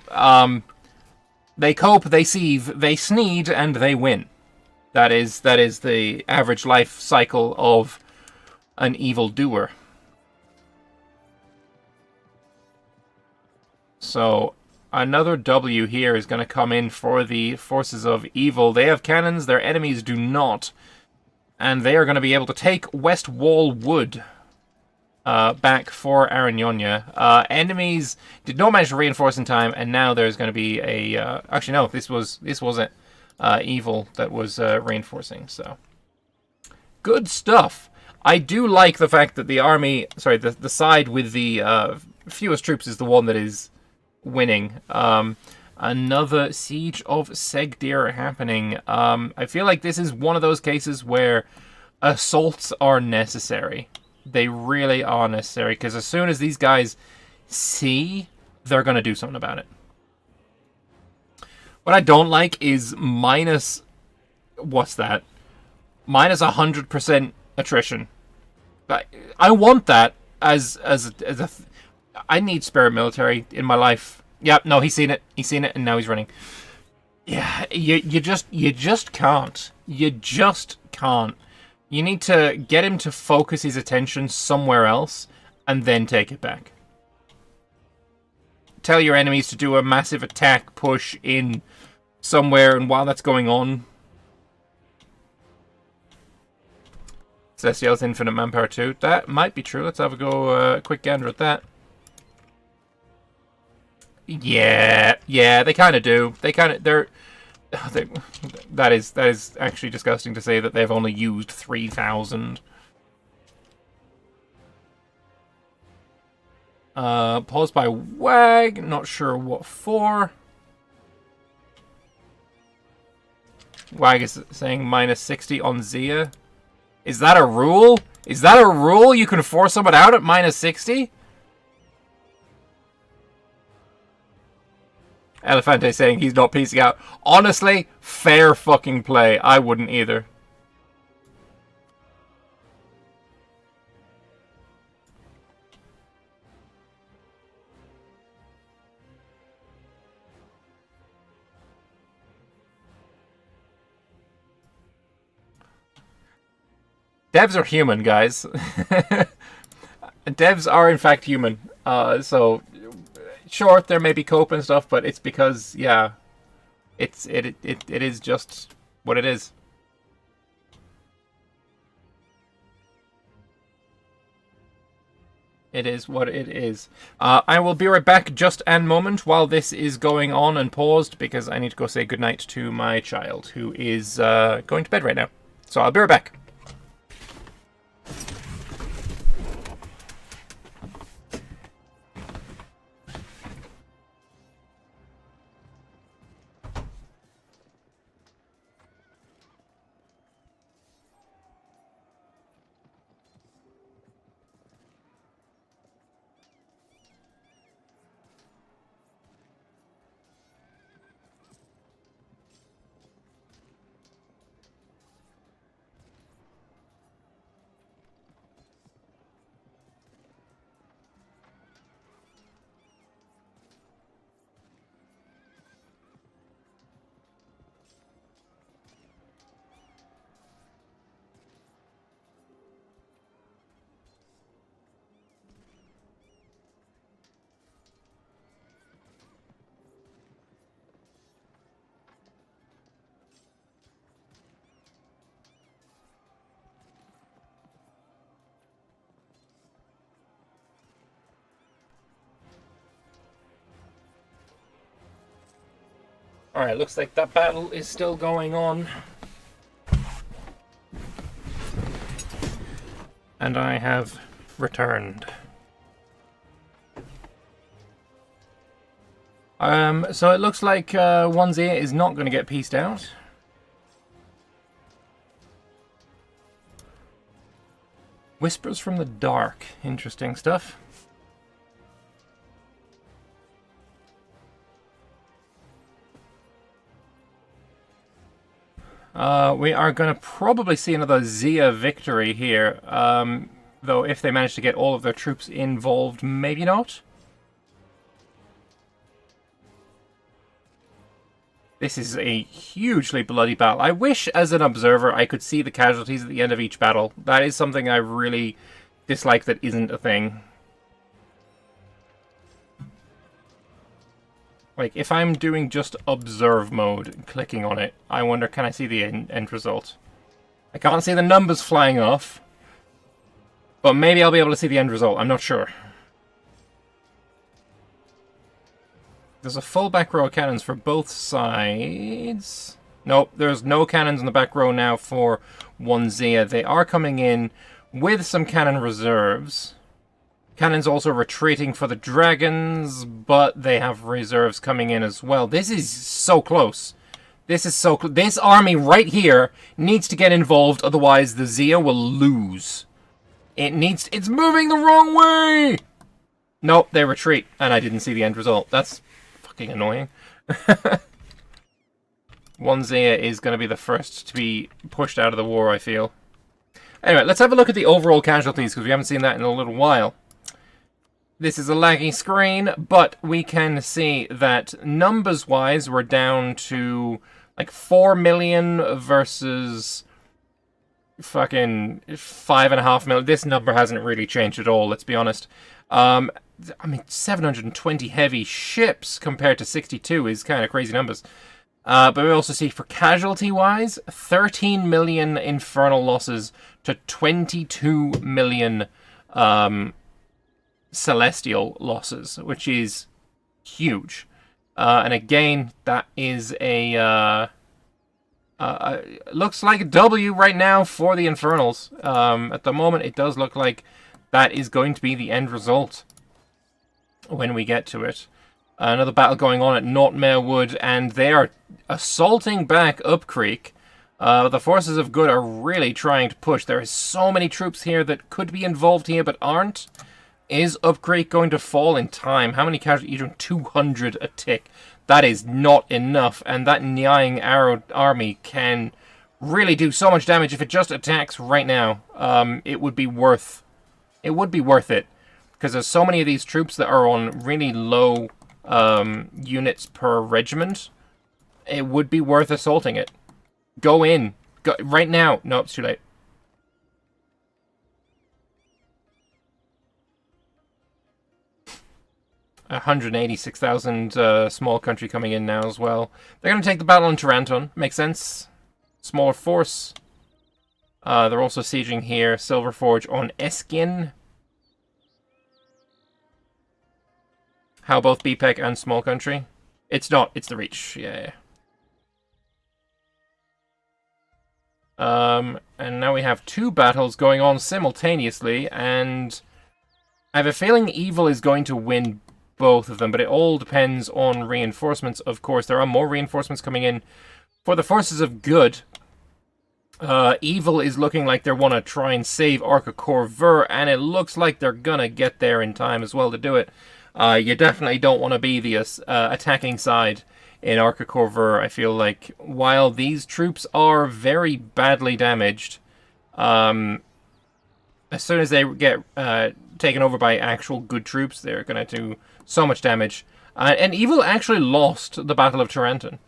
they cope, they sieve, they sneed, and they win. That is the average life cycle of an evil doer. So another W here is going to come in for the forces of evil. They have cannons, their enemies do not. And they are going to be able to take West Wall Wood back for Aranyonia. Enemies did not manage to reinforce in time, and now there's going to be a... actually, no, this wasn't evil that was reinforcing, so... good stuff. I do like the fact that the army... sorry, the side with the fewest troops is the one that is winning. Another Siege of Segdir happening. I feel like this is one of those cases where assaults are necessary. They really are necessary, because as soon as these guys see, they're going to do something about it. What I don't like is minus... what's that? Minus 100% attrition. I want that as a... I need spare military in my life. Yep, no, he's seen it. He's seen it, and now he's running. Yeah, you just can't. You just can't. You need to get him to focus his attention somewhere else, and then take it back. Tell your enemies to do a massive attack push in somewhere, and while that's going on... Celestial's Infinite Manpower 2. That might be true. Let's have a go, quick gander at that. Yeah, they kind of do. That is actually disgusting to say that they've only used 3,000. Paused by Wag, not sure what for. Wag is saying minus 60 on Zia. Is that a rule? Is that a rule? You can force someone out at minus 60? Elefante saying he's not piecing out. Honestly, fair fucking play. I wouldn't either. Devs are human, guys. Devs are in fact human. So short. There may be cope and stuff, but it's because, yeah, it is just what it is. It is what it is. I will be right back just a moment while this is going on and paused, because I need to go say goodnight to my child, who is going to bed right now. So I'll be right back. Alright, looks like that battle is still going on. And I have returned. So it looks like 1Z is not going to get pieced out. Whispers from the Dark. Interesting stuff. We are going to probably see another Zia victory here. Though if they manage to get all of their troops involved, maybe not. This is a hugely bloody battle. I wish, as an observer, I could see the casualties at the end of each battle. That is something I really dislike that isn't a thing. Like, if I'm doing just observe mode, clicking on it, I wonder, can I see the end result? I can't see the numbers flying off, but maybe I'll be able to see the end result. I'm not sure. There's a full back row of cannons for both sides. Nope, there's no cannons in the back row now for 1Z. They are coming in with some cannon reserves. Cannons also retreating for the dragons, but they have reserves coming in as well. This is so close. This is so close. This army right here needs to get involved, otherwise the Zia will lose. It's moving the wrong way! Nope, they retreat, and I didn't see the end result. That's fucking annoying. 1Z is going to be the first to be pushed out of the war, I feel. Anyway, let's have a look at the overall casualties, because we haven't seen that in a little while. This is a laggy screen, but we can see that numbers-wise, we're down to like 4 million versus fucking 5.5 million. This number hasn't really changed at all, let's be honest. I mean, 720 heavy ships compared to 62 is kind of crazy numbers. But we also see for casualty-wise, 13 million infernal losses to 22 million celestial losses, which is huge. And again, that is a looks like a W right now for the infernals. At the moment, it does look like that is going to be the end result when we get to it. Another battle going on at Nightmare Wood, and they are assaulting back up Creek. The forces of good are really trying to push. There is so many troops here that could be involved here, but aren't. Is Up Creek going to fall in time? How many casualties? You're doing 200 a tick. That is not enough, and that Nying Arrow army can really do so much damage if it just attacks right now. It would be worth it, because there's so many of these troops that are on really low units per regiment. It would be worth assaulting it. Go in. Go right now. No, it's too late. 186,000 small country coming in now as well. They're going to take the battle on Taranton. Makes sense. Smaller force. They're also sieging here. Silverforge on Eskin. How both BPEC and small country? It's not. It's the Reach. Yeah. And now we have two battles going on simultaneously, and I have a feeling Evil is going to win both of them, but it all depends on reinforcements. Of course, there are more reinforcements coming in for the forces of good. Evil is looking like they want to try and save Arca Corver, and it looks like they're gonna get there in time as well to do it. You definitely don't want to be the attacking side in Arca Corver. I feel like while these troops are very badly damaged, as soon as they get taken over by actual good troops, they're going to do so much damage. And Evil actually lost the Battle of Taranton.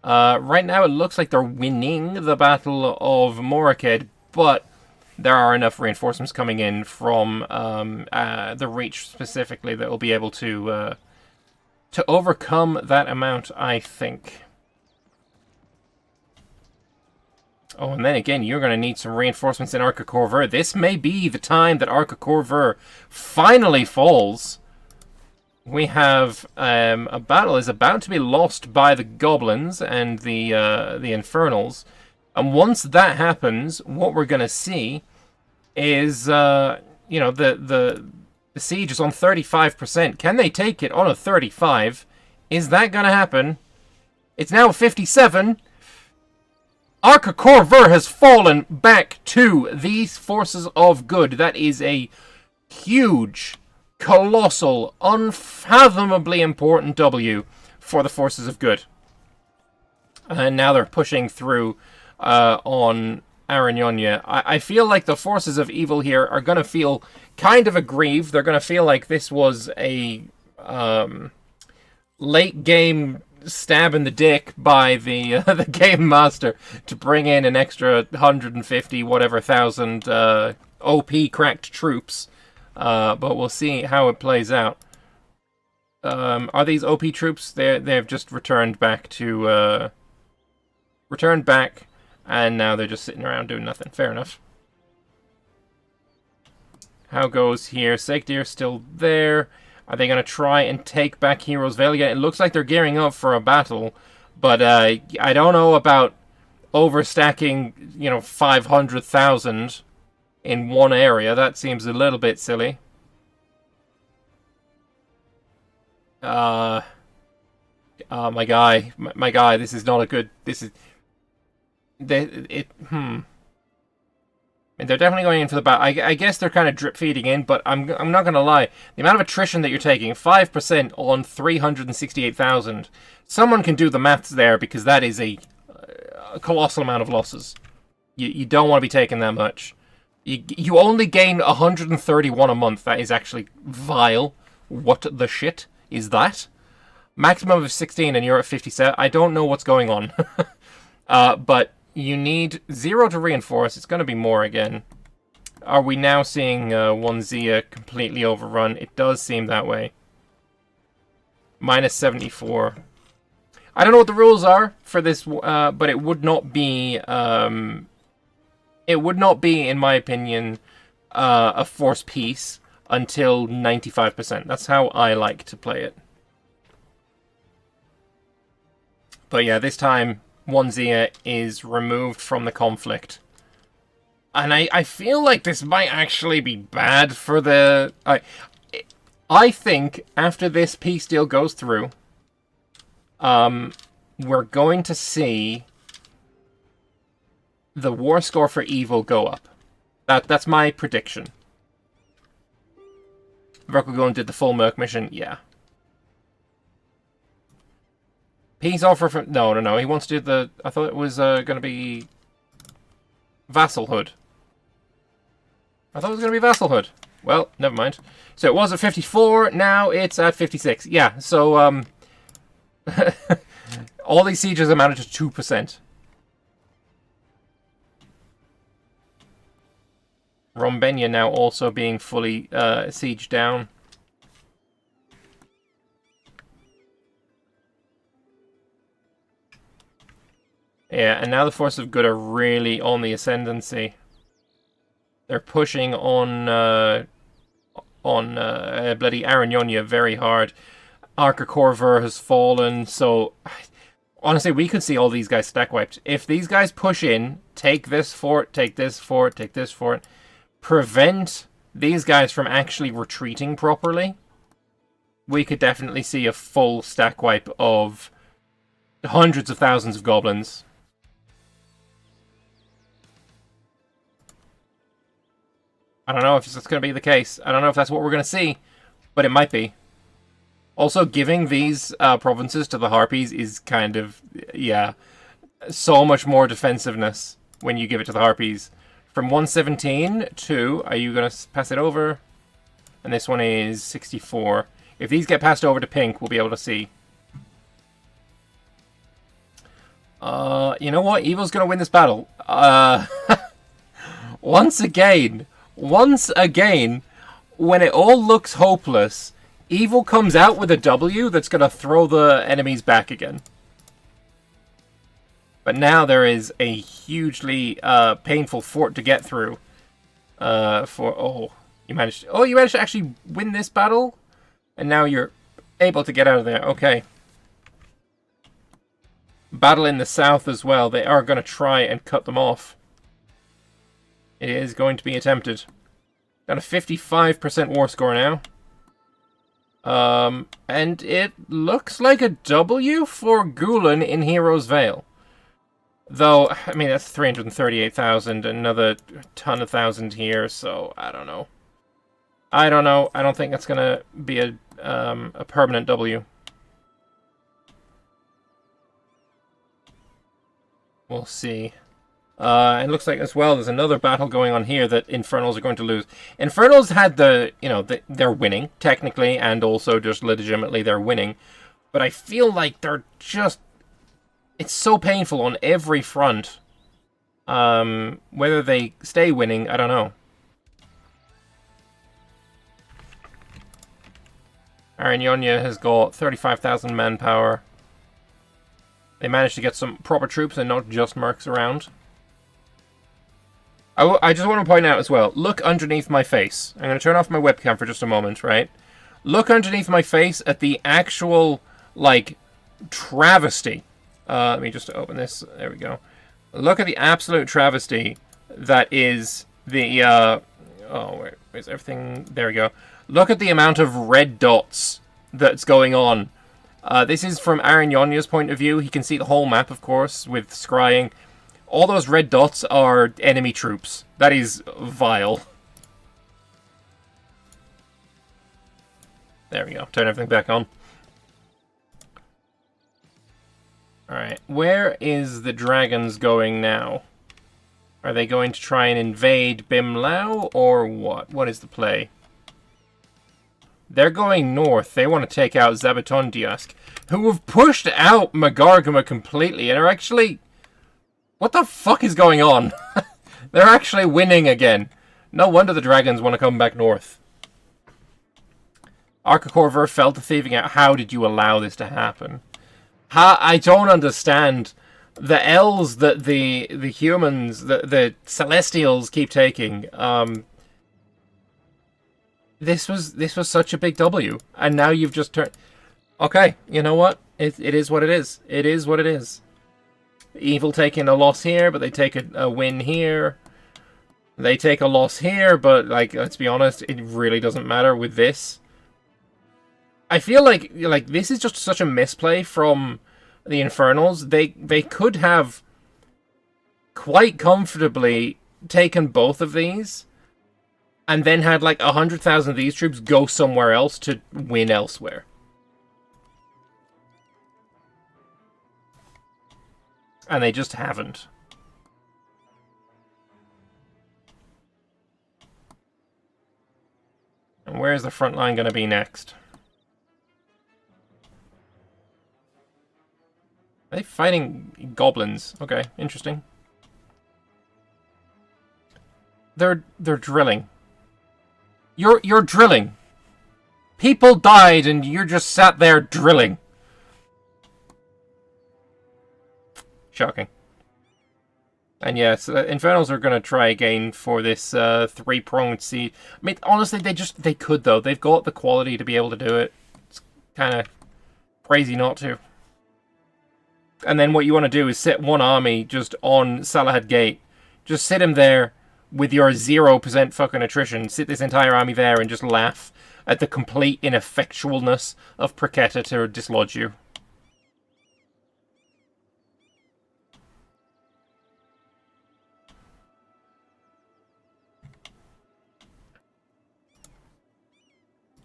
Right now it looks like they're winning the Battle of Moraked, but there are enough reinforcements coming in from the Reach specifically that will be able to overcome that amount, I think. Oh, and then again, you're going to need some reinforcements in Arca Corver. This may be the time that Arca Corver finally falls. We have a battle is about to be lost by the Goblins and the Infernals. And once that happens, what we're going to see is, you know, the siege is on 35%. Can they take it on a 35? Is that going to happen? It's now 57. Arca Corver has fallen back to these forces of good. That is a huge, colossal, unfathomably important W for the forces of good. And now they're pushing through on Aragnonia. I feel like the forces of evil here are going to feel kind of aggrieved. They're going to feel like this was a late game stab in the dick by the the game master to bring in an extra 150 whatever thousand OP cracked troops. But we'll see how it plays out. Are these OP troops? They've just returned back to and now they're just sitting around doing nothing. Fair enough. How goes here? Segdir's still there. Are they going to try and take back Heroes Vale again? It looks like they're gearing up for a battle, but I don't know about overstacking, you know, 500,000 in one area. That seems a little bit silly. My guy, this is not a good. This is. And they're definitely going in for the battle. I guess they're kind of drip feeding in, but I'm not going to lie. The amount of attrition that you're taking, 5% on 368,000. Someone can do the maths there, because that is a colossal amount of losses. You don't want to be taking that much. You only gain 131 a month. That is actually vile. What the shit is that? Maximum of 16 and you're at 57. I don't know what's going on. But you need 0 to reinforce. It's going to be more again. Are we now seeing 1 Zia completely overrun? It does seem that way. Minus 74. I don't know what the rules are for this, but it would not be... it would not be, in my opinion, a force piece until 95%. That's how I like to play it. But yeah, this time... 1 Zia is removed from the conflict. And I feel like this might actually be bad for the... I think after this peace deal goes through, we're going to see the war score for evil go up. That's my prediction. Verkogon did the full Merc mission, yeah. Peace offer from... No. He wants to do the... I thought it was going to be... Vassalhood. I thought it was going to be Vassalhood. Well, never mind. So it was at 54, now it's at 56. Yeah, so... all these sieges amounted to 2%. Rombenia now also being fully sieged down. Yeah, and now the Force of Good are really on the ascendancy. They're pushing on bloody Aranyonia very hard. Arca Corver has fallen, so honestly, we could see all these guys stack wiped. If these guys push in, take this fort, take this fort, take this fort, prevent these guys from actually retreating properly, we could definitely see a full stack wipe of hundreds of thousands of goblins. I don't know if that's going to be the case. I don't know if that's what we're going to see, but it might be. Also, giving these provinces to the Harpies is kind of, yeah, so much more defensiveness when you give it to the Harpies. From 117 to, are you going to pass it over? And this one is 64. If these get passed over to pink, we'll be able to see. You know what? Evil's going to win this battle. Once again, when it all looks hopeless, Evil comes out with a W that's going to throw the enemies back again. But now there is a hugely painful fort to get through. You managed to actually win this battle, and now you're able to get out of there. Okay. Battle in the south as well. They are going to try and cut them off. It is going to be attempted. Got a 55% war score now. And it looks like a W for Gulen in Hero's Veil. Though, I mean, that's 338,000, another ton of thousand here, so I don't know. I don't think that's gonna be a permanent W. We'll see. It looks like as well there's another battle going on here that Infernals are going to lose. Infernals had they're winning, technically, and also just legitimately they're winning. But I feel like they're just... It's so painful on every front. Whether they stay winning, I don't know. Aranyonia has got 35,000 manpower. They managed to get some proper troops and not just mercs around. I just want to point out as well, look underneath my face. I'm going to turn off my webcam for just a moment, right? Look underneath my face at the actual, like, travesty. Let me just open this. There we go. Look at the absolute travesty that is the, where's everything? There we go. Look at the amount of red dots that's going on. This is from Aranyonia's point of view. He can see the whole map, of course, with scrying. All those red dots are enemy troops. That is vile. There we go. Turn everything back on. Alright, where is the dragons going now? Are they going to try and invade Bimlau, or what? What is the play? They're going north. They want to take out Zabatondiask, who have pushed out Magargama completely and are actually... What the fuck is going on? They're actually winning again. No wonder the dragons want to come back north. Arcacorver fell to thieving out. How did you allow this to happen? I don't understand. The L's that the humans, the Celestials keep taking. This was such a big W, and now you've just turned... Okay, you know what? It is what it is. It is what it is. Evil taking a loss here, but they take a win here. They take a loss here, but, like, let's be honest, it really doesn't matter with this. I feel like this is just such a misplay from the Infernals. They could have quite comfortably taken both of these, and then had, like, 100,000 of these troops go somewhere else to win elsewhere. And they just haven't. And where's the front line going to be next? Are they fighting goblins? Okay, interesting. They're drilling. You're drilling. People died and you're just sat there drilling. Shocking. And yes, Infernals are going to try again for this three-pronged siege. I mean, honestly, they could, though. They've got the quality to be able to do it. It's kind of crazy not to. And then what you want to do is sit one army just on Salahad Gate. Just sit him there with your 0% fucking attrition. Sit this entire army there and just laugh at the complete ineffectualness of Praketa to dislodge you.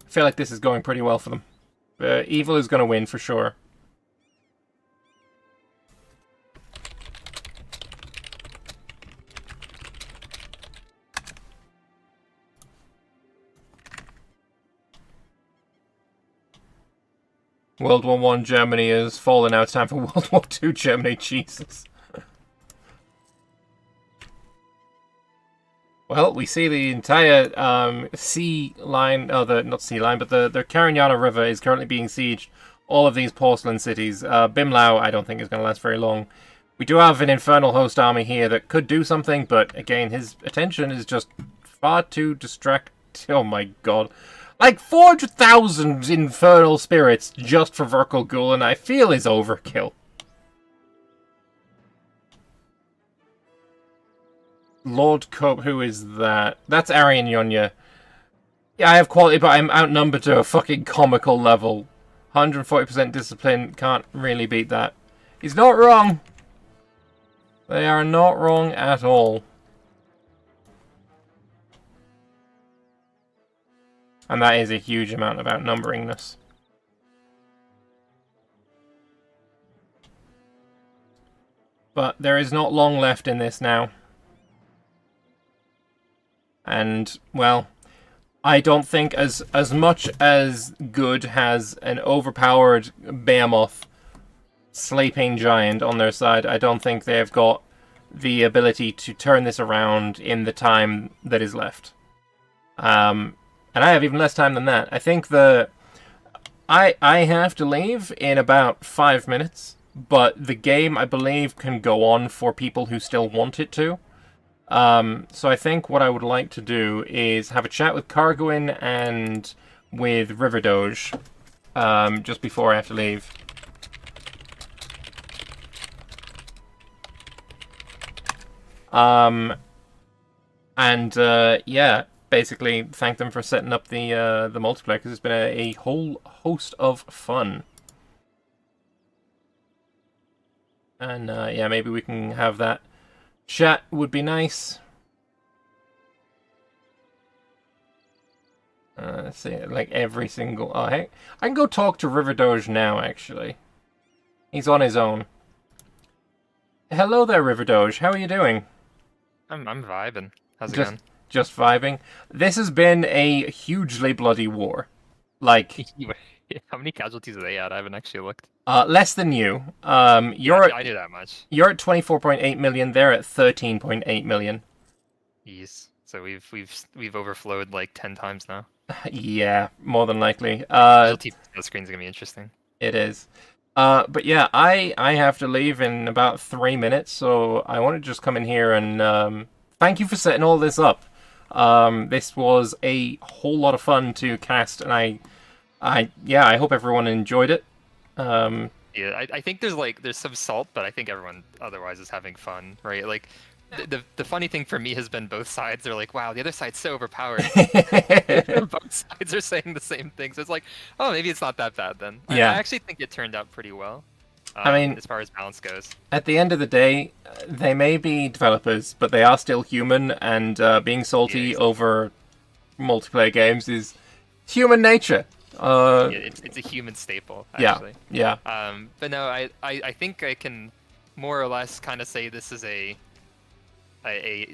I feel like this is going pretty well for them. Evil is going to win for sure. World War I Germany is fallen. Now it's time for World War II Germany. Jesus. Well, we see the entire sea line, not sea line, but the Karinyana River is currently being sieged. All of these porcelain cities. Bimlau, I don't think is going to last very long. We do have an Infernal Host army here that could do something, but again, his attention is just far too distracted. Oh my god. Like 400,000 Infernal Spirits just for Verkal Gulen, I feel is overkill. Lord Cope, who is that? That's Arian Yonya. Yeah, I have quality, but I'm outnumbered to a fucking comical level. 140% discipline, can't really beat that. He's not wrong. They are not wrong at all. And that is a huge amount of outnumberingness. But there is not long left in this now. And, well, I don't think as much as good has an overpowered Behemoth sleeping giant on their side, I don't think they've got the ability to turn this around in the time that is left. And I have even less time than that. I think I have to leave in about 5 minutes, but the game, I believe, can go on for people who still want it to. So I think what I would like to do is have a chat with Cargoin and with RiverDoge just before I have to leave. Yeah, basically thank them for setting up the multiplayer, because it's been a whole host of fun. And yeah, maybe we can have that chat would be nice. Let's see, like every single... Oh, hey, I can go talk to RiverDoge now, actually. He's on his own. Hello there, RiverDoge. How are you doing? I'm vibing. How's it going? Just vibing. This has been a hugely bloody war. Like... How many casualties are they at? I haven't actually looked. Less than you. I knew that much. You're at 24.8 million. They're at 13.8 million. Yes. So we've overflowed like 10 times now. Yeah, more than likely. The screen's gonna be interesting. It is. But yeah, I have to leave in about 3 minutes, so I want to just come in here and thank you for setting all this up. This was a whole lot of fun to cast, and I hope everyone enjoyed it. Yeah, I think there's some salt, but I think everyone otherwise is having fun, right? Like, the funny thing for me has been both sides. They're like, wow, the other side's so overpowered. Both sides are saying the same thing, so it's like, oh, maybe it's not that bad then. Yeah. I actually think it turned out pretty well. I mean, as far as balance goes. At the end of the day, they may be developers, but they are still human, and being salty over multiplayer games is human nature. It's a human staple, actually. Yeah. But no, I think I can more or less kind of say this is a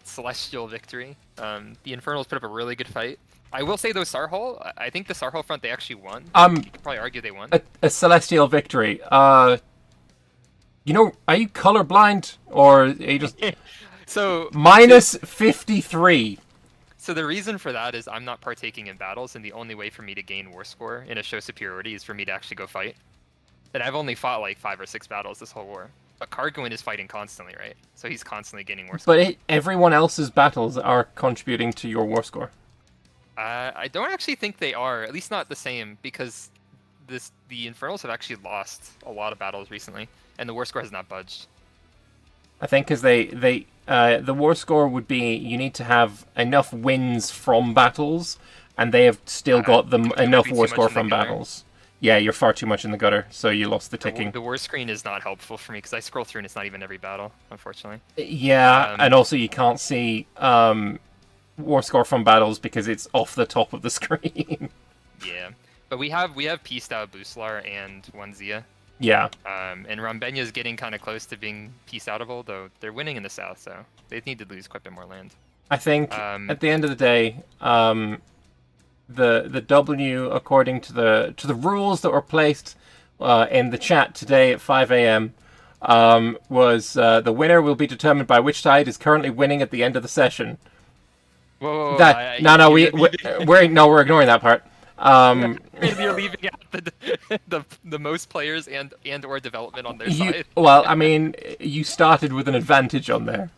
celestial victory. The Infernals put up a really good fight. I will say though, Sarhol, I think the Sarhol front they actually won. You could probably argue they won. A celestial victory. You know, are you colorblind, or are you just so minus 53? So the reason for that is I'm not partaking in battles, and the only way for me to gain war score in a show superiority is for me to actually go fight. And I've only fought like 5 or 6 battles this whole war. But Kargwin is fighting constantly, right? So he's constantly gaining war score. But everyone else's battles are contributing to your war score. I don't actually think they are, at least not the same, because the Infernals have actually lost a lot of battles recently, and the war score has not budged. I think because the war score would be you need to have enough wins from battles, and they have still got enough war score from battles. Yeah, you're far too much in the gutter, so you lost the ticking. The war screen is not helpful for me because I scroll through and it's not even every battle, unfortunately. Yeah, and also you can't see war score from battles because it's off the top of the screen. Yeah, but we have pieced out Buslar and Wanzia. Yeah. And Rambenya is getting kind of close to being pieced outable, though they're winning in the south, so they need to lose quite a bit more land. I think at the end of the day, the W, according to the rules that were placed in the chat today at 5 a.m., was the winner will be determined by which side is currently winning at the end of the session. Whoa, we're ignoring that part. You're leaving out the most players and or development on their side. Well, I mean, you started with an advantage on there.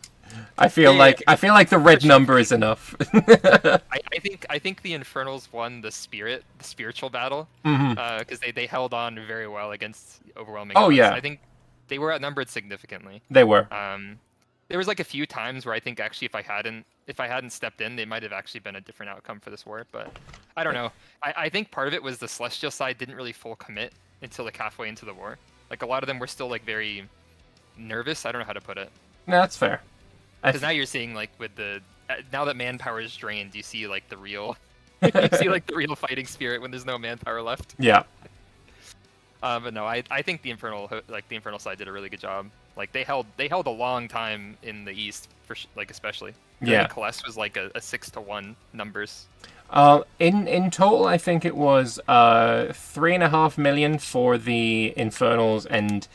I feel like the red number is enough. I think the Infernals won the spiritual battle because they held on very well against overwhelming odds. Yeah. I think they were outnumbered significantly. They were. There was like a few times where I think actually if I hadn't stepped in, they might have actually been a different outcome for this war. But I don't know. I think part of it was the Celestial side didn't really full commit until like halfway into the war. Like a lot of them were still like very nervous. I don't know how to put it. No, that's fair. Because now you're seeing like with now that manpower is drained, you see like the real real fighting spirit when there's no manpower left. Yeah. But no, I think the Infernal side did a really good job. Like they held a long time in the East for like especially. Yeah. Celeste was like a 6-1 numbers. In total, I think it was 3.5 million for the Infernals and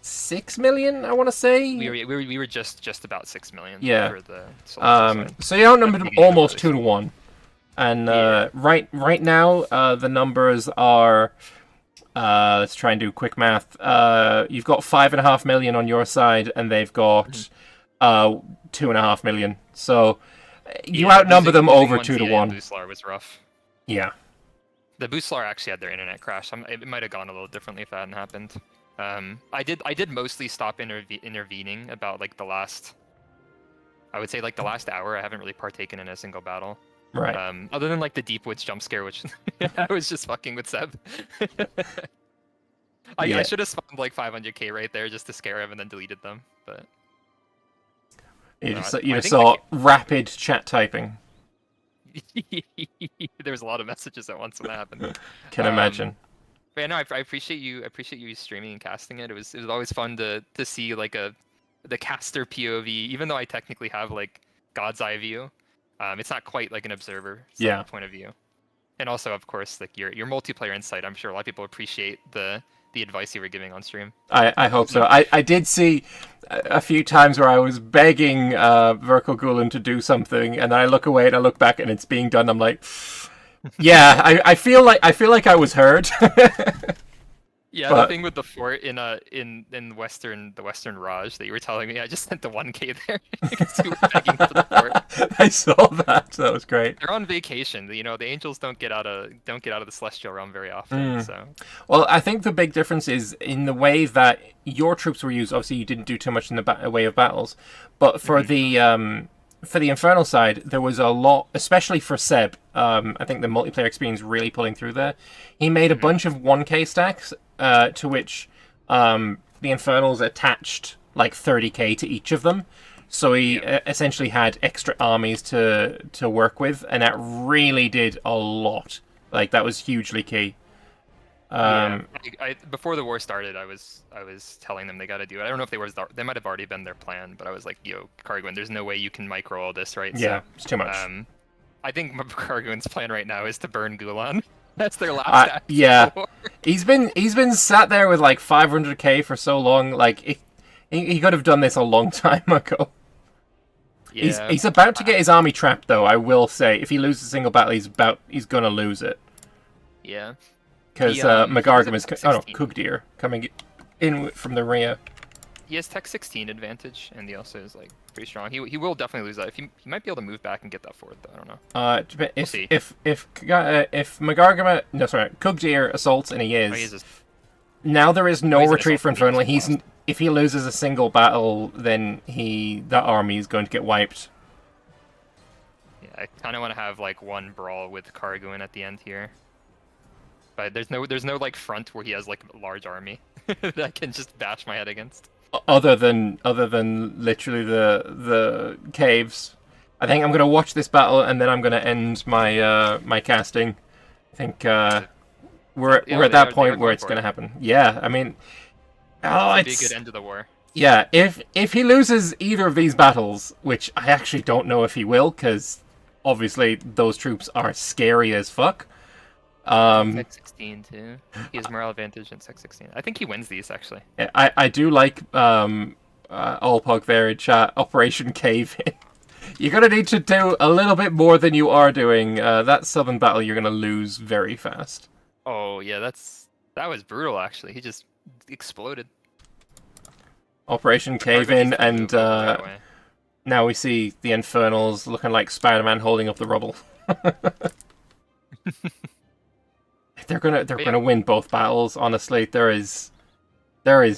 6 million, I want to say. We were just about 6 million. Yeah. For the side. So you outnumbered them almost 2-1, and right now the numbers are. Let's try and do quick math. You've got 5.5 million on your side, and they've got 2.5 million. So you outnumber them over 2-1. Buslar was rough. Yeah. The Buslar actually had their internet crash. It might have gone a little differently if that hadn't happened. I did mostly stop intervening about like the last hour. I haven't really partaken in a single battle. Right. Other than like the Deep Woods jump scare, which I was just fucking with Seb. I should have spawned like 500k right there just to scare him and then deleted them, but you just saw rapid chat typing. There was a lot of messages at once when that happened. Can imagine. But yeah, no, I appreciate you streaming and casting it. It was always fun to see like the caster POV, even though I technically have like God's eye view. It's not quite like an observer point of view. And also, of course, like your multiplayer insight. I'm sure a lot of people appreciate the advice you were giving on stream. I hope so. I did see a few times where I was begging Verkal Gulen to do something, and then I look away and I look back and it's being done. I'm like, yeah, I feel like I was heard. Yeah, the thing with the fort in the Western Raj that you were telling me, I just sent the 1k there because you were begging for the fort. I saw that. That was great. They're on vacation. You know, the angels don't get out of the celestial realm very often. So. Well, I think the big difference is in the way that your troops were used. Obviously, you didn't do too much in the way of battles, but for the Infernal side, there was a lot, especially for Seb. I think the multiplayer experience really pulling through there. He made a bunch of 1k stacks. To which the Infernals attached like 30k to each of them. So he essentially had extra armies to work with, and that really did a lot. Like, that was hugely key. Before the war started, I was telling them they got to do it. I don't know if they might have already been their plan, but I was like, yo, Kargwin, there's no way you can micro all this, right? Yeah, it's too much. I think Kargwin's plan right now is to burn Gulan. That's their last act. Yeah, he's been sat there with like 500k for so long. Like he could have done this a long time ago. Yeah. He's about to get his army trapped, though. I will say, if he loses a single battle, he's gonna lose it. Yeah. Because Magargum is Kugdir coming. in from the rear. He has Tech 16 advantage, and he also is like pretty strong. He will definitely lose that. He might be able to move back and get that forward, though. I don't know. If Magargama, no, sorry, Kugdir assaults, and he is. Now there is no retreat for Infernal. If he loses a single battle, then that army is going to get wiped. Yeah, I kind of want to have like one brawl with Karguin at the end here, but there's no like front where he has like a large army that I can just bash my head against. Other than literally the caves. I think I'm gonna watch this battle and then I'm gonna end my my casting. I think we're at that point where it's gonna happen. Yeah, I mean, it'd be a good end of the war. Yeah, if he loses either of these battles, which I actually don't know if he will, because obviously those troops are scary as fuck. Sec 16 too. He has morale advantage in Sec 16. I think he wins these actually. I do like Allpug there in chat. Operation Cave In. You're gonna need to do a little bit more than you are doing. That southern battle you're gonna lose very fast. Oh yeah, that was brutal actually. He just exploded. Operation Cave In, and now we see the Infernals looking like Spider-Man holding up the rubble. They're gonna win both battles. Honestly, there is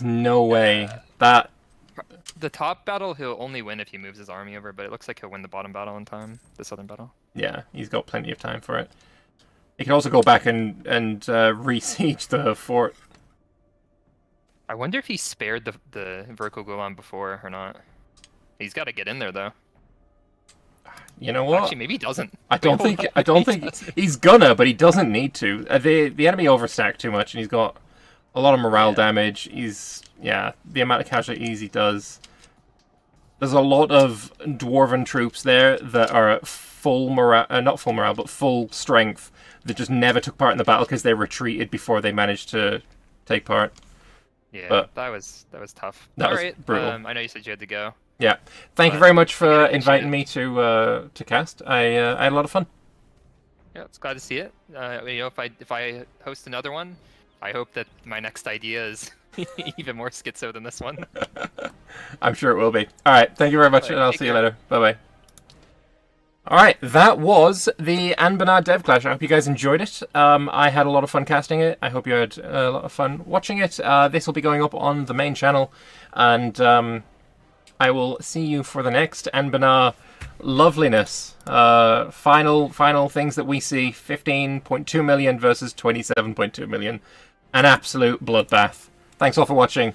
no way that the top battle he'll only win if he moves his army over. But it looks like he'll win the bottom battle in time. The southern battle. Yeah, he's got plenty of time for it. He can also go back and re-siege the fort. I wonder if he spared the vertical golem before or not. He's got to get in there though. You know what? Actually, maybe he doesn't. I don't think he's gonna, but he doesn't need to. The enemy overstacked too much, and he's got a lot of morale damage. The amount of casualties he does. There's a lot of dwarven troops there that are at full morale, not full morale, but full strength, that just never took part in the battle because they retreated before they managed to take part. Yeah, but that was tough. That was brutal. I know you said you had to go. Yeah, thank you very much for inviting me to cast. I had a lot of fun. Yeah, it's glad to see it. If I host another one, I hope that my next idea is even more schizo than this one. I'm sure it will be. All right, thank you very much, and I'll see you later. Bye bye. All right, that was the Anbennar Devclash. I hope you guys enjoyed it. I had a lot of fun casting it. I hope you had a lot of fun watching it. This will be going up on the main channel, and I will see you for the next Anbennar loveliness. Final things that we see: 15.2 million versus 27.2 million. An absolute bloodbath. Thanks all for watching.